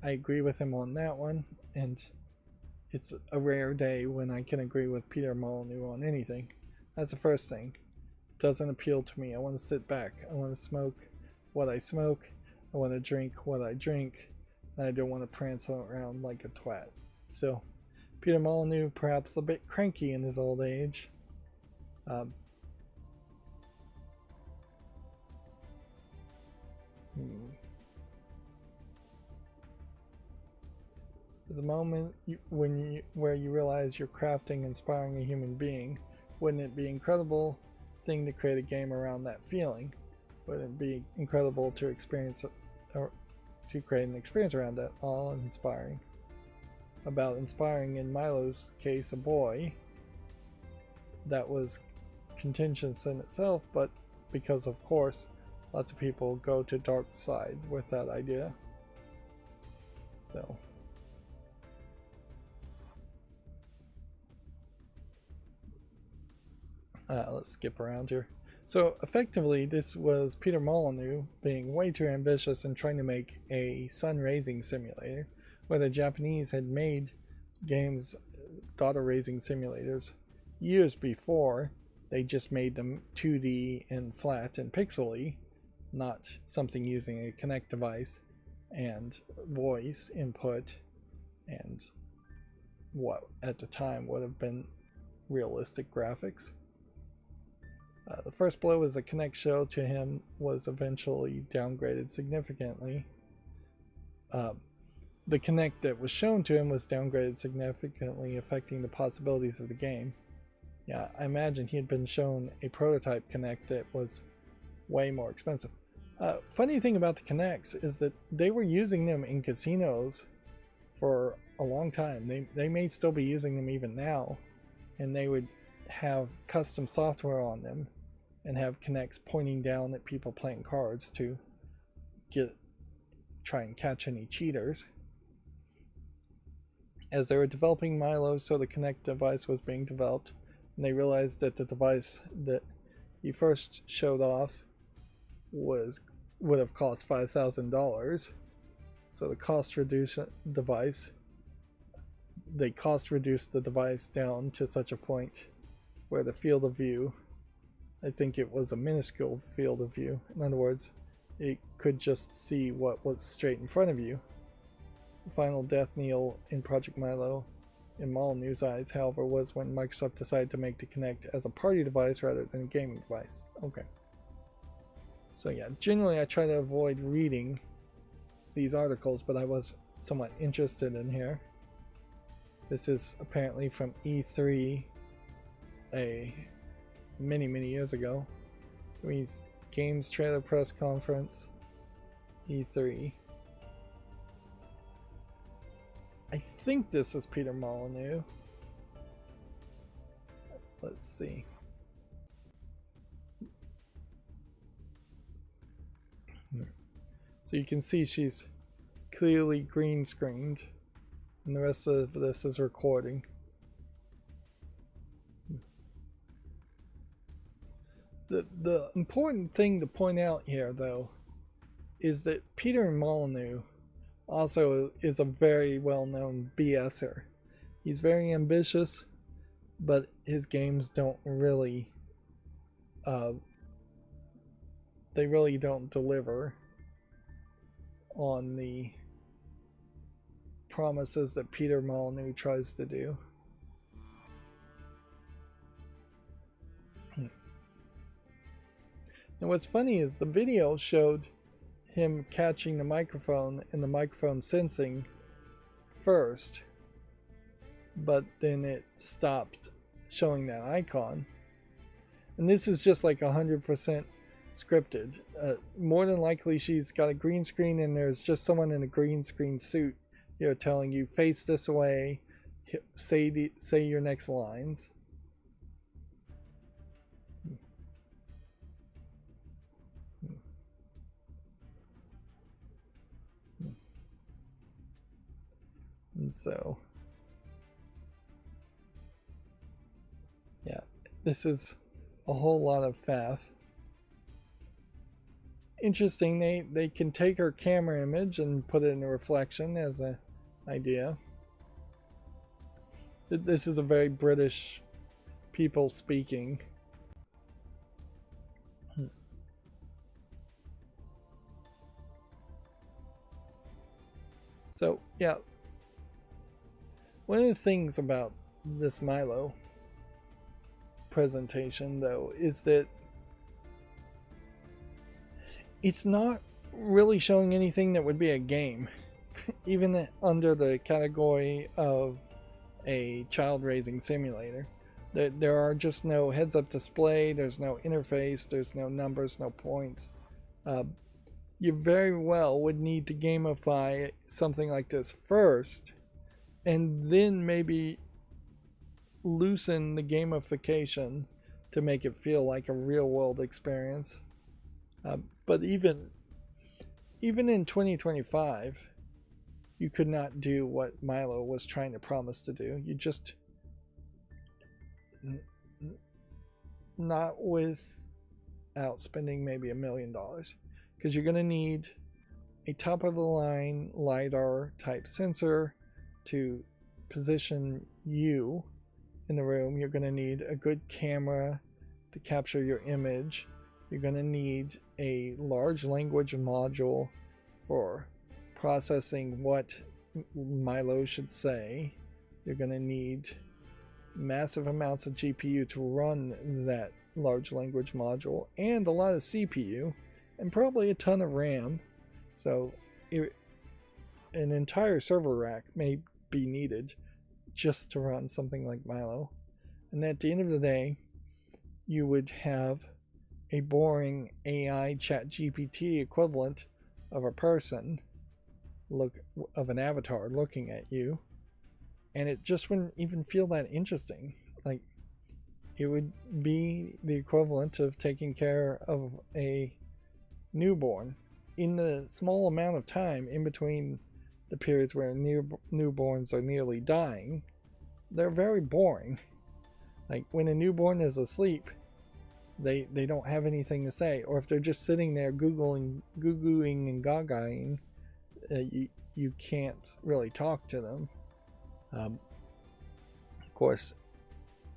I agree with him on that one, and it's a rare day when I can agree with Peter Molyneux on anything. That's the first thing. It doesn't appeal to me. I want to sit back. I want to smoke what I smoke. I want to drink what I drink. And I don't want to prance around like a twat. So, Peter Molyneux, perhaps a bit cranky in his old age. There's a moment where you realize you're crafting, inspiring a human being. Wouldn't it be incredible thing to create a game around that feeling? Wouldn't it be incredible to experience or to create an experience around that? All inspiring. About inspiring, in Milo's case, a boy. That was contentious in itself, but because of course lots of people go to dark sides with that idea. So let's skip around here. So effectively, this was Peter Molyneux being way too ambitious and trying to make a sun-raising simulator, where the Japanese had made games, daughter-raising simulators, years before. They just made them 2D and flat and pixely, not something using a Kinect device and voice input and what at the time would have been realistic graphics. The first blow as a Kinect show to him was eventually downgraded significantly. The Kinect that was shown to him was downgraded significantly, affecting the possibilities of the game. Yeah, I imagine he had been shown a prototype Kinect that was way more expensive. Funny thing about the Kinects is that they were using them in casinos for a long time. They may still be using them even now, and they would have custom software on them and have Kinects pointing down at people playing cards to try and catch any cheaters. As they were developing Milo, so the Kinect device was being developed, and they realized that the device that he first showed off would have cost $5,000. So the cost reduced device, they cost reduced the device down to such a point where the field of view, I think it was a minuscule field of view. In other words, it could just see what was straight in front of you. The final death knell in Project Milo, in Molyneux's eyes, however, was when Microsoft decided to make the Kinect as a party device rather than a gaming device. Okay. So yeah, generally I try to avoid reading these articles, but I was somewhat interested in here. This is apparently from E3 many years ago. It means Games Trailer Press Conference E3. I think this is Peter Molyneux. Let's see. So you can see she's clearly green screened, and the rest of this is recording. The important thing to point out here, though, is that Peter Molyneux also is a very well-known BSer. He's very ambitious, but his games don't really, they really don't deliver on the promises that Peter Molyneux tries to do. Now what's funny is the video showed him catching the microphone and the microphone sensing first, but then it stops showing that icon. And this is just like 100% scripted. More than likely she's got a green screen and there's just someone in a green screen suit, you know, telling you face this way, say your next lines. And so, yeah, this is a whole lot of faff. Interesting, they can take her camera image and put it in a reflection as an idea. This is a very British people speaking. So, yeah. One of the things about this Milo presentation, though, is that it's not really showing anything that would be a game, even under the category of a child raising simulator. There are just no heads-up display, there's no interface, there's no numbers, no points. You very well would need to gamify something like this first, and then maybe loosen the gamification to make it feel like a real-world experience. But even in 2025, you could not do what Milo was trying to promise to do. You just, not without spending maybe $1 million, because you're going to need a top-of-the-line LiDAR type sensor to position you in the room. You're going to need a good camera to capture your image. You're going to need a large language module for processing what Milo should say. You're going to need massive amounts of GPU to run that large language module, and a lot of CPU, and probably a ton of RAM. So an entire server rack may be needed just to run something like Milo. And at the end of the day, you would have a boring AI chat GPT equivalent of a person, of an avatar looking at you, and it just wouldn't even feel that interesting. Like, it would be the equivalent of taking care of a newborn in the small amount of time in between the periods where newborns are nearly dying. They're very boring. Like, when a newborn is asleep, they don't have anything to say, or if they're just sitting there googling and gagaing, you can't really talk to them. Of course,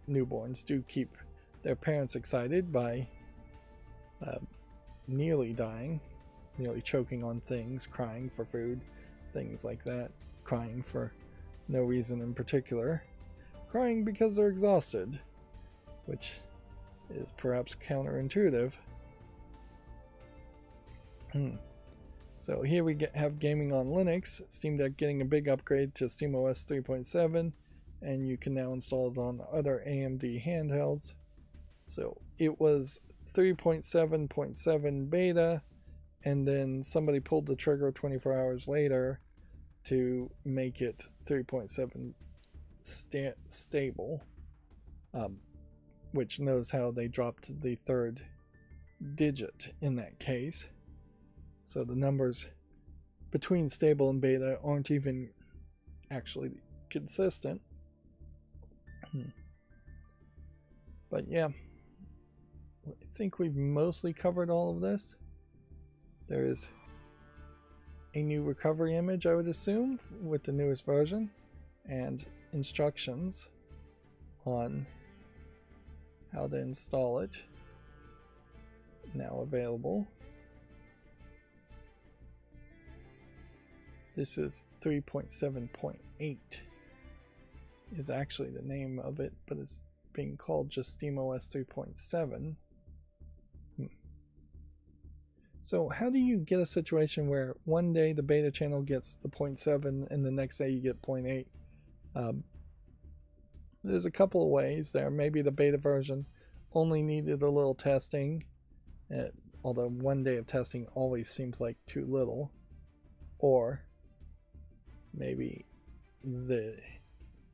newborns do keep their parents excited by nearly dying, nearly choking on things, crying for food, things like that, crying for no reason in particular, crying because they're exhausted, which is perhaps counterintuitive. So here we have gaming on Linux, Steam Deck getting a big upgrade to SteamOS 3.7, and you can now install it on other AMD handhelds. So it was 3.7.7 beta, and then somebody pulled the trigger 24 hours later to make it 3.7 stable, which knows how they dropped the third digit in that case. So the numbers between stable and beta aren't even actually consistent. But yeah, I think we've mostly covered all of this. There is a new recovery image, I would assume, with the newest version, and instructions on how to install it now available. This is 3.7.8 is actually the name of it, but it's being called just SteamOS 3.7. So how do you get a situation where one day the beta channel gets the 0.7 and the next day you get 0.8? There's a couple of ways there. Maybe the beta version only needed a little testing, although 1 day of testing always seems like too little. Or maybe the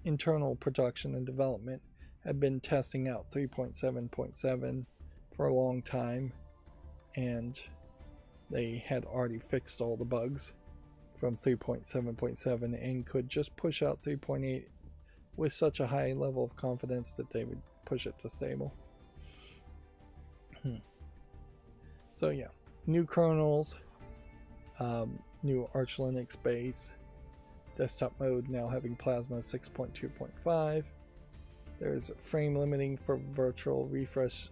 internal production and development had been testing out 3.7.7 for a long time, and they had already fixed all the bugs from 3.7.7 and could just push out 3.8 with such a high level of confidence that they would push it to stable. So yeah, new kernels, new Arch Linux base, desktop mode now having Plasma 6.2.5. There's frame limiting for virtual refresh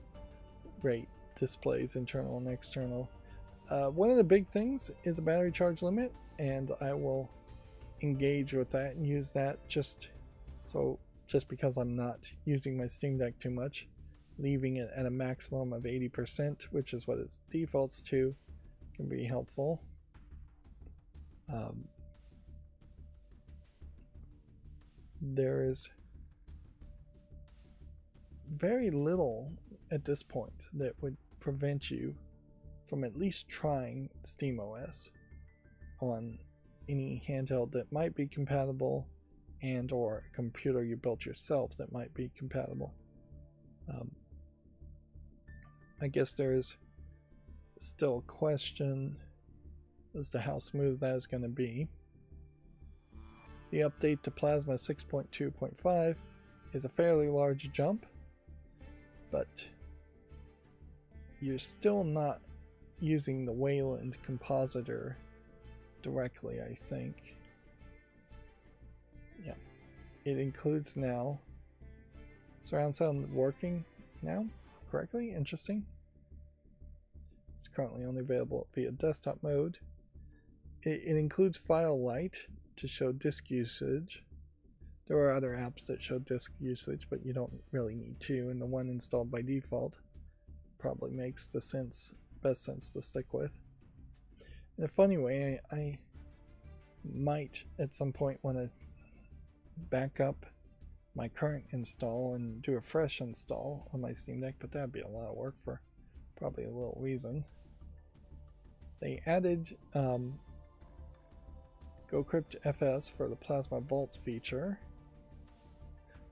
rate displays, internal and external. One of the big things is a battery charge limit, and I will engage with that and use that just because I'm not using my Steam Deck too much, leaving it at a maximum of 80%, which is what it defaults to, can be helpful. There is very little at this point that would prevent you from at least trying SteamOS on any handheld that might be compatible, and or a computer you built yourself that might be compatible. I guess there's still a question as to how smooth that is going to be. The update to Plasma 6.2.5 is a fairly large jump, but you're still not using the Wayland compositor directly, I think. Yeah, it includes now surround sound working now correctly. Interesting. It's currently only available via desktop mode. It includes File Light to show disk usage. There are other apps that show disk usage, but you don't really need to, and the one installed by default probably makes the best sense to stick with. In a funny way, I might at some point want to back up my current install and do a fresh install on my Steam Deck, but that'd be a lot of work for probably a little reason. They added GoCrypt FS for the Plasma Vaults feature.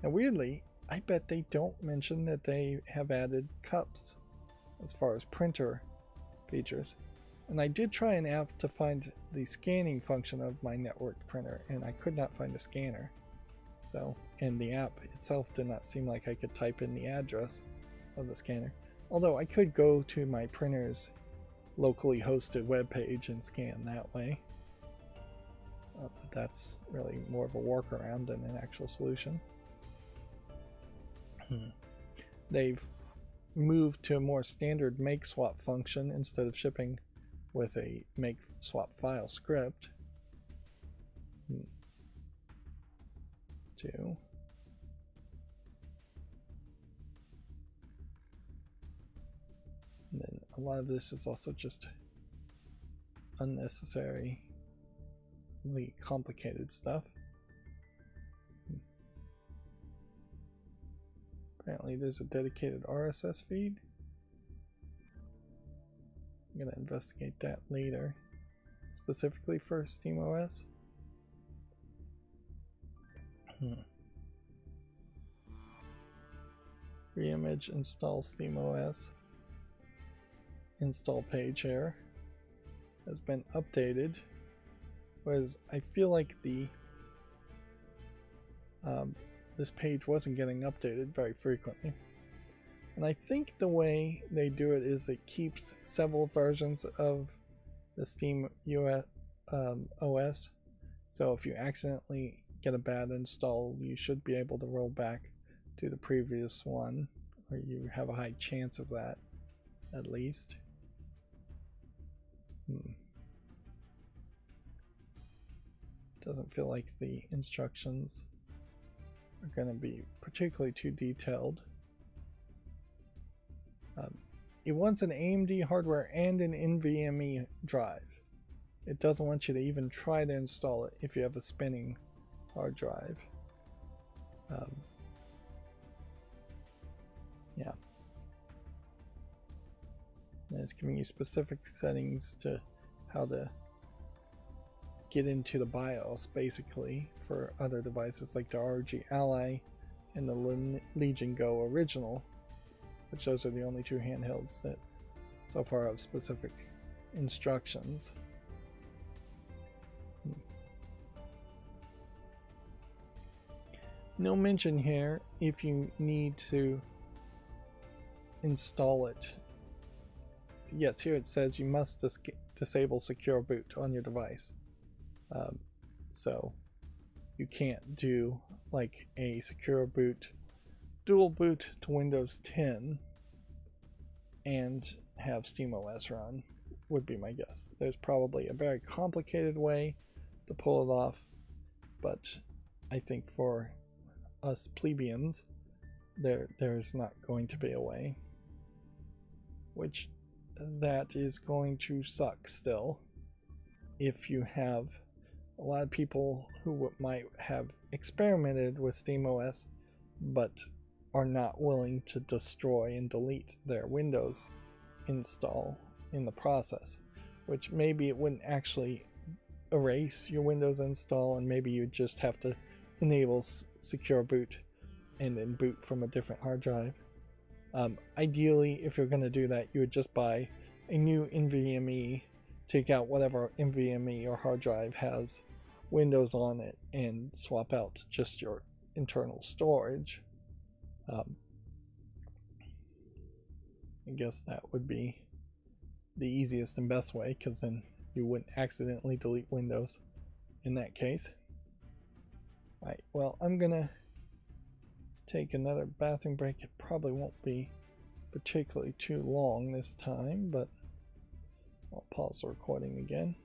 Now weirdly, I bet they don't mention that they have added cups as far as printer features. And I did try an app to find the scanning function of my network printer, and I could not find a scanner. So, and the app itself did not seem like I could type in the address of the scanner. Although I could go to my printer's locally hosted webpage and scan that way. But that's really more of a workaround than an actual solution. They've moved to a more standard make swap function instead of shipping with a make swap file script. And then a lot of this is also just unnecessarily complicated stuff. Apparently there's a dedicated RSS feed. I'm going to investigate that later, specifically for SteamOS. Reimage install SteamOS. Install page here has been updated, whereas I feel like the this page wasn't getting updated very frequently. And I think the way they do it is it keeps several versions of the Steam OS. So if you accidentally get a bad install, you should be able to roll back to the previous one, or you have a high chance of that, at least. Doesn't feel like the instructions are going to be particularly too detailed. It wants an AMD hardware and an NVMe drive. It doesn't want you to even try to install it if you have a spinning hard drive. Yeah. And it's giving you specific settings to how to get into the BIOS, basically, for other devices like the ROG Ally and the Legion Go Original, which those are the only two handhelds that so far have specific instructions. No mention here if you need to install it. Yes, here it says you must disable secure boot on your device. So you can't do like a secure boot, dual boot to Windows 10 and have SteamOS run, would be my guess. There's probably a very complicated way to pull it off, but I think for us plebeians, there's not going to be a way, which that is going to suck still. If you have a lot of people who might have experimented with SteamOS but are not willing to destroy and delete their Windows install in the process, which maybe it wouldn't actually erase your Windows install, and maybe you just have to enable secure boot and then boot from a different hard drive. Ideally, if you're going to do that, you would just buy a new NVMe, take out whatever NVMe or hard drive has Windows on it, and swap out just your internal storage. I guess that would be the easiest and best way, because then you wouldn't accidentally delete Windows in that case. Alright, well, I'm gonna take another bathroom break. It probably won't be particularly too long this time, but I'll pause the recording again.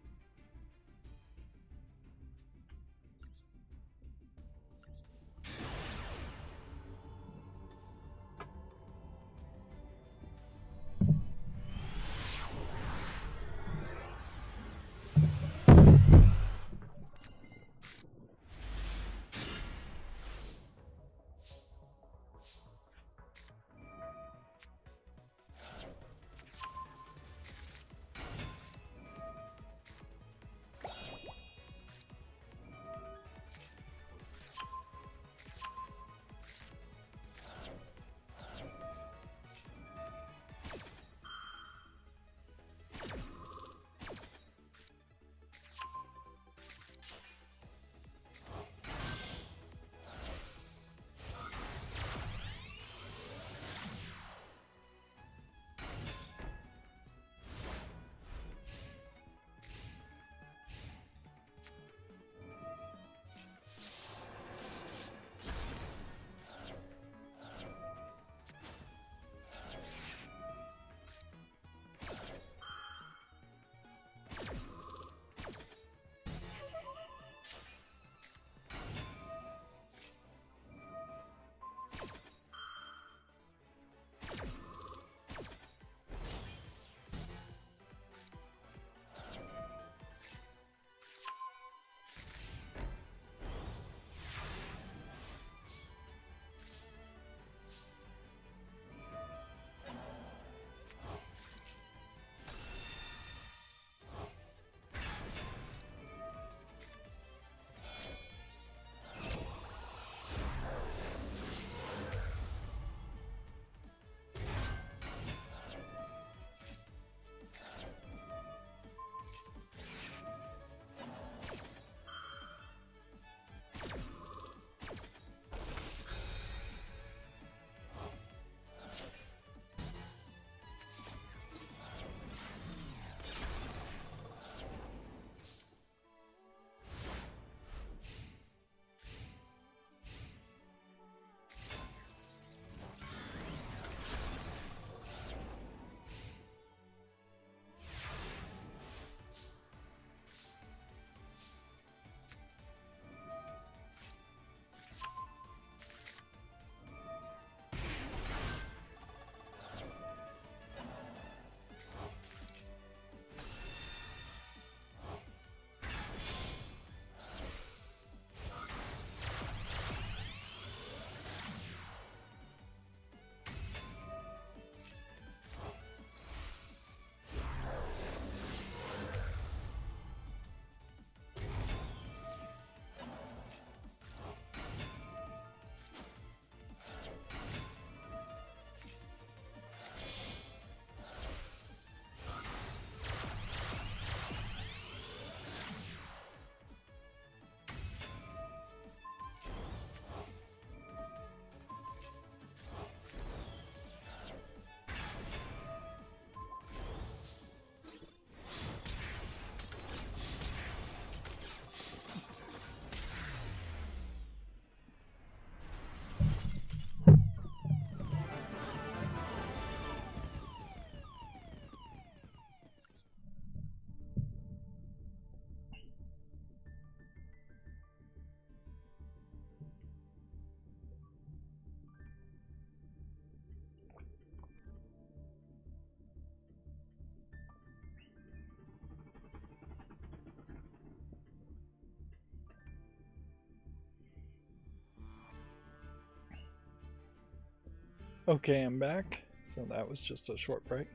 Okay, I'm back. So that was just a short break.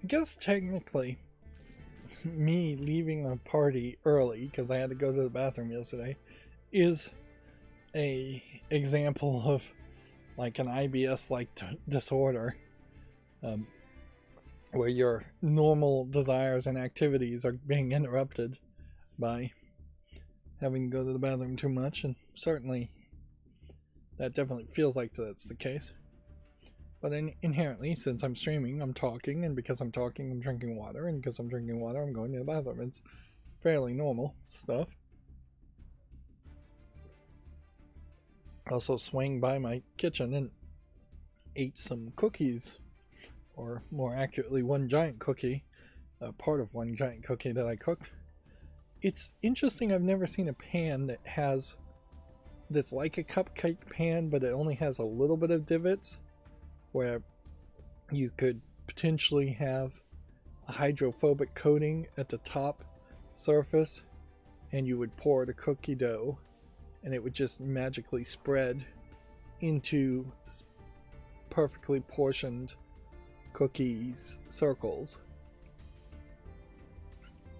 I guess technically, me leaving a party early because I had to go to the bathroom yesterday is a example of like an IBS-like disorder, where your normal desires and activities are being interrupted by having to go to the bathroom too much, and certainly that definitely feels like that's the case. But inherently, since I'm streaming, I'm talking, and because I'm talking, I'm drinking water, and because I'm drinking water, I'm going to the bathroom. It's fairly normal stuff. Also swung by my kitchen and ate some cookies, or more accurately, one giant cookie, part of one giant cookie that I cooked. It's interesting, I've never seen a pan that's like a cupcake pan, but it only has a little bit of divots, where you could potentially have a hydrophobic coating at the top surface, and you would pour the cookie dough and it would just magically spread into perfectly portioned cookies circles.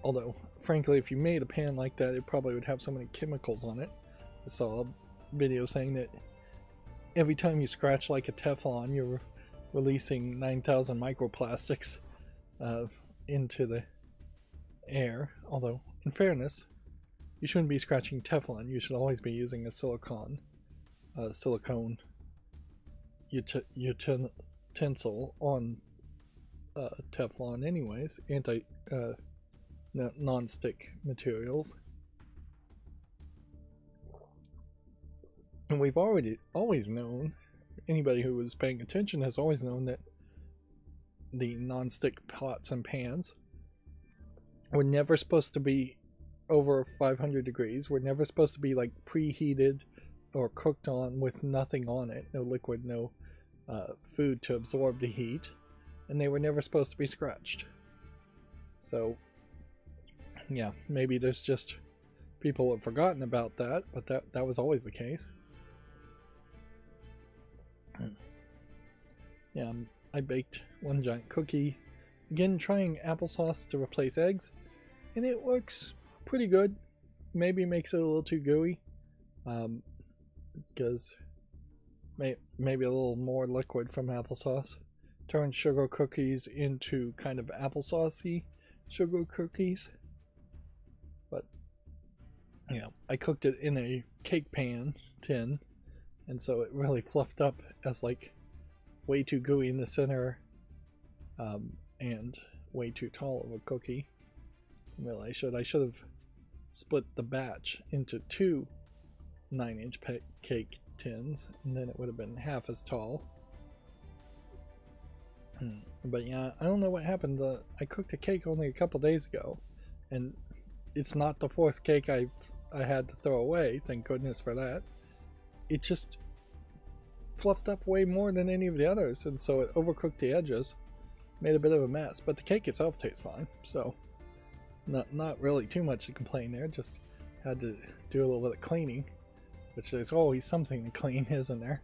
Although frankly, if you made a pan like that, it probably would have so many chemicals on it. I saw a video saying that every time you scratch like a Teflon, you're releasing 9,000 microplastics into the air. Although, in fairness, you shouldn't be scratching Teflon. You should always be using a silicone utensil on Teflon anyways, non-stick materials. And we've always known, anybody who was paying attention has always known, that the non-stick pots and pans were never supposed to be over 500 degrees. We're never supposed to be like preheated or cooked on with nothing on it, no liquid, no food to absorb the heat, and they were never supposed to be scratched. So yeah, maybe there's just people who have forgotten about that, but that was always the case. Yeah, I baked one giant cookie, again trying applesauce to replace eggs, and it works pretty good. Maybe makes it a little too gooey, because maybe a little more liquid from applesauce. Turn sugar cookies into kind of applesaucey sugar cookies. But yeah, I cooked it in a cake pan tin, and so it really fluffed up as like way too gooey in the center, and way too tall of a cookie. Well, I should have split the batch into two 9-inch cake tins, and then it would have been half as tall. But yeah, I don't know what happened. I cooked a cake only a couple days ago, and it's not the fourth cake I had to throw away, thank goodness for that. It just fluffed up way more than any of the others, and so it overcooked the edges, made a bit of a mess. But the cake itself tastes fine, so not really too much to complain there. Just had to do a little bit of cleaning, which there's always something to clean, isn't there?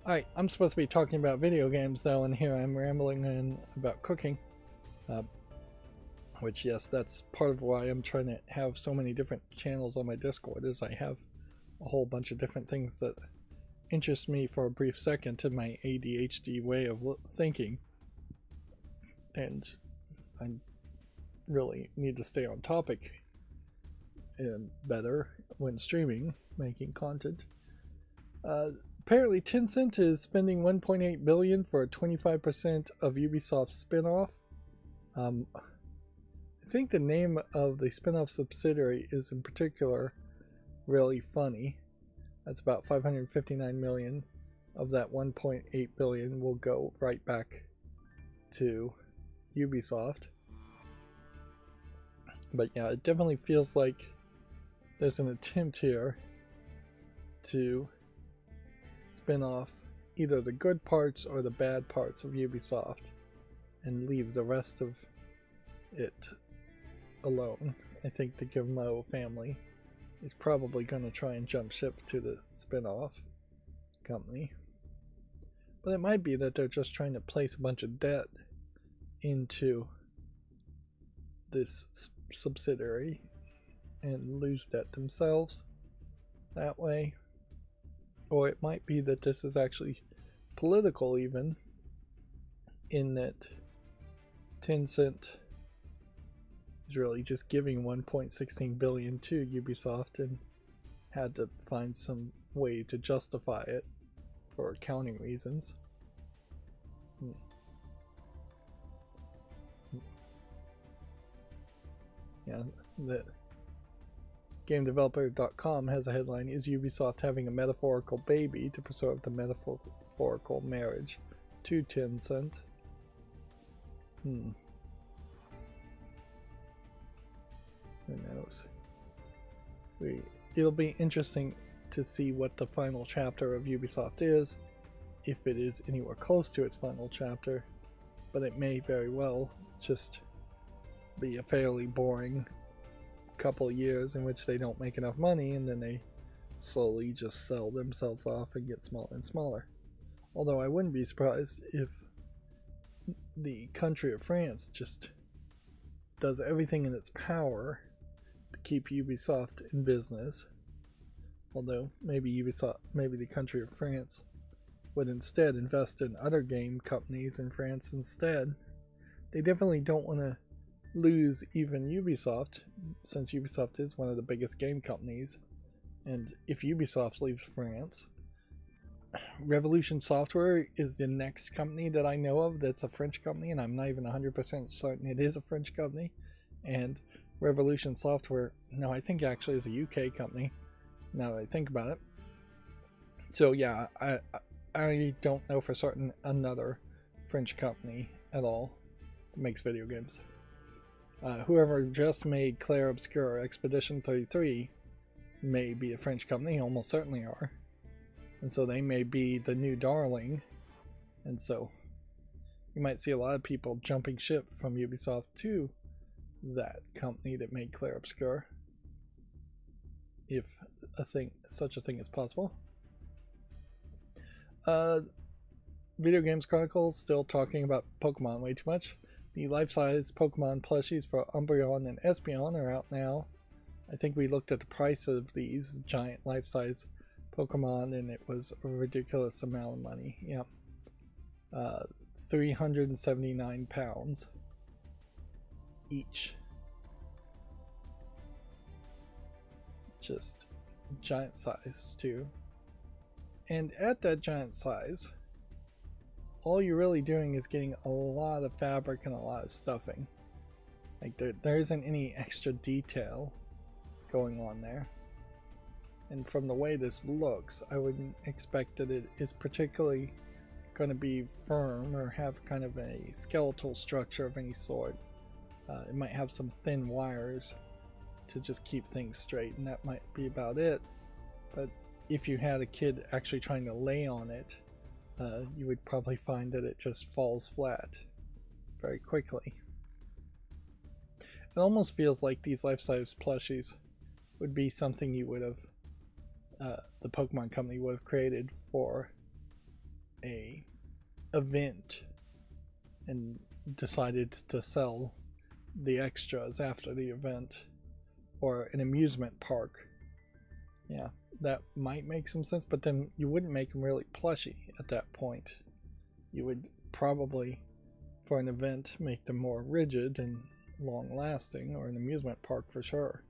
Alright, I'm supposed to be talking about video games though, and here I'm rambling on about cooking. Which, yes, that's part of why I'm trying to have so many different channels on my Discord, is I have a whole bunch of different things that interest me for a brief second in my ADHD way of thinking. And I really need to stay on topic better when streaming, making content. Apparently Tencent is spending 1.8 billion for 25% of Ubisoft's spin-off. I think the name of the spin-off subsidiary is in particular really funny. That's about 559 million of that 1.8 billion will go right back to Ubisoft. But yeah, it definitely feels like there's an attempt here to spin off either the good parts or the bad parts of Ubisoft and leave the rest of it alone. I think the Guillemot family is probably going to try and jump ship to the spin-off company. But it might be that they're just trying to place a bunch of debt into this subsidiary and lose debt themselves that way. Or it might be that this is actually political, even, in that Tencent is really just giving 1.16 billion to Ubisoft and had to find some way to justify it for accounting reasons. Yeah, the GameDeveloper.com has a headline: "Is Ubisoft having a metaphorical baby to preserve the metaphorical marriage to Tencent?" Who knows? It'll be interesting to see what the final chapter of Ubisoft is, if it is anywhere close to its final chapter, but it may very well just be a fairly boring couple of years in which they don't make enough money and then they slowly just sell themselves off and get smaller and smaller. Although I wouldn't be surprised if the country of France just does everything in its power to keep Ubisoft in business. Although maybe the country of France would instead invest in other game companies in France instead. They definitely don't want to lose even Ubisoft, since Ubisoft is one of the biggest game companies. And if Ubisoft leaves France, Revolution Software is the next company that I know of that's a French company, and I'm not even 100% certain it is a French company. And Revolution Software, no, I think actually is a UK company, now that I think about it. So yeah, I don't know for certain another French company at all that makes video games. Whoever just made Clair Obscur Expedition 33 may be a French company, almost certainly are. And so they may be the new darling. And so you might see a lot of people jumping ship from Ubisoft to that company that made Clair Obscur, if such a thing is possible. Video Games Chronicles still talking about Pokemon way too much. The life-size Pokemon plushies for Umbreon and Espeon are out now. I think we looked at the price of these giant life-size Pokemon and it was a ridiculous amount of money. Yep. 379 pounds each. Just giant size too. And at that giant size, all you're really doing is getting a lot of fabric and a lot of stuffing. Like there isn't any extra detail going on there. And from the way this looks, I wouldn't expect that it is particularly going to be firm or have kind of a skeletal structure of any sort. It might have some thin wires to just keep things straight, and that might be about it. But if you had a kid actually trying to lay on it, you would probably find that it just falls flat very quickly. It almost feels like these life-size plushies would be something you would have, the Pokemon company would have created for a event and decided to sell the extras after the event, or an amusement park. Yeah, that might make some sense, but then you wouldn't make them really plushy at that point. You would probably, for an event, make them more rigid and long-lasting, or an amusement park for sure.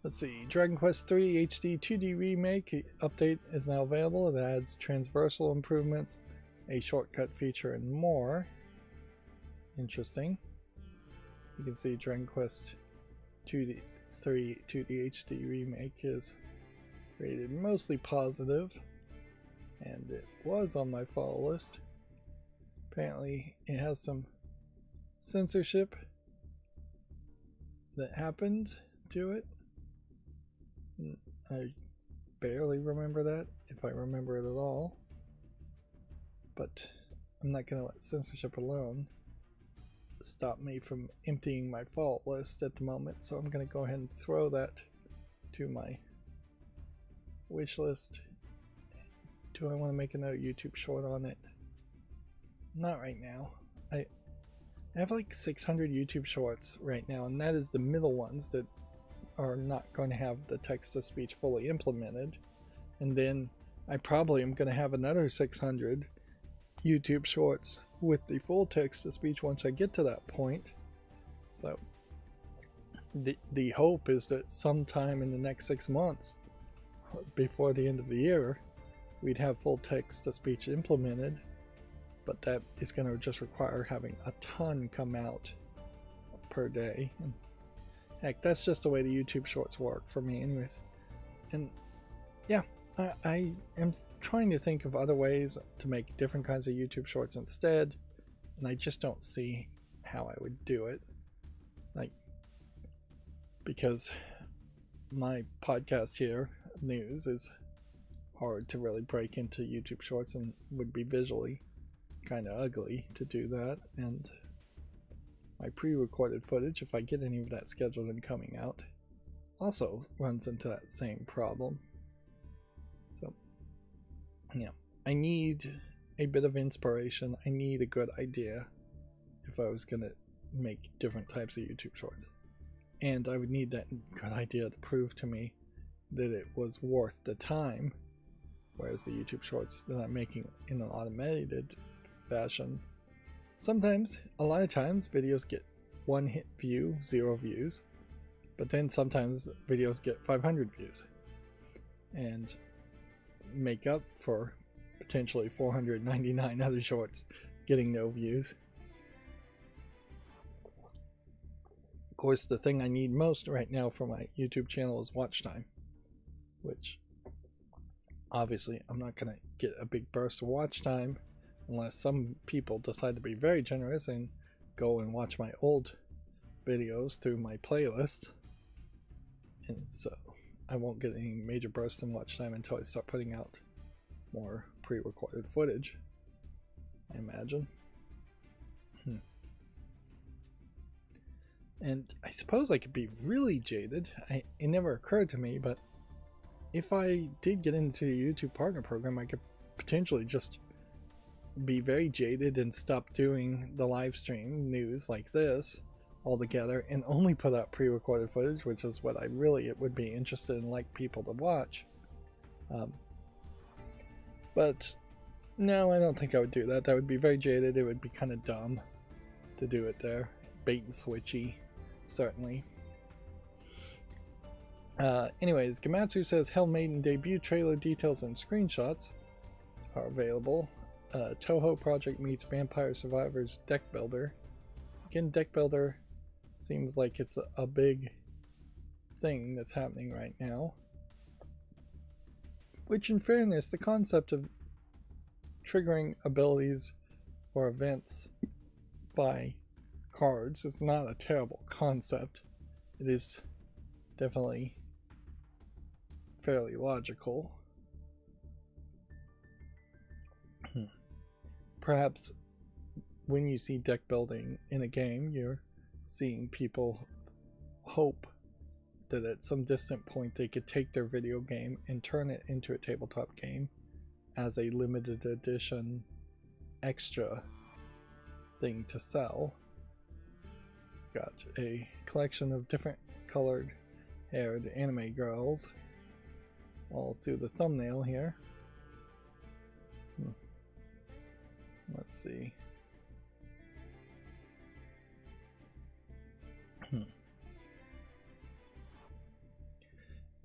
Let's see, Dragon Quest III HD 2D Remake update is now available. It adds transversal improvements, a shortcut feature, and more. Interesting. You can see Dragon Quest 2D 2D HD Remake is rated mostly positive, and it was on my follow list. Apparently it has some censorship that happened to it. I barely remember that, if I remember it at all, but I'm not going to let censorship alone stop me from emptying my fault list at the moment, so I'm going to go ahead and throw that to my wish list. Do I want to make another YouTube short on it? Not right now. I have like 600 YouTube shorts right now, and that is the middle ones that are not going to have the text-to-speech fully implemented. And then I probably am going to have another 600 YouTube shorts with the full text-to-speech once I get to that point. So the hope is that sometime in the next 6 months, before the end of the year, we'd have full text-to-speech implemented. But that is going to just require having a ton come out per day. And heck, that's just the way the YouTube shorts work for me anyways. And yeah, I am trying to think of other ways to make different kinds of YouTube shorts instead, and I just don't see how I would do it. Like, because my podcast here, news, is hard to really break into YouTube shorts and would be visually kind of ugly to do that, and my pre-recorded footage, if I get any of that scheduled and coming out, also runs into that same problem. So yeah, I need a bit of inspiration. I need a good idea if I was gonna make different types of YouTube shorts, and I would need that good idea to prove to me that it was worth the time, whereas the YouTube shorts that I'm making in an automated fashion, sometimes, a lot of times, videos get 1 hit view, 0 views, but then sometimes videos get 500 views and make up for potentially 499 other shorts getting no views. Of course, the thing I need most right now for my YouTube channel is watch time, which obviously I'm not going to get a big burst of watch time unless some people decide to be very generous and go and watch my old videos through my playlist. And so I won't get any major burst in watch time until I start putting out more pre-recorded footage, I imagine. And I suppose I could be really jaded. It never occurred to me, but if I did get into the YouTube Partner Program, I could potentially just be very jaded and stop doing the live stream news like this altogether and only put out pre-recorded footage, which is what I really would be interested in, like people to watch. But no, I don't think I would do that. That would be very jaded. It would be kind of dumb to do it there. Bait and switchy, certainly. Anyways, Gamatsu says Hell Maiden debut trailer details and screenshots are available. Toho Project meets Vampire Survivors Deck Builder. Again, Deck Builder seems like it's a big thing that's happening right now. Which, in fairness, the concept of triggering abilities or events by cards is not a terrible concept. It is definitely fairly logical. Perhaps when you see deck building in a game, you're seeing people hope that at some distant point they could take their video game and turn it into a tabletop game as a limited edition extra thing to sell. Got a collection of different colored haired anime girls all through the thumbnail here. Let's see.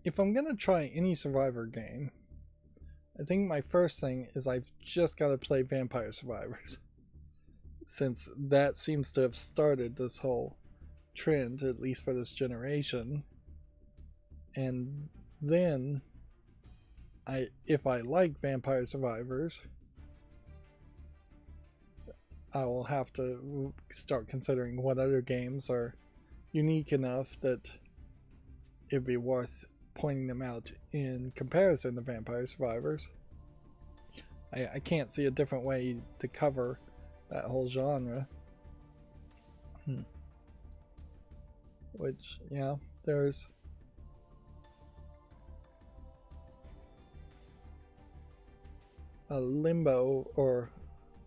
If I'm gonna try any Survivor game, I think my first thing is I've just got to play Vampire Survivors, since that seems to have started this whole trend, at least for this generation. And then if I like Vampire Survivors, I will have to start considering what other games are unique enough that it'd be worth pointing them out in comparison to Vampire Survivors. I can't see a different way to cover that whole genre. Which, yeah, there's a limbo or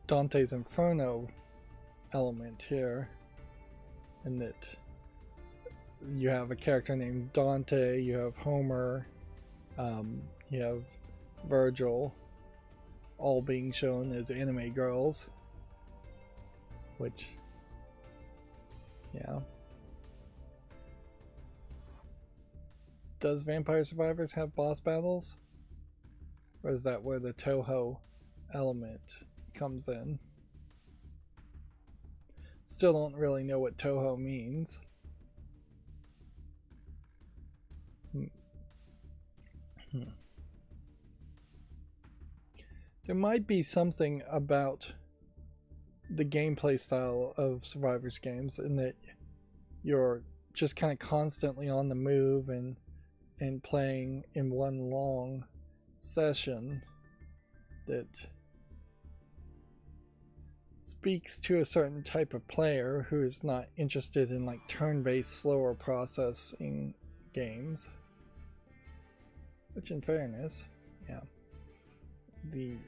Dante's Inferno element here, in that you have a character named Dante, you have Homer, you have Virgil, all being shown as anime girls, which, yeah. Does Vampire Survivors have boss battles? Or is that where the Toho element comes in? Still don't really know what Toho means. There might be something about the gameplay style of Survivors games in that you're just kind of constantly on the move and playing in one long session that speaks to a certain type of player who is not interested in like turn-based slower processing games, which in fairness, yeah,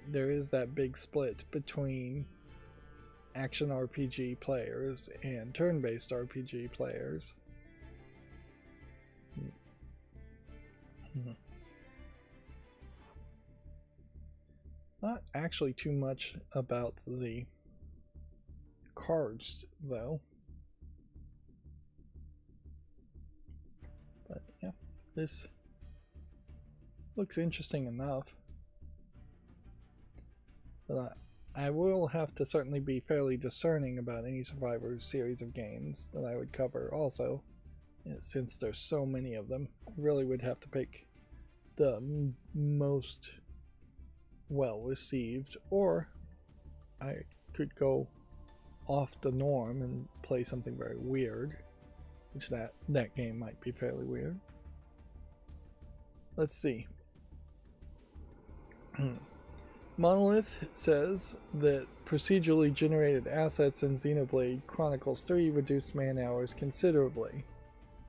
there is that big split between action RPG players and turn-based RPG players. Not actually too much about the cards though, but yeah, this looks interesting enough. But I will have to certainly be fairly discerning about any Survivors series of games that I would cover also, since there's so many of them. I really would have to pick the most well received, or I could go off the norm and play something very weird, which that game might be fairly weird. Let's see. Monolith says that procedurally generated assets in Xenoblade Chronicles 3 reduced man hours considerably.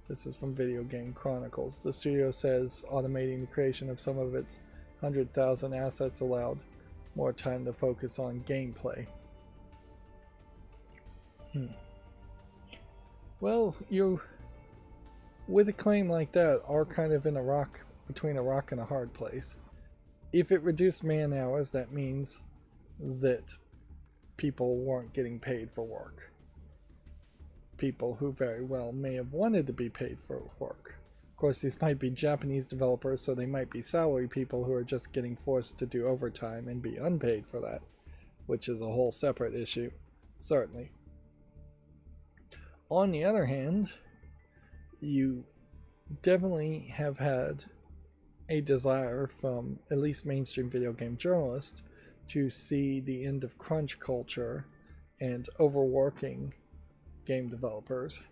This is from Video Game Chronicles. The studio says automating the creation of some of its 100,000 assets allowed more time to focus on gameplay. Well, you, with a claim like that, are kind of in between a rock and a hard place. If it reduced man hours, that means that people weren't getting paid for work. People who very well may have wanted to be paid for work. Of course, these might be Japanese developers, so they might be salary people who are just getting forced to do overtime and be unpaid for that, which is a whole separate issue, certainly. On the other hand, you definitely have had a desire from at least mainstream video game journalists to see the end of crunch culture and overworking game developers,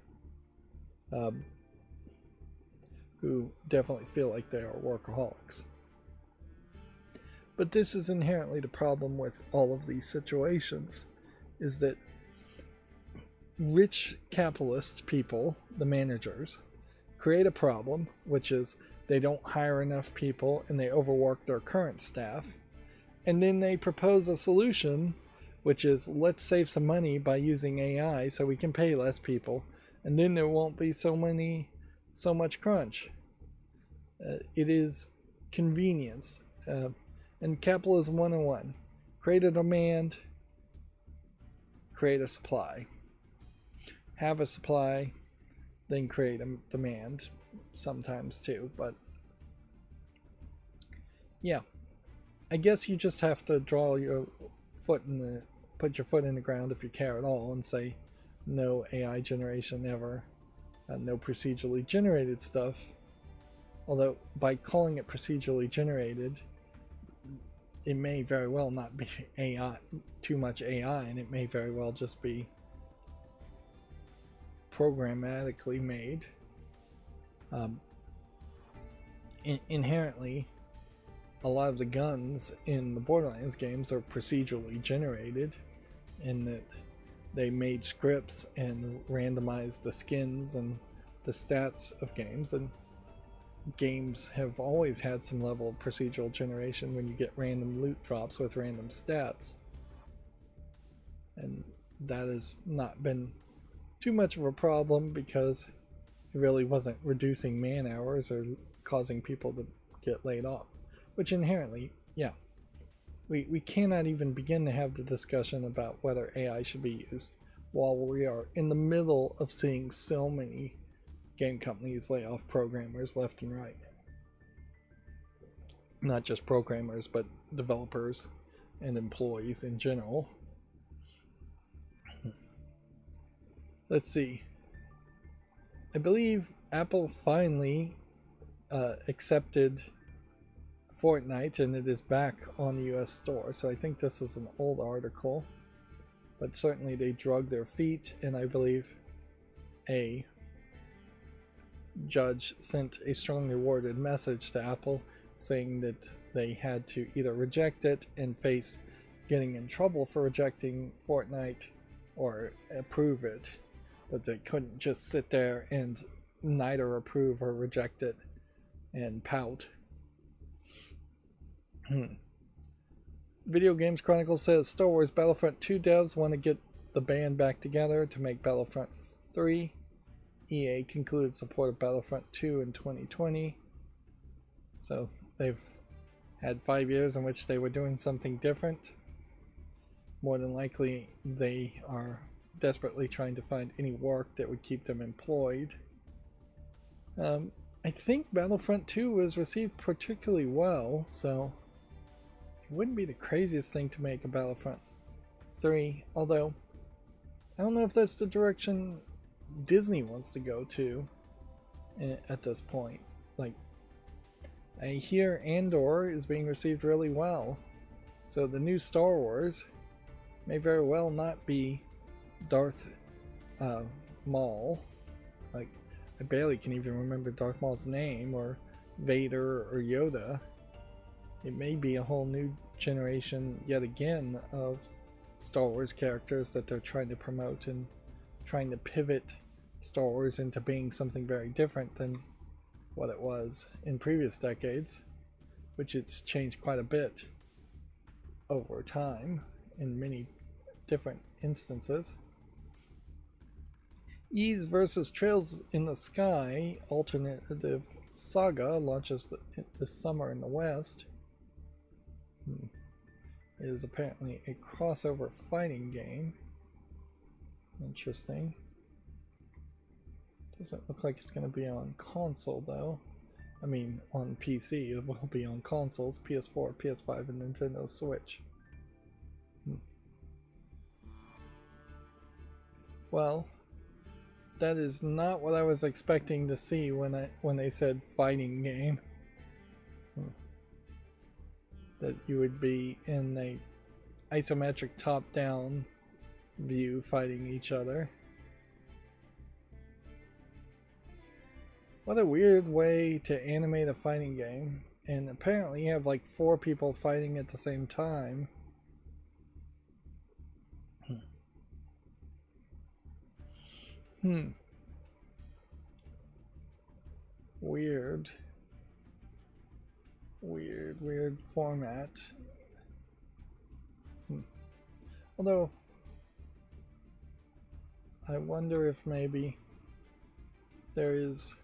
who definitely feel like they are workaholics. But this is inherently the problem with all of these situations, is that rich capitalist people, the managers, create a problem, which is they don't hire enough people and they overwork their current staff, and then they propose a solution, which is let's save some money by using AI so we can pay less people, and then there won't be so much crunch. It is convenience, and capitalism 101. Create a demand, create a supply. Have a supply, then create a demand sometimes too, but yeah, I guess you just have to put your foot in the ground if you care at all and say no AI generation ever, no procedurally generated stuff. Although by calling it procedurally generated, it may very well not be AI, too much AI, and it may very well just be programmatically made. Inherently, a lot of the guns in the Borderlands games are procedurally generated, in that they made scripts and randomized the skins and the stats of games, and games have always had some level of procedural generation when you get random loot drops with random stats. And that has not been too much of a problem because it really wasn't reducing man hours or causing people to get laid off. Which inherently, yeah, we cannot even begin to have the discussion about whether AI should be used while we are in the middle of seeing so many game companies lay off programmers left and right. Not just programmers, but developers and employees in general. Let's see. I believe Apple finally accepted Fortnite, and it is back on the US store. So I think this is an old article, but certainly they drug their feet, and I believe a judge sent a strongly worded message to Apple saying that they had to either reject it and face getting in trouble for rejecting Fortnite or approve it, but they couldn't just sit there and neither approve or reject it and pout. Video Games Chronicle says Star Wars Battlefront 2 devs want to get the band back together to make Battlefront 3. EA concluded support of Battlefront 2 in 2020. So they've had 5 years in which they were doing something different. More than likely they are desperately trying to find any work that would keep them employed. I think Battlefront 2 was received particularly well, so it wouldn't be the craziest thing to make a Battlefront 3, although I don't know if that's the direction Disney wants to go to at this point. Like, I hear Andor is being received really well, so the new Star Wars may very well not be Darth Maul. Like, I barely can even remember Darth Maul's name, or Vader, or Yoda. It may be a whole new generation yet again of Star Wars characters that they're trying to promote and trying to pivot Star Wars into being something very different than what it was in previous decades, which it's changed quite a bit over time in many different instances. Ys versus Trails in the Sky alternative saga launches this summer in the West. It is apparently a crossover fighting game. Interesting. Doesn't look like it's going to be on console though. I mean, on PC. It will be on consoles, PS4, PS5, and Nintendo Switch. Well, that is not what I was expecting to see when they said fighting game. That you would be in a isometric top-down view fighting each other. What a weird way to animate a fighting game. And apparently you have like 4 people fighting at the same time. Weird format. Although I wonder if maybe there is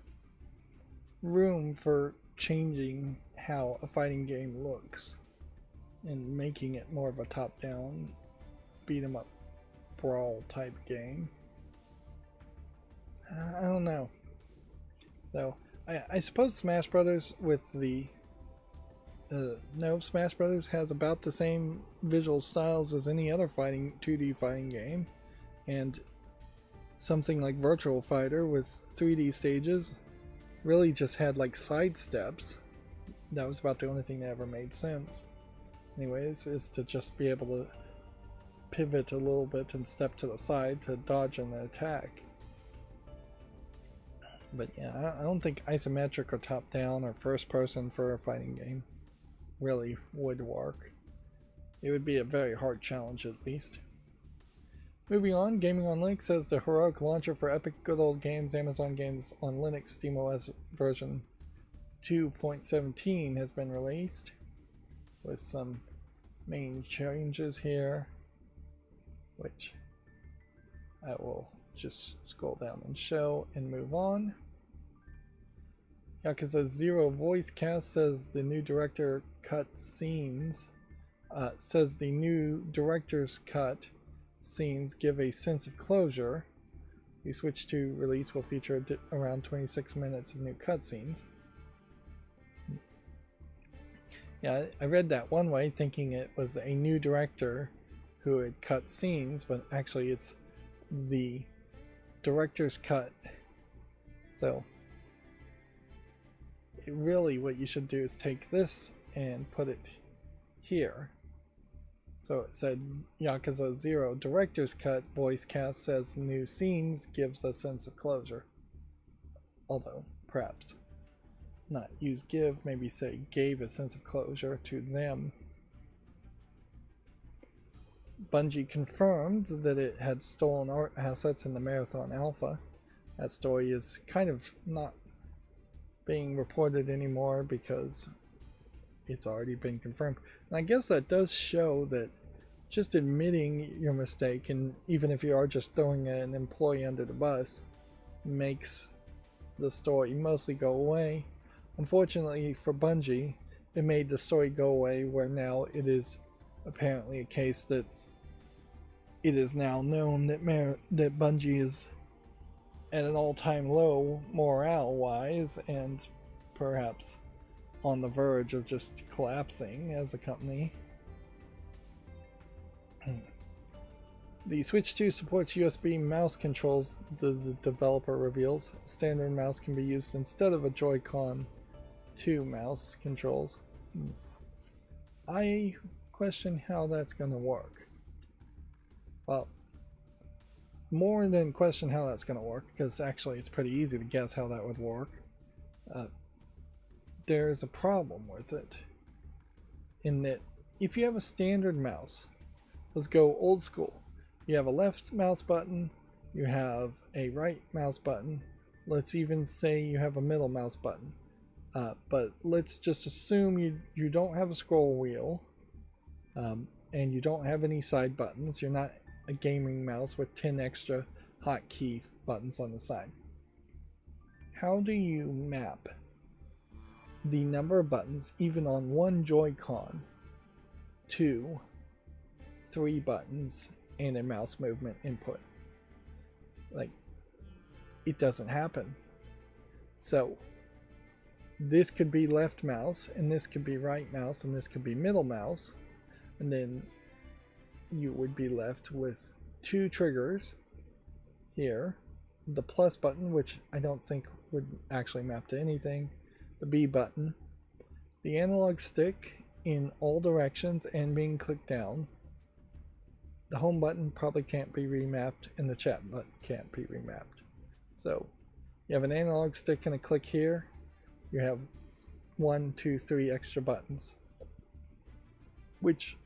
room for changing how a fighting game looks and making it more of a top-down beat 'em up brawl type game. I don't know though. I suppose Smash Brothers with the no, Smash Brothers has about the same visual styles as any other 2D fighting game, and something like Virtual Fighter with 3D stages really just had like side steps. That was about the only thing that ever made sense. Anyways, is to just be able to pivot a little bit and step to the side to dodge an attack. But yeah, I don't think isometric or top-down or first-person for a fighting game really would work. It would be a very hard challenge at least. Moving on, Gaming on Linux says the heroic launcher for Epic Good Old Games, Amazon Games on Linux, SteamOS version 2.17 has been released with some main changes here, which I will just scroll down and show and move on. Yakuza 0 voice cast says the new director cut scenes says the new director's cut scenes give a sense of closure. The Switch 2 release will feature around 26 minutes of new cutscenes. Yeah, I read that one way thinking it was a new director who had cut scenes, but actually it's the director's cut. So really what you should do is take this and put it here. So it said Yakuza 0 director's cut voice cast says new scenes gives a sense of closure. Although perhaps not use give, maybe say gave a sense of closure to them. Bungie confirmed that it had stolen art assets in the Marathon Alpha. That story is kind of not being reported anymore because it's already been confirmed. And I guess that does show that just admitting your mistake, and even if you are just throwing an employee under the bus, makes the story mostly go away. Unfortunately for Bungie, it made the story go away where now it is apparently a case that it is now known that that Bungie is at an all-time low morale-wise and perhaps on the verge of just collapsing as a company. The Switch 2 supports USB mouse controls, the developer reveals. A standard mouse can be used instead of a Joy-Con 2 mouse controls. I question how that's going to work. Well, more than question how that's going to work, because actually it's pretty easy to guess how that would work. There's a problem with it, in that if you have a standard mouse, let's go old school. You have a left mouse button, you have a right mouse button, let's even say you have a middle mouse button. But let's just assume you don't have a scroll wheel, and you don't have any side buttons. You're not a gaming mouse with 10 extra hotkey buttons on the side. How do you map the number of buttons, even on one Joy-Con, to 3 buttons and a mouse movement input? Like, it doesn't happen. So this could be left mouse, and this could be right mouse, and this could be middle mouse, and then you would be left with 2 triggers here, the plus button, which I don't think would actually map to anything, the B button, the analog stick in all directions and being clicked down, the home button probably can't be remapped, and the chat button can't be remapped. So you have an analog stick and a click here, you have 1, 2, 3 extra buttons, which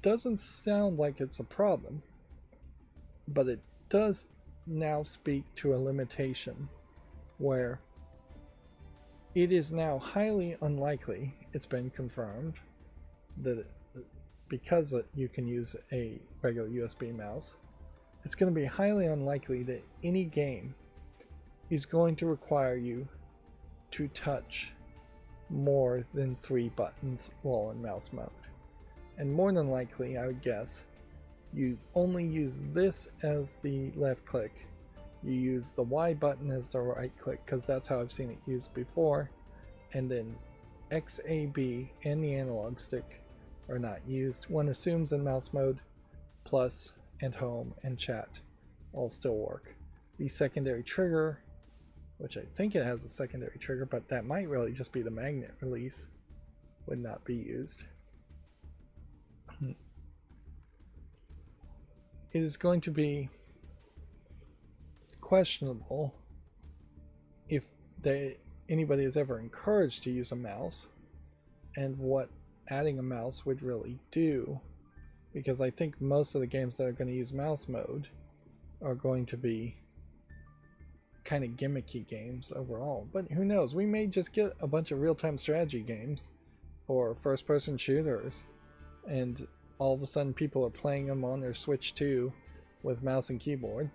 doesn't sound like it's a problem, but it does now speak to a limitation where it is now highly unlikely, it's been confirmed, that because you can use a regular USB mouse, it's going to be highly unlikely that any game is going to require you to touch more than 3 buttons while in mouse mode. And more than likely, I would guess, you only use this as the left click, you use the Y button as the right click, because that's how I've seen it used before, and then X, A, B, and the analog stick are not used. One assumes in mouse mode, plus and home and chat all still work. The secondary trigger, which I think it has a secondary trigger, but that might really just be the magnet release, would not be used. It is going to be questionable if anybody is ever encouraged to use a mouse, and what adding a mouse would really do, because I think most of the games that are going to use mouse mode are going to be kind of gimmicky games overall. But who knows? We may just get a bunch of real-time strategy games or first-person shooters, and all of a sudden people are playing them on their Switch 2 with mouse and keyboard.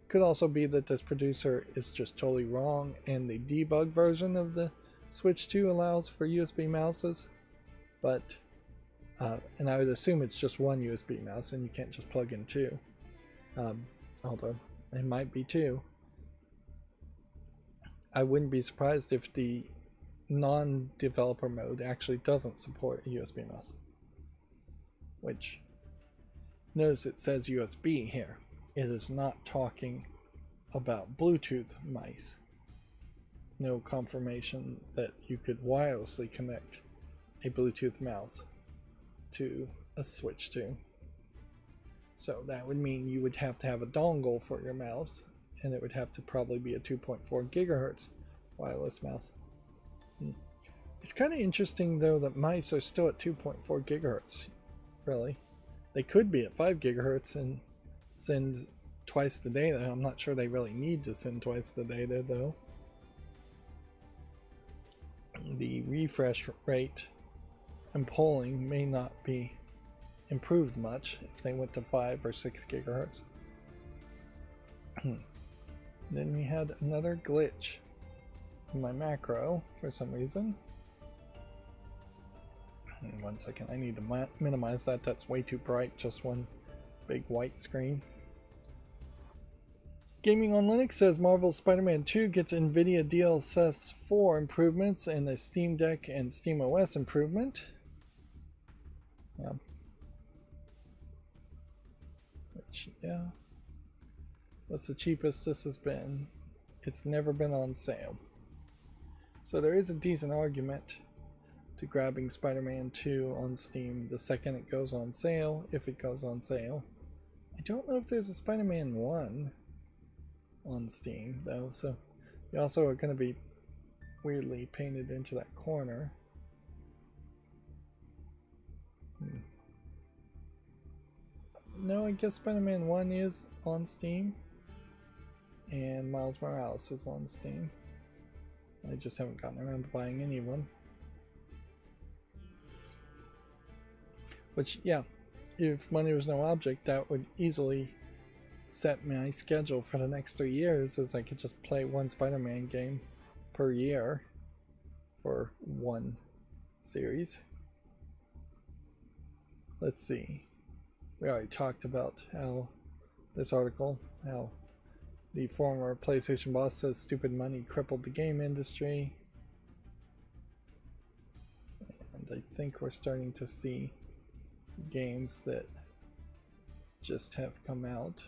Could also be that this producer is just totally wrong, and the debug version of the Switch 2 allows for USB mouses, but and I would assume it's just one USB mouse and you can't just plug in two. Although it might be two. I wouldn't be surprised if the non-developer mode actually doesn't support a USB mouse. Which, notice it says USB here. It is not talking about Bluetooth mice. No confirmation that you could wirelessly connect a Bluetooth mouse to a Switch 2. So that would mean you would have to have a dongle for your mouse, and it would have to probably be a 2.4 gigahertz wireless mouse. It's kind of interesting though that mice are still at 2.4 gigahertz. Really, they could be at 5 gigahertz and send twice the data. I'm not sure they really need to send twice the data though. The refresh rate and polling may not be improved much if they went to 5 or 6 gigahertz. Then we had another glitch in my macro for some reason. One second, I need to minimize that. That's way too bright, just one big white screen. Gaming on Linux says Marvel's Spider-Man 2 gets NVIDIA DLSS 4 improvements and a Steam Deck and SteamOS improvement. Yeah. Which, yeah. What's the cheapest this has been? It's never been on sale. So there is a decent argument to grabbing Spider-Man 2 on Steam the second it goes on sale, if it goes on sale. I don't know if there's a Spider-Man 1 on Steam though, so you also are going to be weirdly painted into that corner. No, I guess Spider-Man 1 is on Steam, and Miles Morales is on Steam. I just haven't gotten around to buying any of them. Which, yeah, if money was no object, that would easily set my schedule for the next 3 years, as I could just play one Spider-Man game per year for one series. Let's see. We already talked about how this article, how the former PlayStation boss says stupid money crippled the game industry. And I think we're starting to see games that just have come out.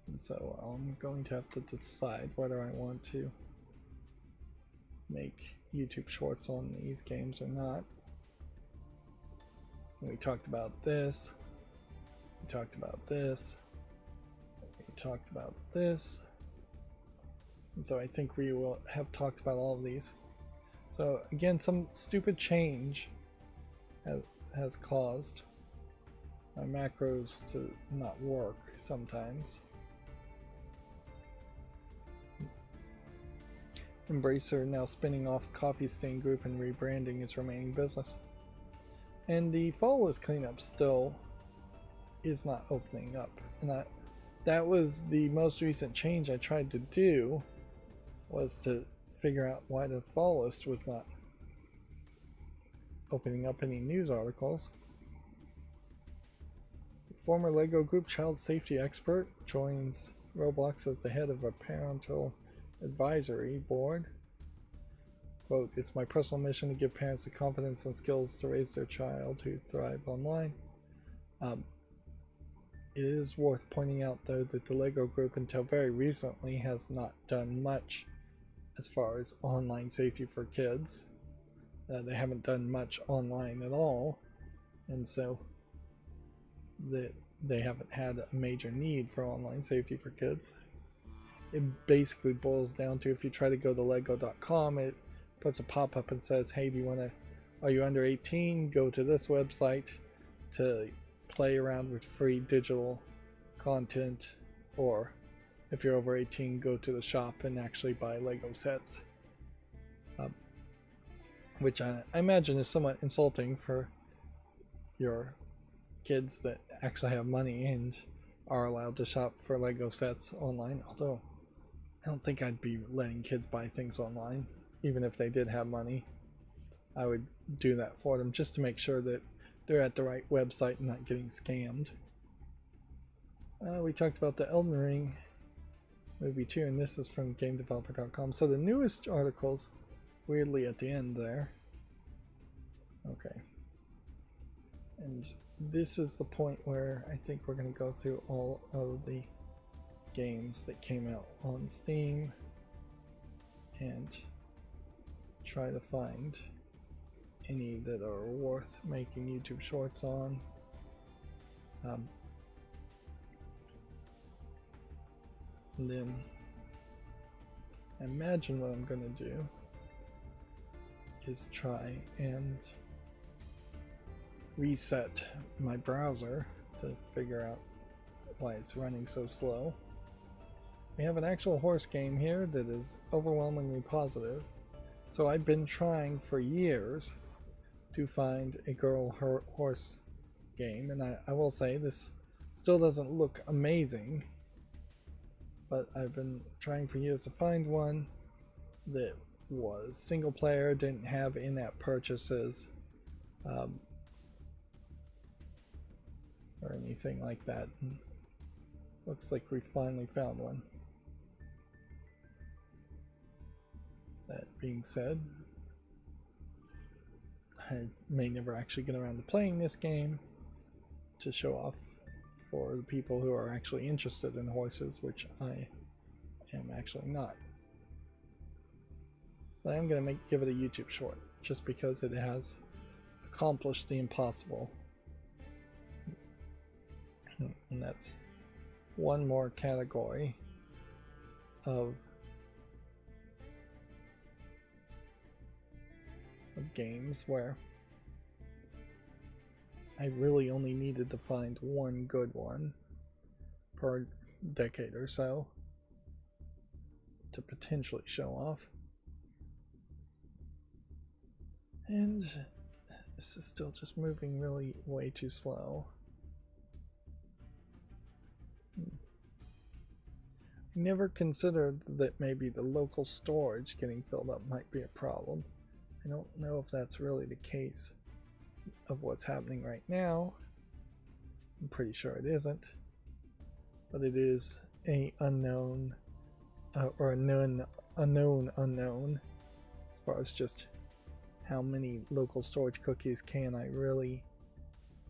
And so I'm going to have to decide whether I want to make YouTube shorts on these games or not. We talked about this. We talked about this. We talked about this. And so I think we will have talked about all of these. So again, some stupid change has caused my macros to not work sometimes. Embracer now spinning off Coffee Stain Group and rebranding its remaining business. And the fall list cleanup still is not opening up. And that was the most recent change I tried to do, was to figure out why the fall list was not opening up any news articles. Former LEGO Group child safety expert joins Roblox as the head of a parental advisory board. Quote, "It's my personal mission to give parents the confidence and skills to raise their child who thrive online." It is worth pointing out though that the LEGO Group until very recently has not done much as far as online safety for kids. They haven't done much online at all, and so they haven't had a major need for online safety for kids. It basically boils down to, if you try to go to lego.com, it puts a pop-up and says, hey, are you under 18? Go to this website to play around with free digital content, or if you're over 18, go to the shop and actually buy Lego sets. Which I imagine is somewhat insulting for your kids that actually have money and are allowed to shop for Lego sets online. Although I don't think I'd be letting kids buy things online, even if they did have money. I would do that for them just to make sure that they're at the right website and not getting scammed. We talked about the Elden Ring movie too, and this is from GameDeveloper.com. So the newest articles, weirdly at the end there. Okay. And this is the point where I think we're going to go through all of the games that came out on Steam and try to find any that are worth making YouTube shorts on. And then I imagine what I'm going to do is try and reset my browser to figure out why it's running so slow. We have an actual horse game here that is overwhelmingly positive. So I've been trying for years to find a girl horse game, and I will say this still doesn't look amazing, but I've been trying for years to find one that was single player, didn't have in-app purchases, or anything like that. And looks like we finally found one. That being said, I may never actually get around to playing this game to show off for the people who are actually interested in horses, which I am actually not. But I'm going to give it a YouTube short, just because it has accomplished the impossible. And that's one more category of games where I really only needed to find one good one per decade or so to potentially show off. And this is still just moving really way too slow. I never considered that maybe the local storage getting filled up might be a problem. I don't know if that's really the case of what's happening right now. I'm pretty sure it isn't. But it is a unknown, or a known unknown as far as just how many local storage cookies can I really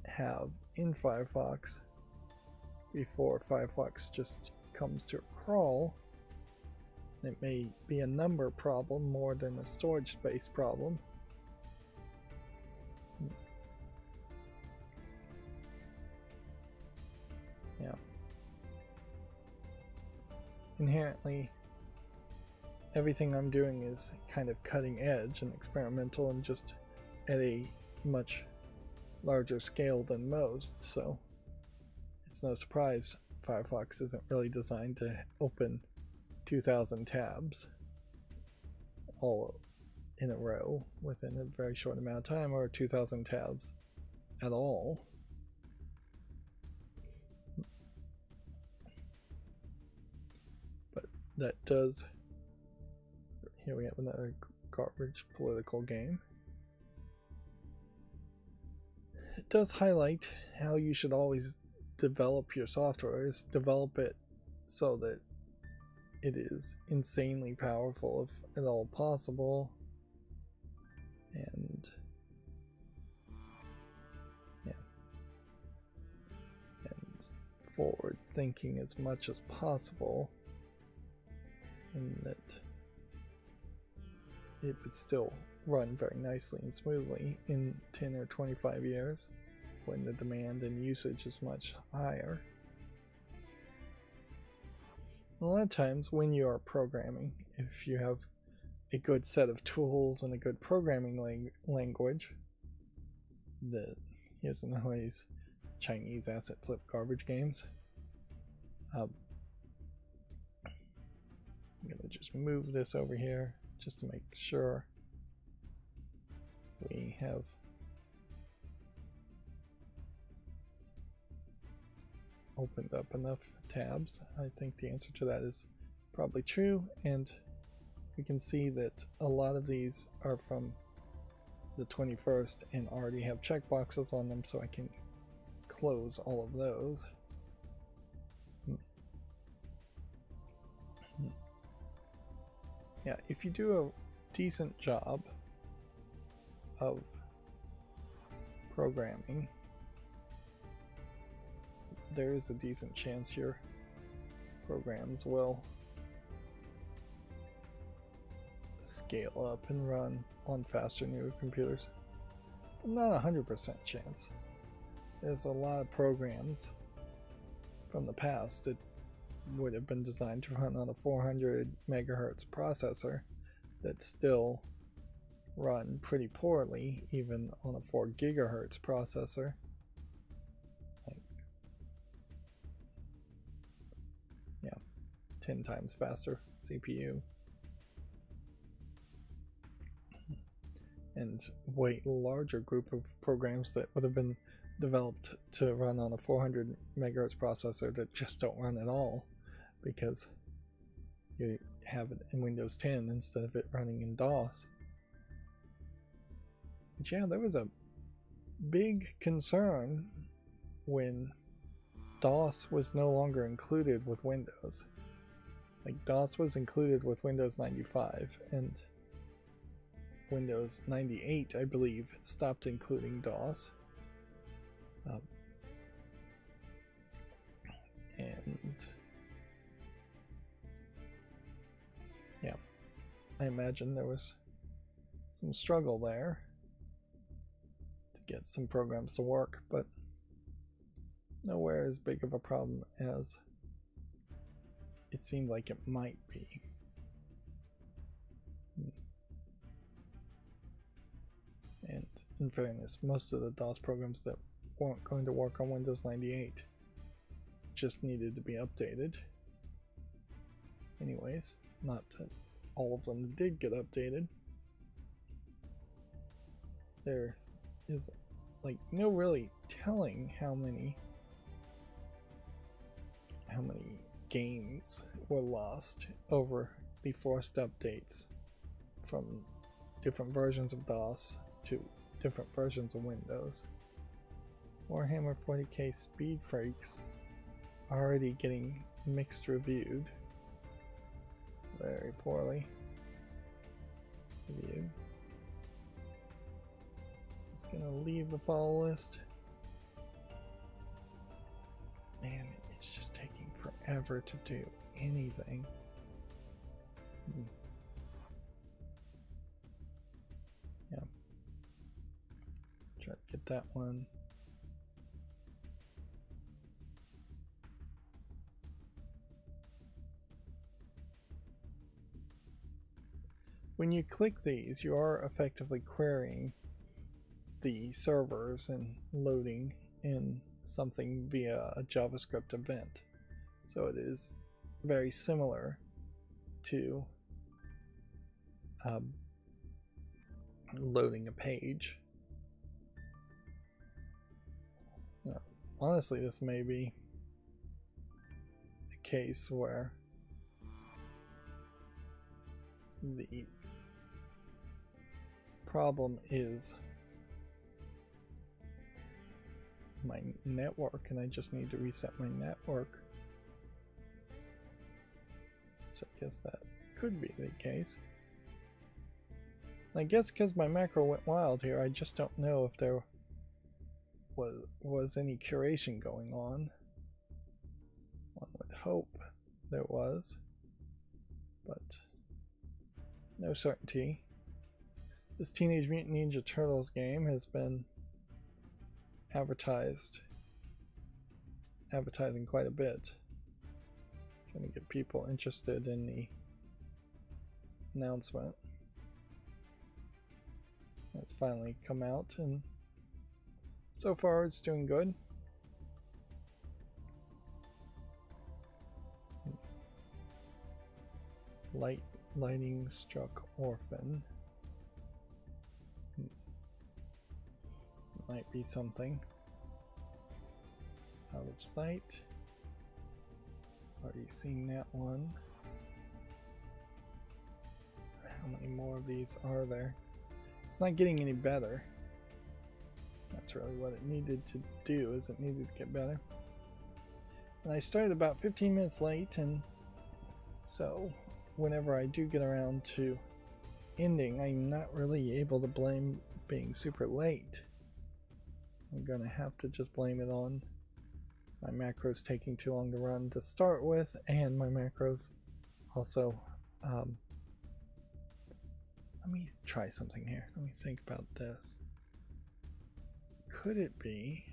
have in Firefox before Firefox just comes to a crawl. It may be a number problem more than a storage space problem. Yeah. Inherently, everything I'm doing is kind of cutting edge and experimental and just at a much larger scale than most, so it's no surprise Firefox isn't really designed to open 2,000 tabs all in a row within a very short amount of time, or 2,000 tabs at all. But that does, here we have another garbage political game. It does highlight how you should always develop your software, is develop it so that it is insanely powerful if at all possible, and yeah, and forward thinking as much as possible, and that it would still run very nicely and smoothly in 10 or 25 years when the demand and usage is much higher. A lot of times when you are programming, if you have a good set of tools and a good programming language, here's these Chinese asset flip garbage games, going to just move this over here just to make sure we have opened up enough tabs. I think the answer to that is probably true, and we can see that a lot of these are from the 21st and already have checkboxes on them, so I can close all of those. Yeah, if you do a decent job of programming, there is a decent chance your programs will scale up and run on faster newer computers. But not 100% chance. There's a lot of programs from the past that would have been designed to run on a 400 megahertz processor that still run pretty poorly even on a 4 gigahertz processor. Yeah, 10 times faster CPU. And way larger group of programs that would have been developed to run on a 400 megahertz processor that just don't run at all because you have it in Windows 10 instead of it running in DOS. But yeah, there was a big concern when DOS was no longer included with Windows. Like, DOS was included with Windows 95, and Windows 98, I believe, stopped including DOS. And yeah, I imagine there was some struggle there to get some programs to work, but nowhere as big of a problem as it seemed like it might be. And in fairness, most of the DOS programs that weren't going to work on Windows 98 just needed to be updated. Anyways, not all of them did get updated. There is like no really telling how many games were lost over the forced updates from different versions of DOS to different versions of Windows. Warhammer 40k Speed Freaks already getting mixed reviewed. Very poorly reviewed. This is gonna leave the follow list. Man, it's just taking forever to do anything. Yeah. Try to get that one. When you click these, you are effectively querying the servers and loading in something via a JavaScript event. So it is very similar to loading a page. Now, honestly, this may be a case where the problem is my network, and I just need to reset my network. So I guess that could be the case. And I guess because my macro went wild here, I just don't know if there was any curation going on. One would hope there was, but no certainty. This Teenage Mutant Ninja Turtles game has been advertising quite a bit, trying to get people interested in the announcement. It's finally come out, and so far it's doing good. Lighting struck orphan. Might be something. Out of sight. Already seen that one. How many more of these are there? It's not getting any better. That's really what it needed to do, is it needed to get better. And I started about 15 minutes late, and so whenever I do get around to ending, I'm not really able to blame being super late. I'm gonna have to just blame it on my macros taking too long to run to start with, and my macros also, let me try something here. Let me think about this. Could it be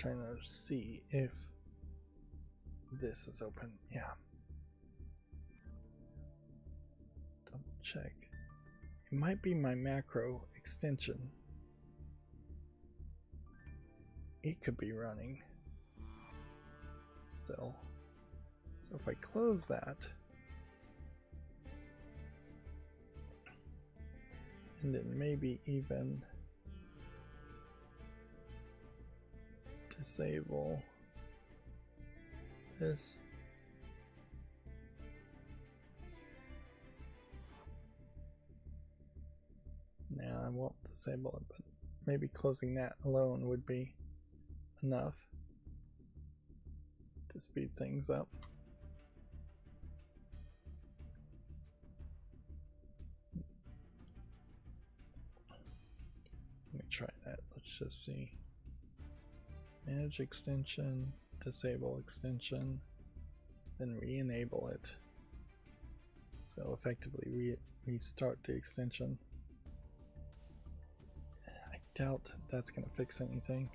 trying to see if this is open. Yeah. Double check. It might be my macro extension. It could be running still. So if I close that and then maybe even disable this. Now I won't disable it, but maybe closing that alone would be enough to speed things up. Let me try that. Let's just see. Manage extension, disable extension, then re-enable it. So effectively restart the extension. I doubt that's going to fix anything.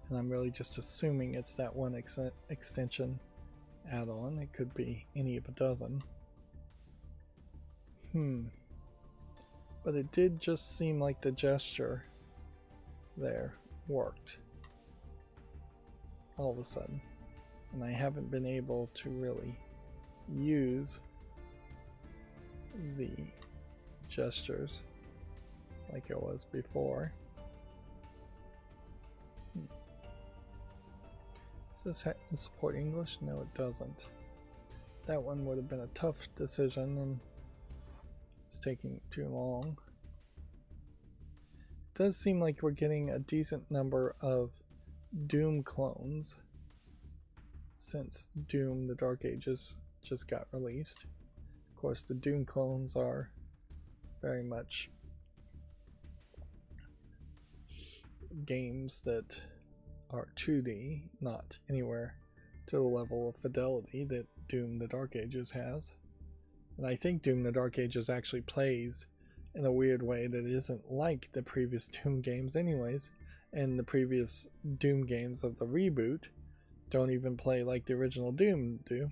And I'm really just assuming it's that one extension add-on. It could be any of a dozen. But it did just seem like the gesture there worked all of a sudden, and I haven't been able to really use the gestures like it was before. Does this support English? No, it doesn't. That one would have been a tough decision, and it's taking too long. It does seem like we're getting a decent number of Doom clones since Doom the Dark Ages just got released. Of course, the Doom clones are very much games that are 2D, not anywhere to the level of fidelity that Doom the Dark Ages has. And I think Doom the Dark Ages actually plays in a weird way that isn't like the previous Doom games anyways. And the previous Doom games of the reboot don't even play like the original Doom do.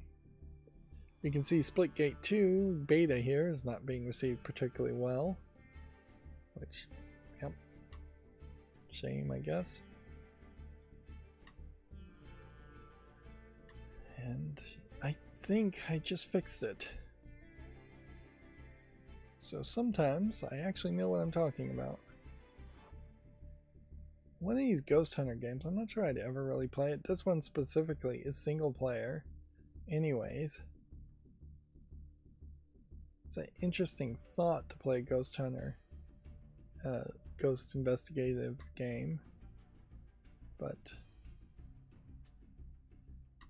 You can see Splitgate 2 beta here is not being received particularly well. Which, yep, shame I guess. And I think I just fixed it. So sometimes I actually know what I'm talking about. One of these Ghost Hunter games, I'm not sure I'd ever really play it. This one specifically is single player anyways. It's an interesting thought to play Ghost Hunter, ghost investigative game, but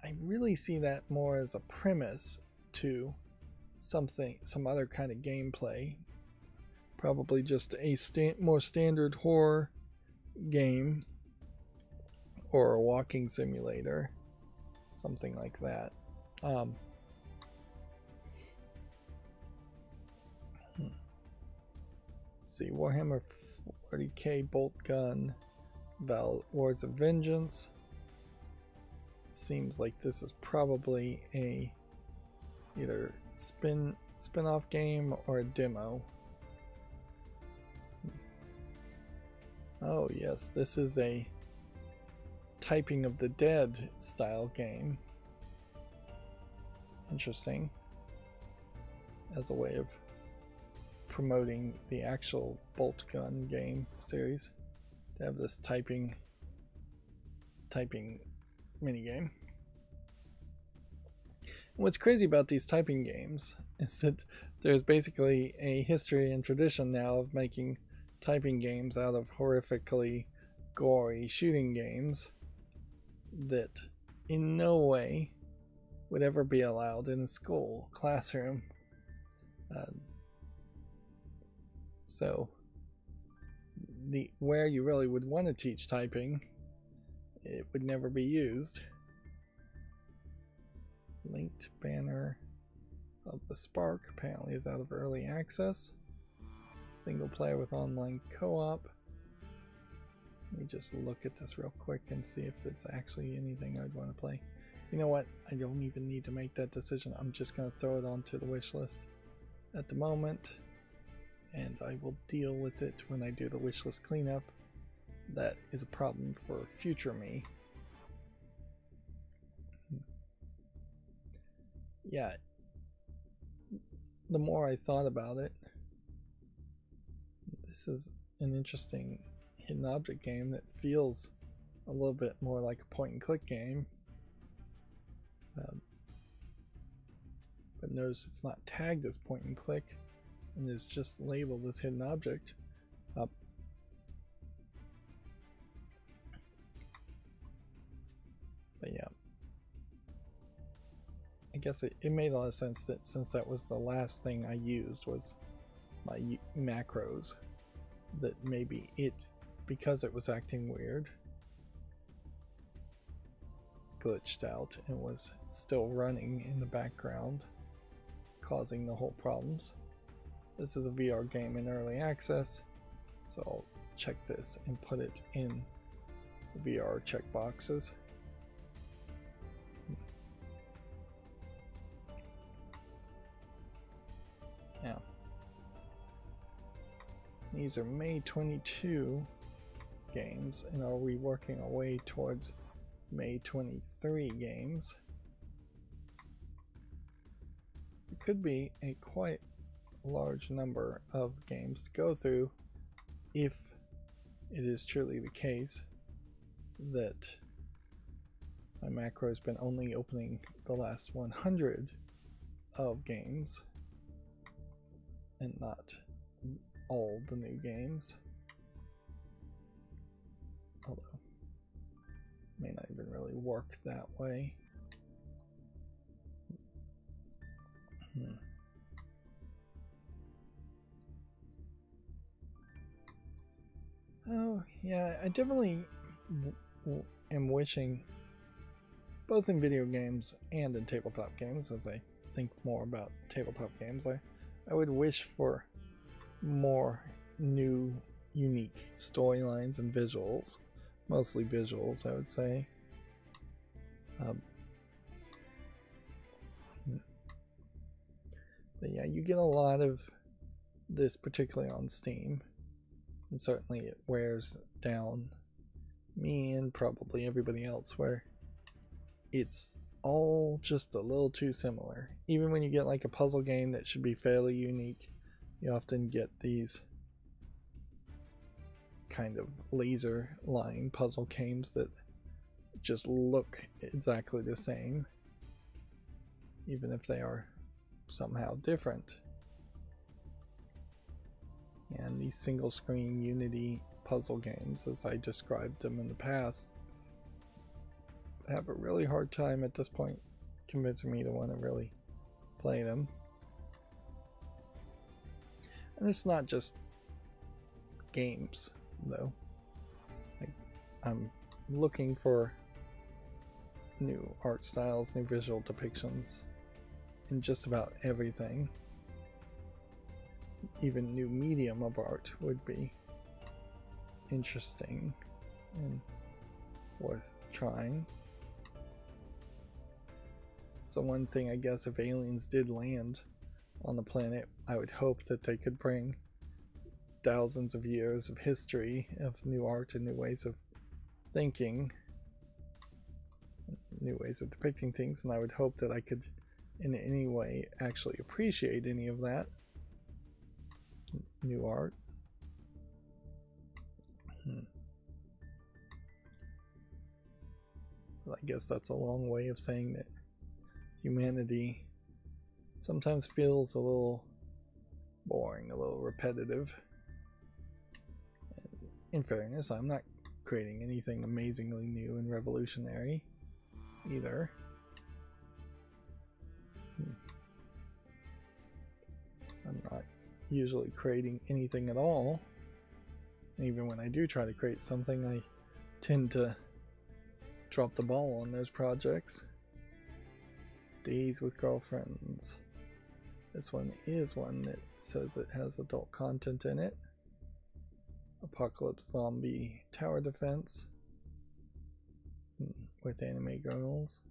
I really see that more as a premise to some other kind of gameplay. Probably just a more standard horror game or a walking simulator, something like that. Let's see, Warhammer 40k bolt gun, Wars of Vengeance. Seems like this is probably a either spin-off game or a demo. Oh yes, this is a Typing of the Dead style game. Interesting. As a way of promoting the actual bolt gun game series, to have this typing minigame. What's crazy about these typing games is that there's basically a history and tradition now of making typing games out of horrifically gory shooting games that in no way would ever be allowed in a school classroom. So where you really would want to teach typing, it would never be used. Linked banner of the Spark apparently is out of early access. Single player with online co-op. Let me just look at this real quick and see if it's actually anything I'd want to play. You know what? I don't even need to make that decision. I'm just going to throw it onto the wish list at the moment, and I will deal with it when I do the wish list cleanup. That is a problem for future me. Yeah, the more I thought about it, this is an interesting hidden object game that feels a little bit more like a point and click game. But notice it's not tagged as point and click and is just labeled as hidden object. But yeah, I guess it made a lot of sense that since that was the last thing I used was my macros, that maybe it, because it was acting weird, glitched out and was still running in the background, causing the whole problems. This is a VR game in early access, so I'll check this and put it in the VR checkboxes. Now, these are May 22 games, and are we working our way towards May 23 games? It could be a quite large number of games to go through if it is truly the case that my macro has been only opening the last 100 of games and not all the new games. Although it may not even really work that way. Oh yeah, I definitely am wishing, both in video games and in tabletop games, as I think more about tabletop games, I would wish for more new, unique storylines and visuals. Mostly visuals, I would say. But yeah, you get a lot of this, particularly on Steam. And certainly it wears down me and probably everybody else, where it's all just a little too similar. Even when you get like a puzzle game that should be fairly unique, you often get these kind of laser line puzzle games that just look exactly the same, even if they are somehow different. And these single screen Unity puzzle games, as I described them in the past, have a really hard time at this point convincing me to want to really play them. And it's not just games, though. I'm looking for new art styles, new visual depictions in just about everything. Even new medium of art would be interesting and worth trying. So one thing, I guess, if aliens did land on the planet, I would hope that they could bring thousands of years of history of new art and new ways of thinking new ways of depicting things, and I would hope that I could in any way actually appreciate any of that new art. Well, I guess that's a long way of saying that humanity sometimes feels a little boring, a little repetitive. And in fairness, I'm not creating anything amazingly new and revolutionary either. I'm not usually creating anything at all. And even when I do try to create something, I tend to drop the ball on those projects. Days with Girlfriends. This one is one that says it has adult content in it. Apocalypse Zombie Tower Defense with anime girls.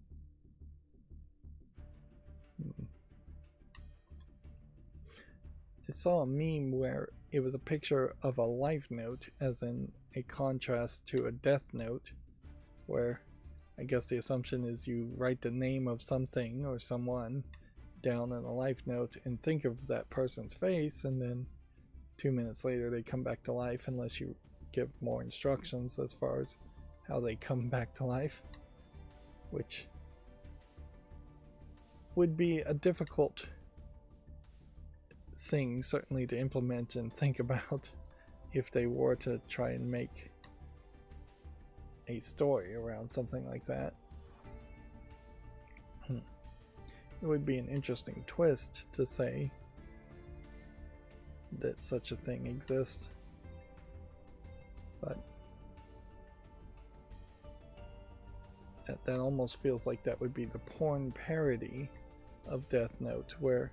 I saw a meme where it was a picture of a life note, as in a contrast to a death note, where I guess the assumption is you write the name of something or someone down in a life note and think of that person's face, and then 2 minutes later they come back to life, unless you give more instructions as far as how they come back to life, which would be a difficult thing certainly to implement and think about if they were to try and make a story around something like that. It would be an interesting twist to say that such a thing exists, but that almost feels like that would be the porn parody of Death Note, where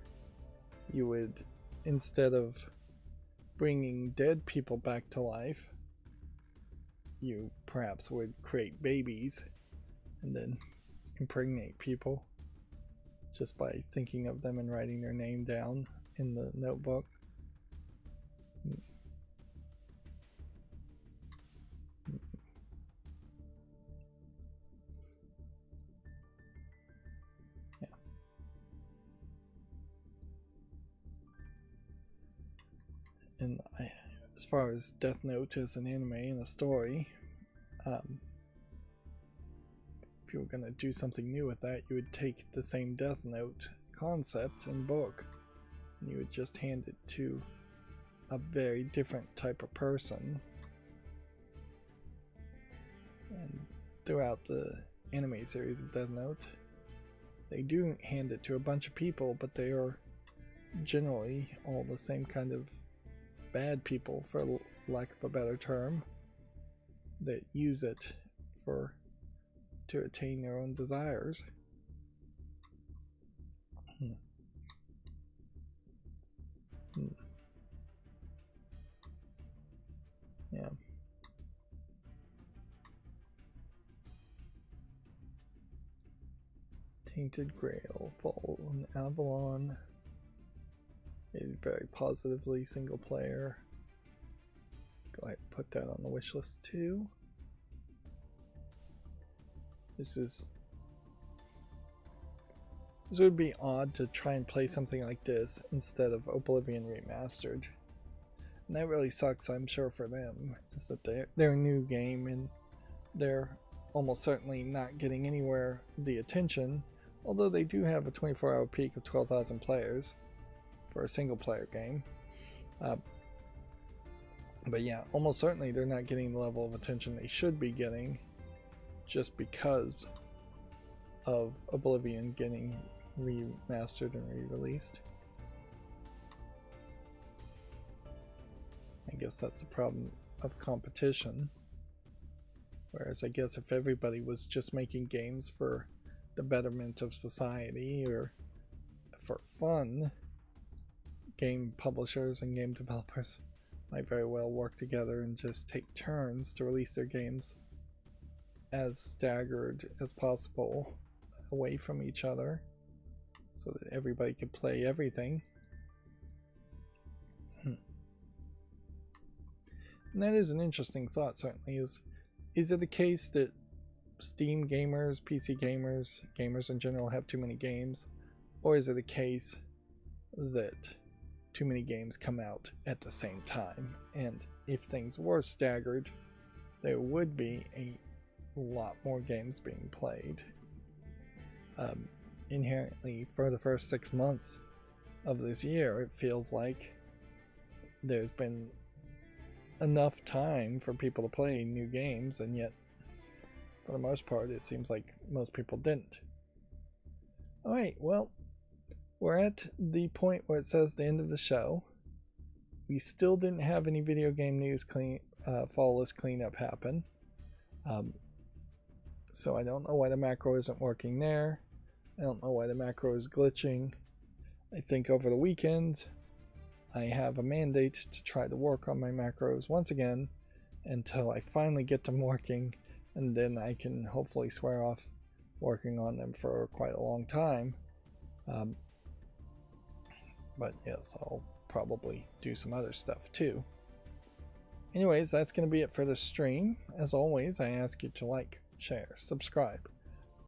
you would, instead of bringing dead people back to life, you perhaps would create babies and then impregnate people just by thinking of them and writing their name down in the notebook. Yeah. And as far as Death Note as an anime and a story, if you were going to do something new with that, you would take the same Death Note concept and book, and you would just hand it to a very different type of person. And throughout the anime series of Death Note, they do hand it to a bunch of people, but they are generally all the same kind of bad people, for lack of a better term, that use it to attain their own desires. Yeah. Tainted Grail, Fall in Avalon. Rated very positively, single player. Go ahead and put that on the wish list too. This would be odd to try and play something like this instead of Oblivion Remastered. And that really sucks, I'm sure, for them, is that they're a new game and they're almost certainly not getting anywhere the attention, although they do have a 24-hour peak of 12,000 players for a single player game. But yeah, almost certainly they're not getting the level of attention they should be getting, just because of Oblivion getting remastered and re-released. I guess that's the problem of competition. Whereas I guess if everybody was just making games for the betterment of society or for fun, game publishers and game developers might very well work together and just take turns to release their games as staggered as possible away from each other so that everybody could play everything. And that is an interesting thought, certainly. Is it the case that Steam gamers, PC gamers, gamers in general have too many games? Or is it a case that too many games come out at the same time? And if things were staggered, there would be a lot more games being played. Inherently, for the first 6 months of this year, it feels like there's been enough time for people to play new games, and yet for the most part it seems like most people didn't. Alright, well, we're at the point where it says the end of the show. We still didn't have any video game news fall list cleanup happen, so I don't know why the macro isn't working there. I don't know why the macro is glitching. I think over the weekend I have a mandate to try to work on my macros once again until I finally get them working, and then I can hopefully swear off working on them for quite a long time. But yes, I'll probably do some other stuff too. Anyways, that's going to be it for the stream. As always, I ask you to like, share, subscribe,